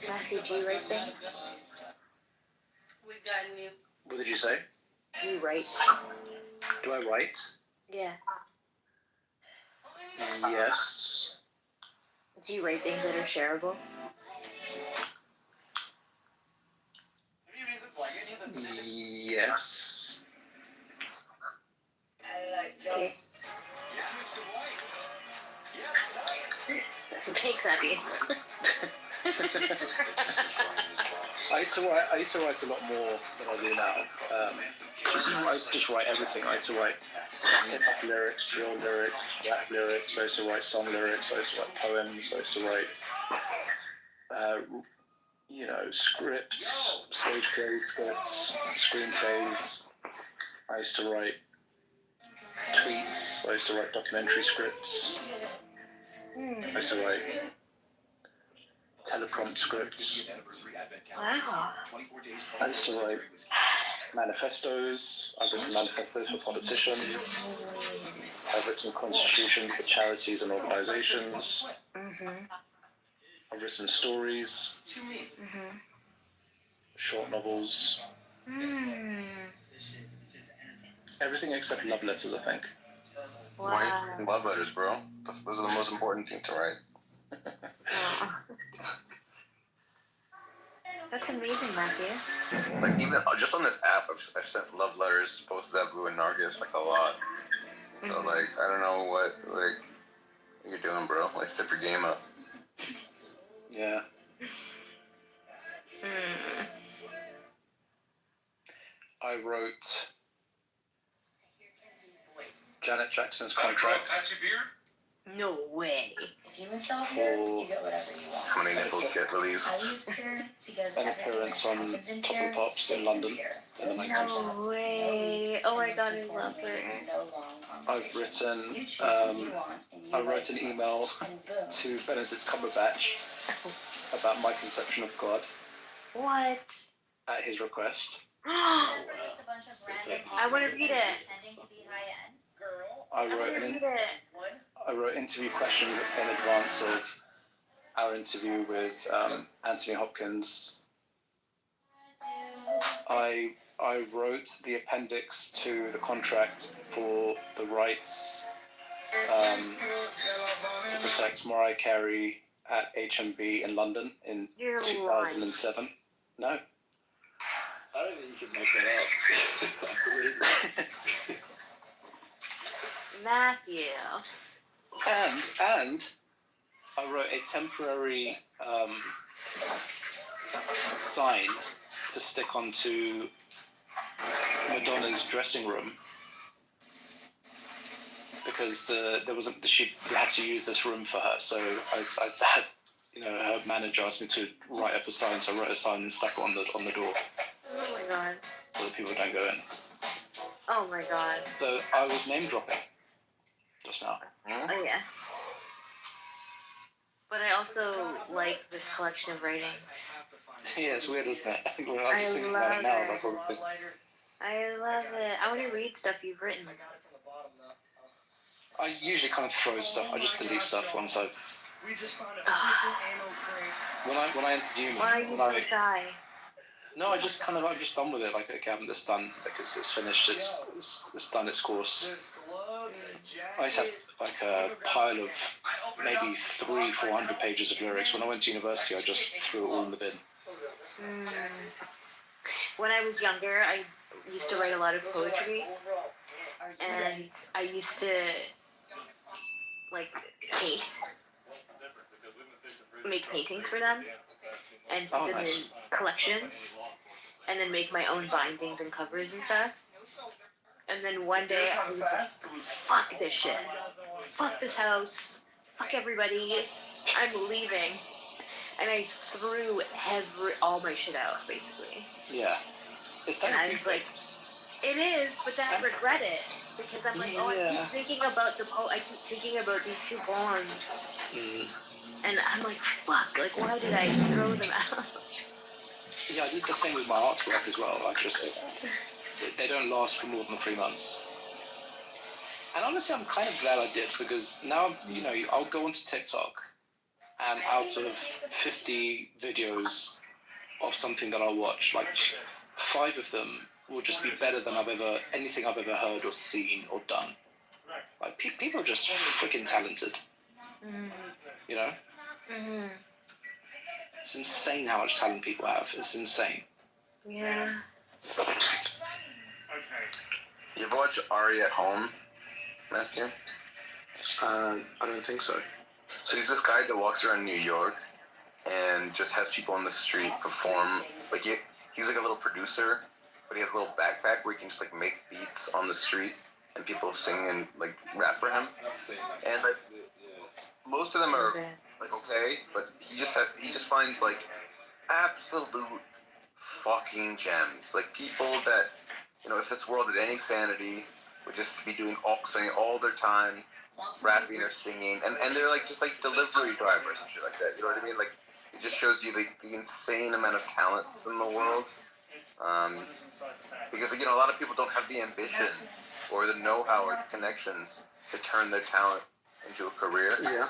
Matthew, do you write things? We got new. What did you say? Do you write? Do I write? Yeah. Yes. Do you write things that are shareable? Yes. Okay. Thanks, Abby. I used to write a lot more than I do now. I used to just write everything. I used to write hip-hop lyrics, drill lyrics, rap lyrics. I used to write song lyrics. I used to write poems. I used to write, scripts, stage plays, scripts, screenplays. I used to write tweets. I used to write documentary scripts. I used to write teleprompt scripts. Wow. I used to write manifestos. I've written manifestos for politicians. I've written constitutions for charities and organizations. I've written stories, short novels, everything except love letters, I think. Write love letters, bro. Those are the most important thing to write. That's amazing, Matthew. Like even just on this app, I've sent love letters to both Zebu and Nargis like a lot. So like I don't know what you're doing, bro. Like step your game up. Yeah. I wrote Janet Jackson's contract. No way. If you install Pure, you get whatever you want. How many nipples get I released? use Pure because An everything appearance that on happens in Top Pure of Pops in stays London Pure. in the Those 90s. No way. Oh my god, I love her. No long I've conversations. written, You choose what you want, and you I write wrote an it, email and boom. to Benedict Cumberbatch about my conception of God What? at his request. I Produced a bunch of random want to read it. pretending to be high end. I I want wrote to an read it. I wrote interview questions in advance of our interview with Anthony Hopkins. I wrote the appendix to the contract for the rights to protect Mariah Carey at HMV in London in You're 2007. No. I don't think you can make that up. Matthew. And I wrote a temporary sign to stick onto Madonna's dressing room because she had to use this room for her. So I had, her manager asked me to write up a sign. So I wrote a sign and stuck it on the door Oh my god. so that people don't go in. Oh my god. So I was name dropping just now. Oh yes. But I also like this collection of writing. Yeah, it's weird, isn't it? I was just thinking about it now. Like, all the things. I love it. I want to read stuff you've written. I usually kind of throw stuff. I just delete stuff once I've. When I interview. Why are you so shy? No, I'm just done with it. Like, okay, it's done. Like, it's finished. It's done its course. I just had like a pile of maybe 300-400 pages of lyrics. When I went to university, I just threw it all in the bin. When I was younger, I used to write a lot of poetry, and I used to like make paintings for them, and put them in collections, and then make my own bindings and covers and stuff. And then one day I was like, fuck this shit. Fuck this house. Fuck everybody. I'm leaving. And I threw all my shit out, basically. Yeah. And I was like, it is, but then I regret it. Because I'm like, I keep thinking about I keep thinking about these two poems. And I'm like, fuck, like, why did I throw them out? Yeah, I did the same with my artwork as well. They don't last for more than 3 months. And honestly, I'm kind of glad I did, because now, I'll go onto TikTok, and out of 50 videos of something that I'll watch, like 5 of them will just be better than anything I've ever heard or seen or done. Like, people are just freaking talented. You know? It's insane how much talent people have. It's insane. Yeah. You ever watch Ari at Home, Matthew? I don't think so. So he's this guy that walks around New York and just has people on the street perform. Like he's like a little producer, but he has a little backpack where he can just like make beats on the street and people sing and like rap for him. And most of them are like okay, but he just finds like absolute fucking gems. Like people that, if this world had any sanity, would just be spending all their time rapping or singing, and they're like just like delivery drivers and shit like that. You know what I mean? Like it just shows you the insane amount of talent that's in the world. Because a lot of people don't have the ambition or the know-how or the connections to turn their talent into a career. Yeah.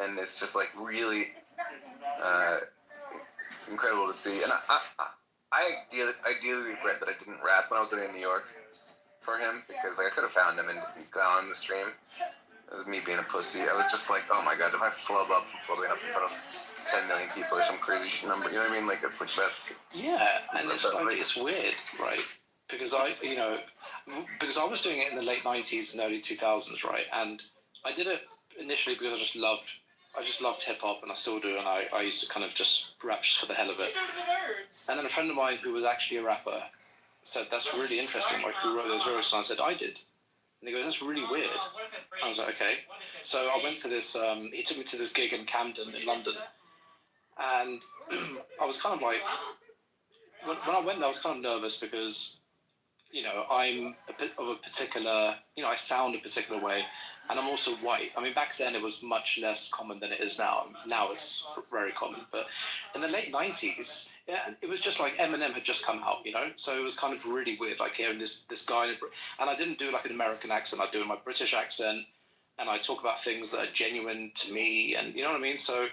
And it's just like really incredible to see. And I ideally regret that I didn't rap when I was living in New York for him, because I could have found him and gone on the stream. It was me being a pussy. I was just like, oh my god, if I flub up from flubbing up in front of 10 million people or some crazy number. You know what I mean? Like it's like that's Yeah, and it's like it's weird, right? Because I was doing it in the late 90s and early 2000s, right? And I did it initially because I just loved hip hop, and I still do. And I used to kind of just rap just for the hell of it. And then a friend of mine who was actually a rapper said, "That's really interesting. Like, who wrote those lyrics?" And I said, "I did." And he goes, "That's really weird." I was like, "Okay." So I went to this. He took me to this gig in Camden in London, and I was kind of like, when I went there, I was kind of nervous because, I'm a bit of a particular, I sound a particular way, and I'm also white. I mean, back then it was much less common than it is now. Now it's very common, but in the late 90s, yeah, it was just like Eminem had just come out, so it was kind of really weird, like hearing this guy, and I didn't do like an American accent. I do my British accent, and I talk about things that are genuine to me, and you know what I mean? So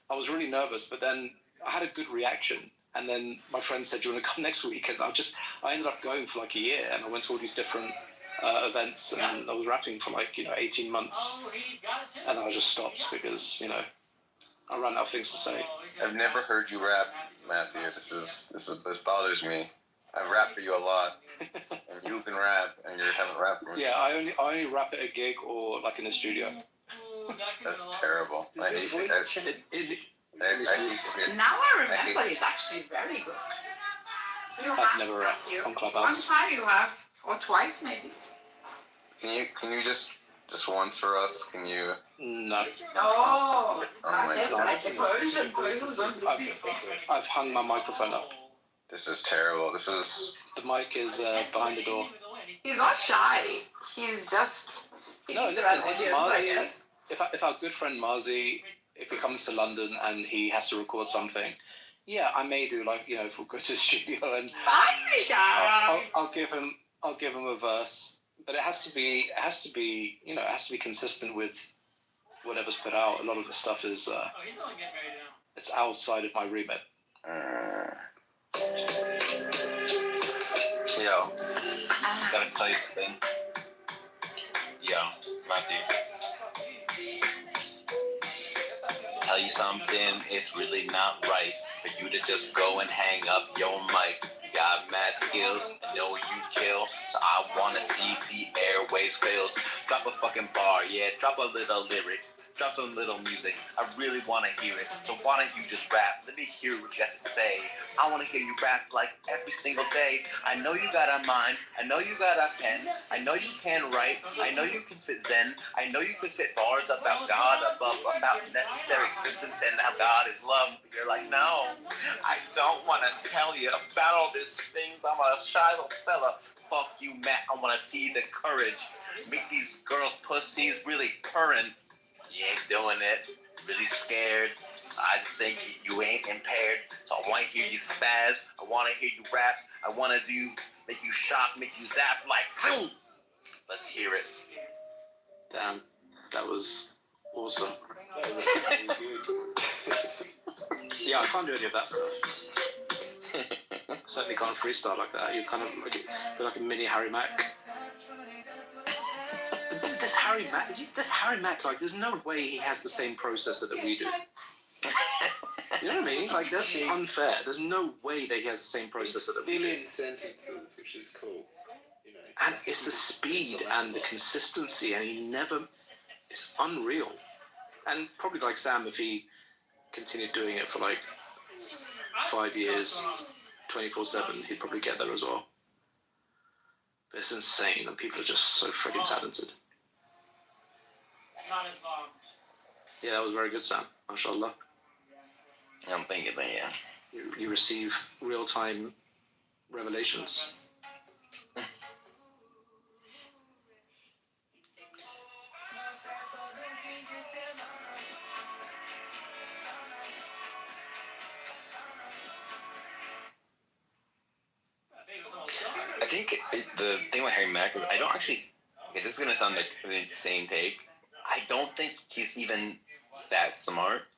I was really nervous, but then I had a good reaction. And then my friend said, "Do you want to come next week?" And I ended up going for like a year, and I went to all these different events, and I was rapping for like 18 months, and then I just stopped because I ran out of things to say. I've never heard you rap, Matthew. This bothers me. I've rapped for you a lot, and you can rap, and you haven't rapped for me. Yeah, I only rap at a gig or like in a studio. That's terrible. I hate it. Now I remember, it's actually very good. I've never rapped on One Clubhouse. time you have, or twice maybe. Can you just once for us? Can you? No. Oh, my God. I've hung my microphone up. This is terrible. The mic is behind the door. he's not shy. He's just. No, listen, Marzi, if our good friend Marzi, if he comes to London and he has to record something, yeah, I may do like if we'll go to the studio and I'll give him a verse, but it has to be consistent with whatever's put out. A lot of the stuff is it's outside of my remit. Yo, gotta tell you something. Yo, Matthew. Tell you something, it's really not right for you to just go and hang up your mic. You got mad skills, I know you kill, so I wanna see the airways fills. Drop a fucking bar, yeah, drop a little lyric, drop some little music. I really wanna hear it, so why don't you just rap? Let me hear what you got to say. I wanna hear you rap like every single day. I know you got a mind, I know you got a pen, I know you can write, I know you can spit zen, I know you can spit bars about God, about necessary existence and how God is love. But you're like, no, I don't want to tell you about all these things. I'm a shy little fella. Fuck you, Matt. I want to see the courage. Make these girls' pussies really purring. You ain't doing it. Really scared. I just think you ain't impaired. So I want to hear you spaz. I want to hear you rap. I want to make you shock, make you zap like zoom. Let's hear it. Damn, that was awesome. Yeah, I can't do any of that stuff. Certainly can't freestyle like that. You're kind of like a mini Harry Mack. This Harry Mack, like, there's no way he has the same processor that we do. You know what I mean? Like, that's unfair. There's no way that he has the same processor that we do. Filling sentences, which is cool. And it's the speed and the consistency, and it's unreal. And probably like Sam, if he continued doing it for like 5 years, 24/7, he'd probably get there as well. But it's insane, and people are just so freaking talented. Yeah, that was very good, Sam. MashaAllah. I'm thinking that, yeah. You receive real-time revelations. I think the thing with Harry Mack is I don't actually. Okay, this is gonna sound like an insane take. I don't think he's even that smart.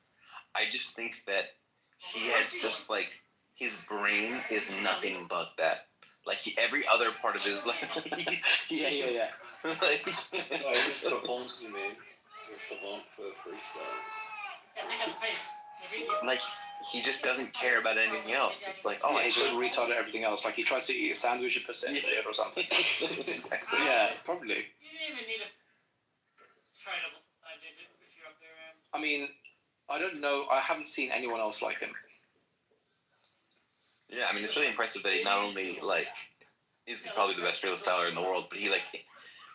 I just think that he has just like his brain is nothing but that. Like every other part of his life. Yeah. Like, He's a savant, man. He's a savant for freestyle. like he just doesn't care about anything else. It's like, oh, Yeah, he's just retarded at everything else. Like he tries to eat a sandwich and puts it in his ear or something. exactly. Yeah, probably. You didn't even need to try to. I did it if you're up there. I mean, I don't know. I haven't seen anyone else like him. Yeah, I mean, it's really impressive that he not only like is probably the best freestyler in the world, but he like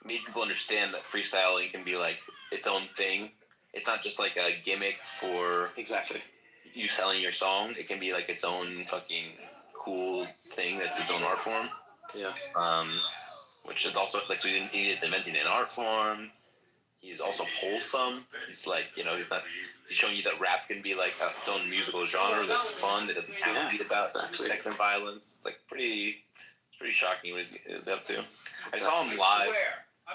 made people understand that freestyling can be like its own thing. It's not just like a gimmick for Exactly. you selling your song. It can be like its own fucking cool thing that's its own art form. Yeah. Which is also like, so he is inventing an art form. He's also wholesome. He's like, you know, he's showing you that rap can be like its own musical genre that's fun, that doesn't have to be about sex and violence. It's like pretty shocking what he's up to. I saw him live,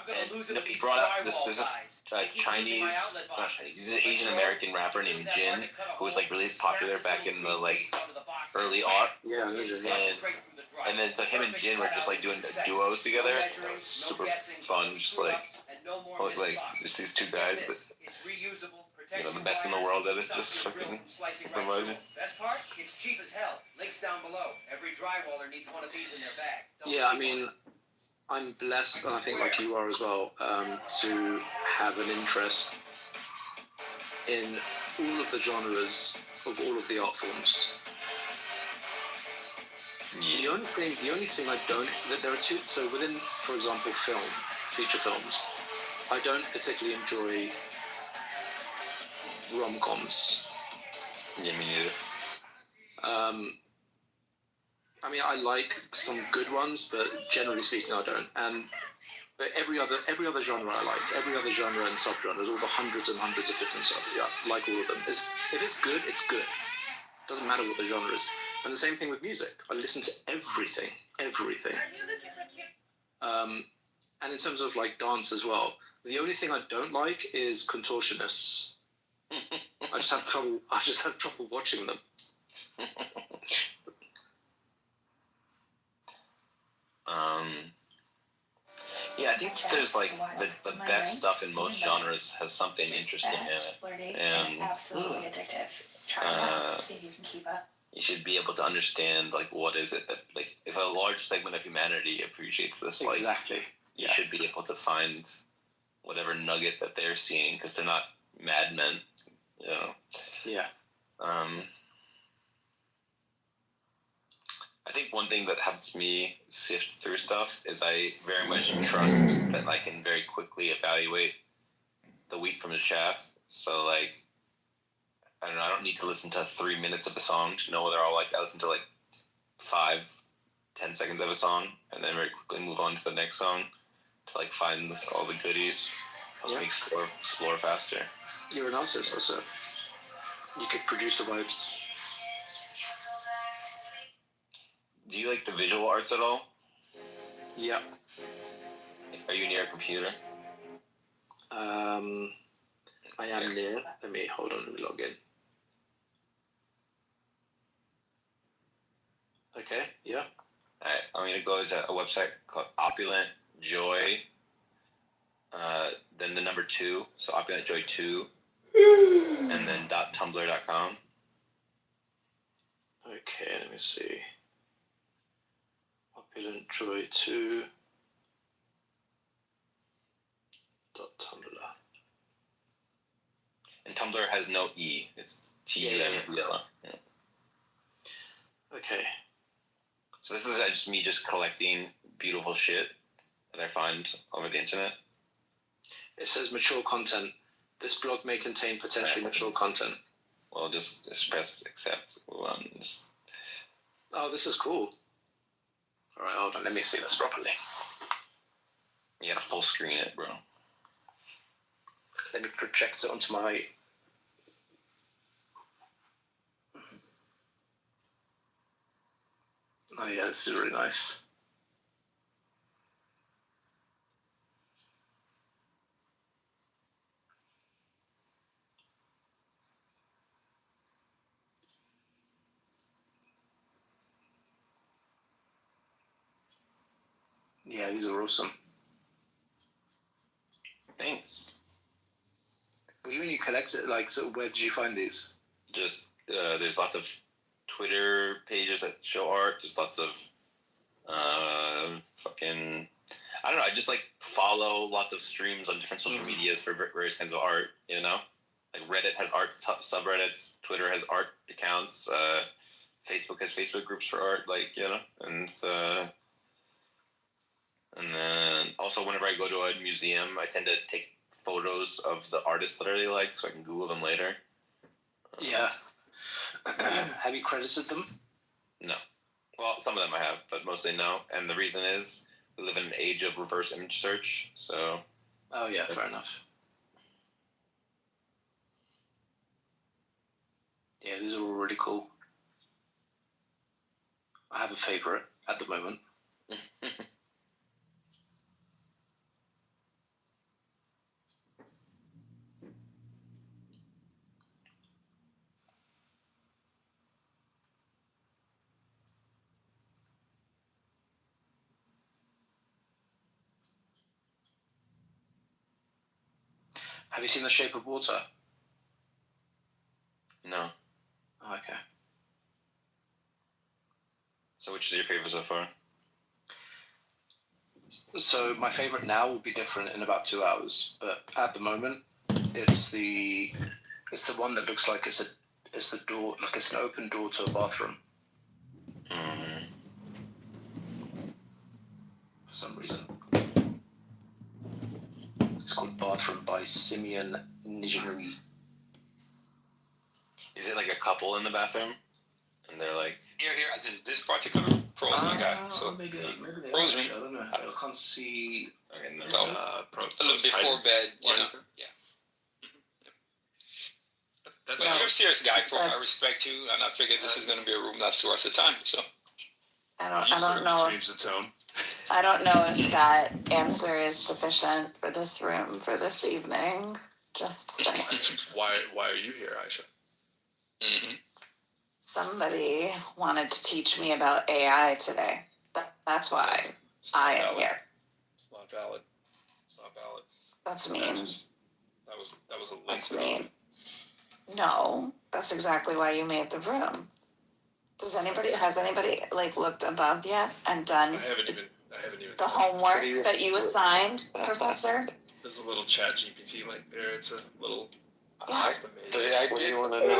and he brought out there's this Chinese, not Chinese, he's an Asian American rapper named Jin, who was like really popular back in the like early aught. Yeah, and then so him and Jin were just like doing duos together. It was super fun, just like just these two guys, but you know, the best in the world at it, just fucking improvising. Best part, it's cheap as hell. Links down below. Every drywaller needs one of these in their bag. Yeah, I mean, I'm blessed, and I think like you are as well, to have an interest in all of the genres of all of the art forms. Yeah. The only thing I don't, that there are two, so within, for example, feature films, I don't particularly enjoy rom-coms. Yeah, me neither. I mean, I like some good ones, but generally speaking, I don't. But every other genre I like, every other genre and subgenres, all the hundreds and hundreds of different stuff. Yeah, I like all of them. If it's good, it's good. Doesn't matter what the genre is. And the same thing with music. I listen to everything. And in terms of like dance as well, the only thing I don't like is contortionists. I just have trouble watching them. Yeah, I think there's like the best stuff in most genres has something interesting in it, and absolutely addictive. Try it out if you can keep up. you should be able to understand like what is it that like if a large segment of humanity appreciates this, like Exactly. you should be able to find whatever nugget that they're seeing because they're not madmen, you know. Yeah. I think one thing that helps me sift through stuff is I very much trust that I can very quickly evaluate the wheat from the chaff. So, like, I don't know, I don't need to listen to 3 minutes of a song to know whether I'll like, I listen to like 5-10 seconds of a song and then very quickly move on to the next song to like find all the goodies. Helps me explore faster. You're an artist, so you could produce the vibes. Do you like the visual arts at all? Yeah. Are you near a computer? I am near. Let me log in. Okay, yeah. Alright, I'm going to go to a website called Opulent Joy, then the number 2, so Opulent Joy 2, and then .tumblr.com. Okay, let me see. Opulent Joy 2. .tumblr. And Tumblr has no E. It's T-U-M-B-L. Yeah. Okay. So this is just collecting beautiful shit that I find over the internet. It says mature content. This blog may contain potentially mature content. Well, just press accept. Oh, this is cool. All right, hold on. Let me see this properly. You gotta full screen it, bro. Let me project it onto my... Oh yeah, this is really nice. Yeah, these are awesome. Thanks. What do you mean you collect it? Like, so where did you find these? just there's lots of Twitter pages that show art. There's lots of fucking, I don't know. I just like follow lots of streams on different social medias for various kinds of art. You know, like Reddit has art subreddits. Twitter has art accounts. Facebook has Facebook groups for art. Like, you know, and then also whenever I go to a museum, I tend to take photos of the artists that I really like so I can Google them later. Yeah. Have you credited them? No. Well, some of them I have, but mostly no. And the reason is we live in an age of reverse image search, so... Oh, yeah, fair enough. Yeah, these are all really cool. I have a favourite at the moment. Have you seen The Shape of Water? No. Oh, okay. So which is your favorite so far? So my favourite now will be different in about 2 hours, but at the moment, it's the one that looks like it's the door, like it's an open door to a bathroom. For some reason. It's called Bathroom by Simeon Nijanui. Is it like a couple in the bathroom? And they're like... Here, as in this particular Pearl's my guy. So maybe they Pearl's are, me. I don't know. I can't see... Okay, no. So, a little before bed, you know. Yeah. That's You're a serious guy, Pro. I respect you, and I figured this is going to be a room that's worth the time, so... I don't know. Change the tone. I don't know if that answer is sufficient for this room for this evening. Just saying. Why are you here, Aisha? Mm-hmm. Somebody wanted to teach me about AI today. That's why I am here. It's not valid. It's not valid. That's mean. That was a link. That's mean. No, that's exactly why you made the room. Has anybody like looked above yet and done I haven't even the homework that you assigned, Professor? There's a little chat GPT link there. It's a little... Yeah. What do you want to know about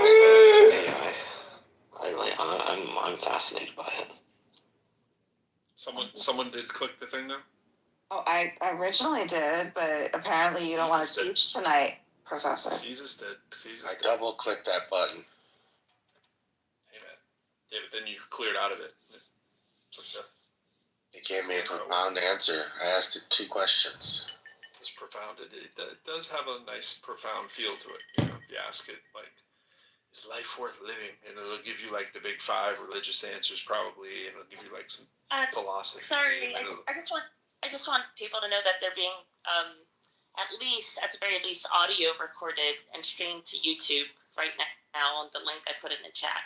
AI? I'm fascinated by it. Someone did click the thing though? Oh, I originally did, but apparently you don't want to teach tonight, Professor. Caesar's did. I double clicked that button. Hey man. Yeah, but then you cleared out of it. It's like It gave me a profound answer. I asked it 2 questions. it's profound. It does have a nice profound feel to it. You know, if you ask it, like, is life worth living? And it'll give you like the big 5 religious answers probably, and it'll give you like some philosophy. Sorry, I just want people to know that they're being at the very least audio recorded and streamed to YouTube right now on the link I put in the chat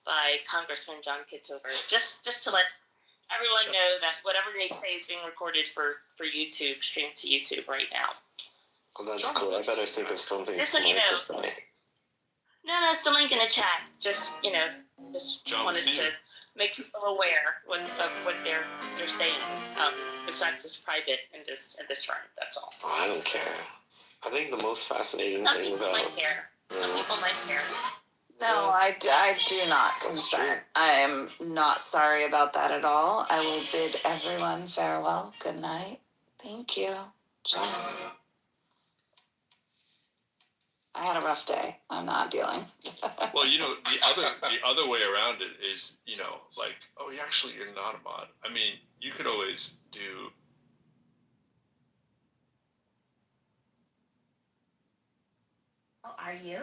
by Congressman John Kitover. Just to let everyone know that whatever they say is being recorded for YouTube, streamed to YouTube right now. Well, that's cool. I better think of something Just so you smart know. to say. No, it's the link in the chat. Just John, wanted to make people aware of what they're saying. It's not just private in this room. That's all. Oh, I don't care. I think the most fascinating Some thing people about... might care. Some people might care. No, I do not consent. I am not sorry about that at all. I will bid everyone farewell. Good night. Thank you, John. I had a rough day. I'm not dealing. Well, you know, the other way around it is, you know, like, oh, you're not a mod. I mean, you could always do... Oh, are you?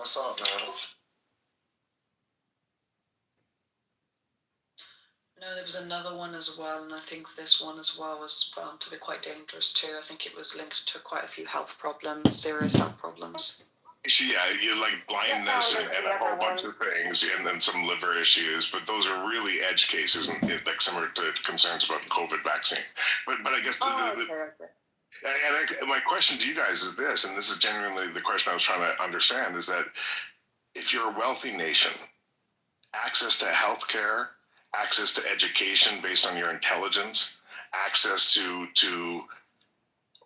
What's up, man? No, there was another one as well, and I think this one as well was found to be quite dangerous too. I think it was linked to quite a few health problems, serious health problems. Yeah, you like blindness and a whole bunch of things, and then some liver issues. But those are really edge cases, and like similar to concerns about COVID vaccine. But I guess my question to you guys is this, and this is genuinely the question I was trying to understand, is that if you're a wealthy nation, access to healthcare, access to education based on your intelligence, access to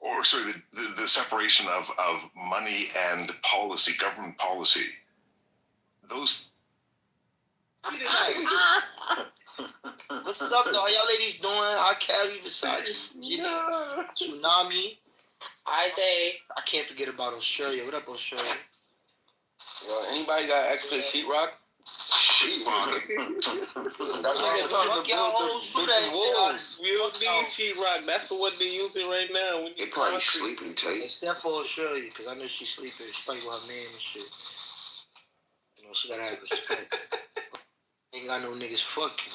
or sorry, the separation of money and policy, government policy, those. What's up, though? How y'all ladies doing? Hi, Kelly, Versace, Jimmy, Tsunami. I say. I can't forget about Australia. What up, Australia? Yo, anybody got extra sheetrock? Sheetrock? Fuck y'all hoes too that shit. We don't need sheetrock. That's the one they're using right now. They probably sleeping tight. Except for Australia, because I know she's sleeping. She's probably with her man and shit. You know, she gotta have respect. Ain't got no niggas fucking.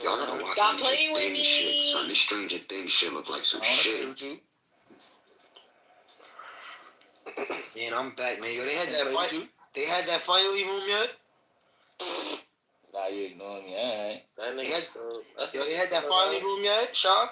Y'all gotta watch Stop playing with me. Shit. Son, this Stranger Things shit look like some shit. Man, I'm back, man. Yo, they had that fight. They had that finally room yet? Nah, you ignoring me, alright. They had that finally room yet, Shaw?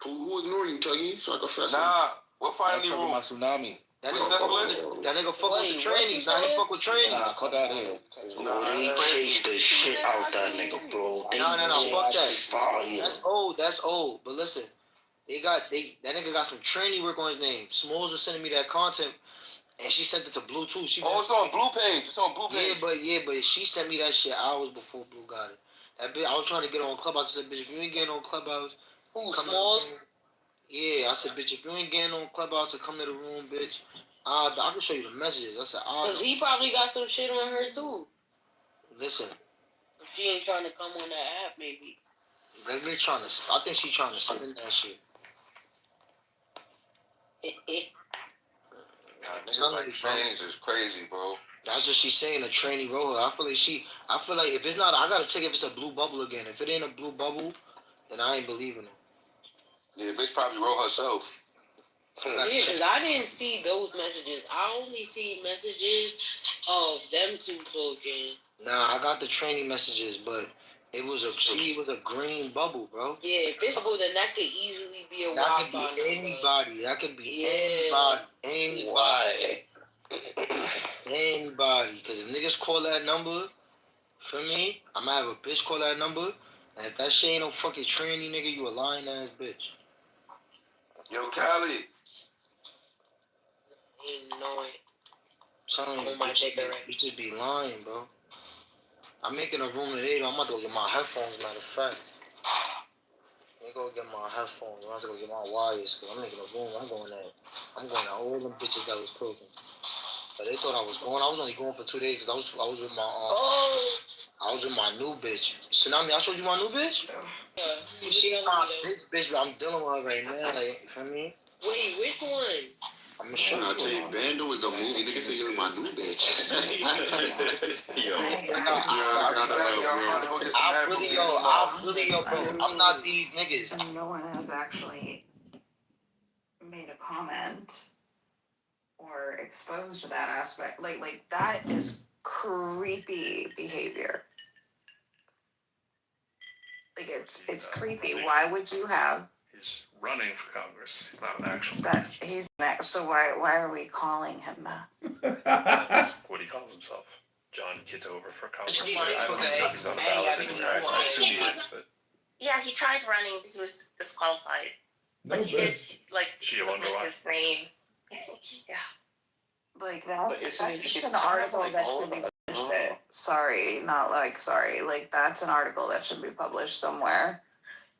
Who ignoring you, Tuggy? So I can fess Nah, what finally room? room? My tsunami. That nigga fuck with the trainees. Now he fuck with trainees. Nah, fuck out here. They chased the shit out that nigga, bro. No, fuck that. That's old. But listen, that nigga got some trainee work on his name. Smalls was sending me that content, and she sent it to Blue too. It's on Blue page. It's on Blue page. Yeah, but she sent me that shit hours before Blue got it. That bitch, I was trying to get on Clubhouse. I said, bitch, if you ain't getting on Clubhouse, who, come Smalls? Yeah, I said, bitch, if you ain't getting on Clubhouse to come to the room, bitch, I can show you the messages. I said, because he probably got some shit on her too. Listen. If she ain't trying to come on that app, maybe. I think she's trying to spin that shit. Niggas like trainings is crazy, bro. That's what she's saying, a trainee roller. I feel like if it's not, I gotta check if it's a blue bubble again. If it ain't a blue bubble, then I ain't believing it. Yeah, bitch probably wrote herself. Yeah, because I didn't see those messages. I only see messages of them two talking. Nah, I got the training messages, but it was a green bubble, bro. Yeah, if it's blue, then that could easily be a That Wi-Fi could be number. anybody. That could be anybody. Why? Anybody. Because if niggas call that number, for me, I'm gonna have a bitch call that number, and if that shit ain't no fucking trainee nigga, you a lying ass bitch. Yo, Cali. Ain't knowing. Telling you, bitches be lying, bro. I'm making a room today, though. I'm about to go get my headphones, matter of fact. Let me go get my headphones. I'm about to go get my wires, because I'm making a room. I'm going at all them bitches that was talking. But they thought I was going. I was only going for 2 days, because I was with my I was with my new bitch. Tsunami, I showed you my new bitch? Yeah. She my bitch, but I'm dealing with her right now. Like, you feel me? Wait, which one? I'm gonna show you. Bando is a movie. Nigga say you're my new bitch. I really, bro. I'm not these niggas. No one has actually made a comment or exposed that aspect. Like that is creepy behavior. Like it's creepy. Why would you have? He's running for Congress. He's not an actual. So why are we calling him that? That's what he calls himself. John Kitover for Congress. I don't even know if he's on the ballot anymore. I assume he is, but. Yeah, he tried running, but he was disqualified. But he did, submit his name. Yeah. Like that. But That's an article that should be published. Sorry. Like that's an article that should be published somewhere.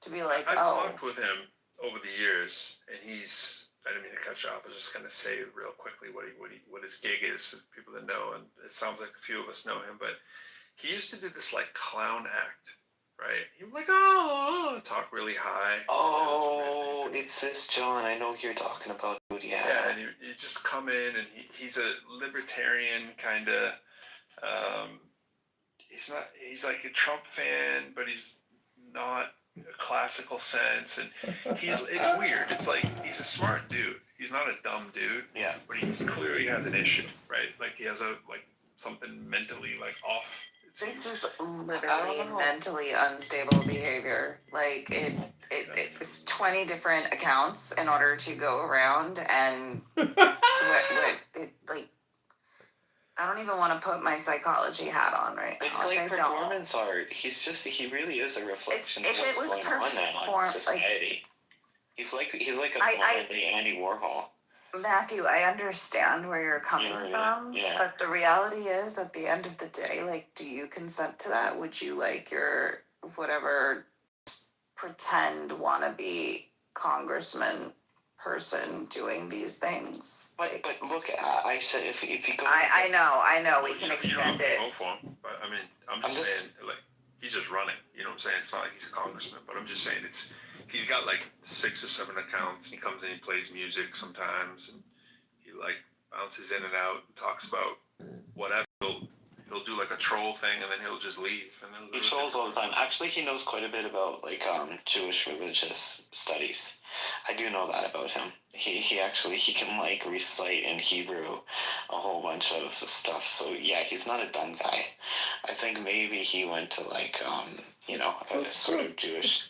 To be like, I've talked with him over the years, and he's. I didn't mean to cut you off. I was just going to say real quickly what his gig is. People that know, and it sounds like a few of us know him, but he used to do this like clown act, right? He would like talk really high. Oh, it's this John. I know who you're talking about, dude. yeah. And you just come in, and he's a libertarian kind of. He's like a Trump fan, but he's not a classical sense, and it's weird. It's like he's a smart dude. He's not a dumb dude. Yeah. But he clearly has an issue, right? Like he has something mentally off. This is literally mentally unstable behavior. Like it's 20 different accounts in order to go around and I don't even want to put my psychology hat on right now. It's like performance art. He really is a reflection of what's going on now in society. He's like a modern day Andy Warhol. Matthew, I understand where you're coming from, but the reality is, at the end of the day, like, do you consent to that? Would you like your whatever pretend wannabe congressman person doing these things? But look, I said if you go. I know we can extend it. Go for him, but I mean, I'm just saying, like, he's just running. You know what I'm saying? It's not like he's a congressman, but I'm just saying he's got like 6 or 7 accounts. He comes in, he plays music sometimes, and he like bounces in and out, and talks about whatever. He'll do like a troll thing, and then he'll just leave. And then he trolls all the time. Actually, he knows quite a bit about like Jewish religious studies. I do know that about him. He can like recite in Hebrew a whole bunch of stuff. So yeah, he's not a dumb guy. I think maybe he went to like a sort of Jewish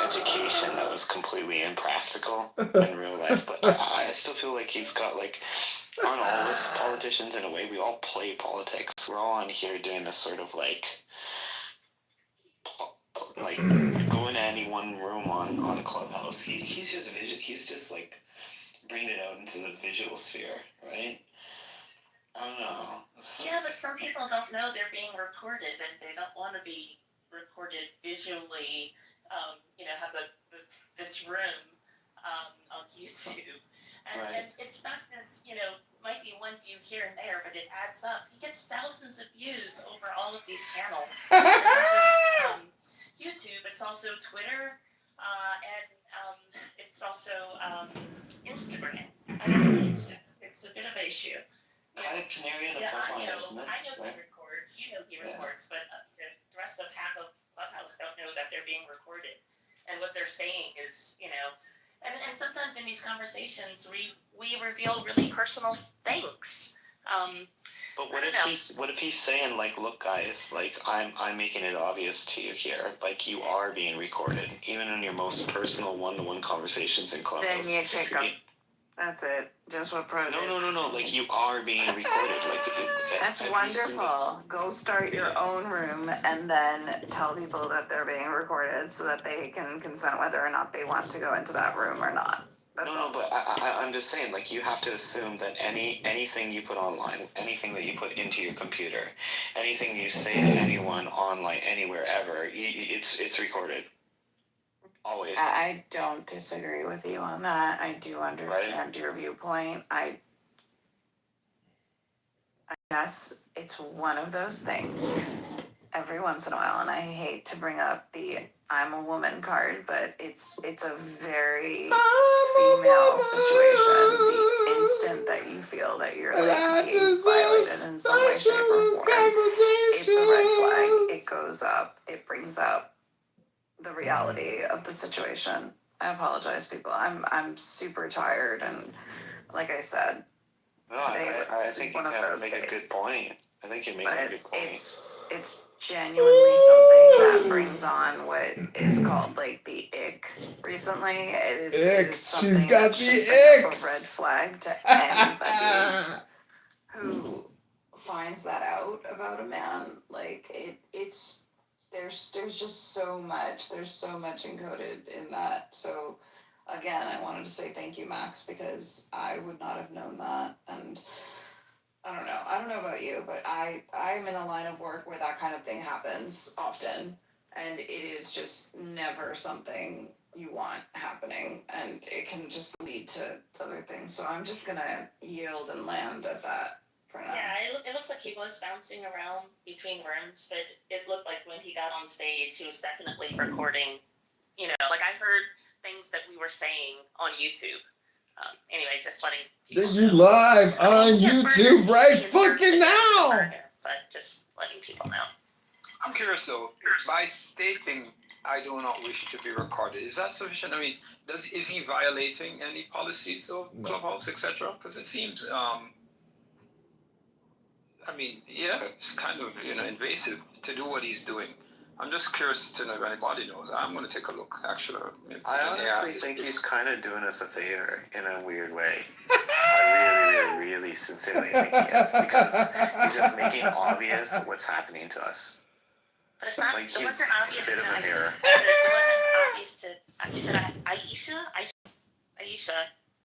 education that was completely impractical in real life. But I still feel like he's got like. Aren't all of us politicians in a way? We all play politics. We're all on here doing this sort of like go into any one room on Clubhouse. He's just like bringing it out into the visual sphere, right? I don't know. Yeah, but some people don't know they're being recorded, and they don't want to be recorded visually. Have this room on YouTube. And it's not this, might be one view here and there, but it adds up. He gets thousands of views over all of these channels. It's not just YouTube, it's also Twitter, and it's also Instagram. I don't know, it's a bit of an issue. Kind of canary in the coal mine, isn't it? I know he records, he records, but the rest of half of Clubhouse don't know that they're being recorded. And what they're saying is, and sometimes in these conversations, we reveal really personal things. But what if he's saying like, look, guys, like I'm making it obvious to you here, like you are being recorded, even in your most personal one-to-one conversations in Clubhouse. Then you kick him. That's it. Just what pro. No. Like you are being recorded. That's wonderful. Go start your own room and then tell people that they're being recorded so that they can consent whether or not they want to go into that room or not. But I'm just saying, like, you have to assume that anything you put online, anything that you put into your computer, anything you say to anyone online, anywhere, ever, it's recorded. Always. I don't disagree with you on that. I do understand your viewpoint. I guess it's one of those things every once in a while, and I hate to bring up the I'm a woman card, but it's a very female situation. The instant that you feel that you're like being violated in some way, shape, or form, it's a red flag. It goes up. It brings up the reality of the situation. I apologize, people. I'm super tired, and like I said, today I think you make a good point. I think you make a good point. It's genuinely something that brings on what is called like the ick recently. It is something she's got that the bring up a red flag to anybody who finds that out about a man. Like it's there's just so much. There's so much encoded in that. So again, I wanted to say thank you, Max, because I would not have known that. And I don't know about you, but I'm in a line of work where that kind of thing happens often, and it is just never something you want happening, and it can just lead to other things. So I'm just gonna yield and land at that for now. Yeah, it looks like he was bouncing around between rooms, but it looked like when he got on stage, he was definitely recording. Like I heard things that we were saying on YouTube. Anyway, just letting Then people you know. live on Yes, burgers YouTube used to right be in Burger fucking King, now. burger, but just letting people know. I'm curious though, by stating I do not wish to be recorded, is that sufficient? I mean, is he violating any policies of Clubhouse, etc.? Because it seems, I mean, yeah, it's kind of invasive to do what he's doing. I'm just curious to know if anybody knows. I'm going to take a look, actually. I honestly think he's kind of doing us a favor in a weird way. I really sincerely think he is, because he's just making obvious what's happening to us. But it's not. Like, It wasn't obvious. a bit of a mirror. It wasn't obvious to. You said Aisha.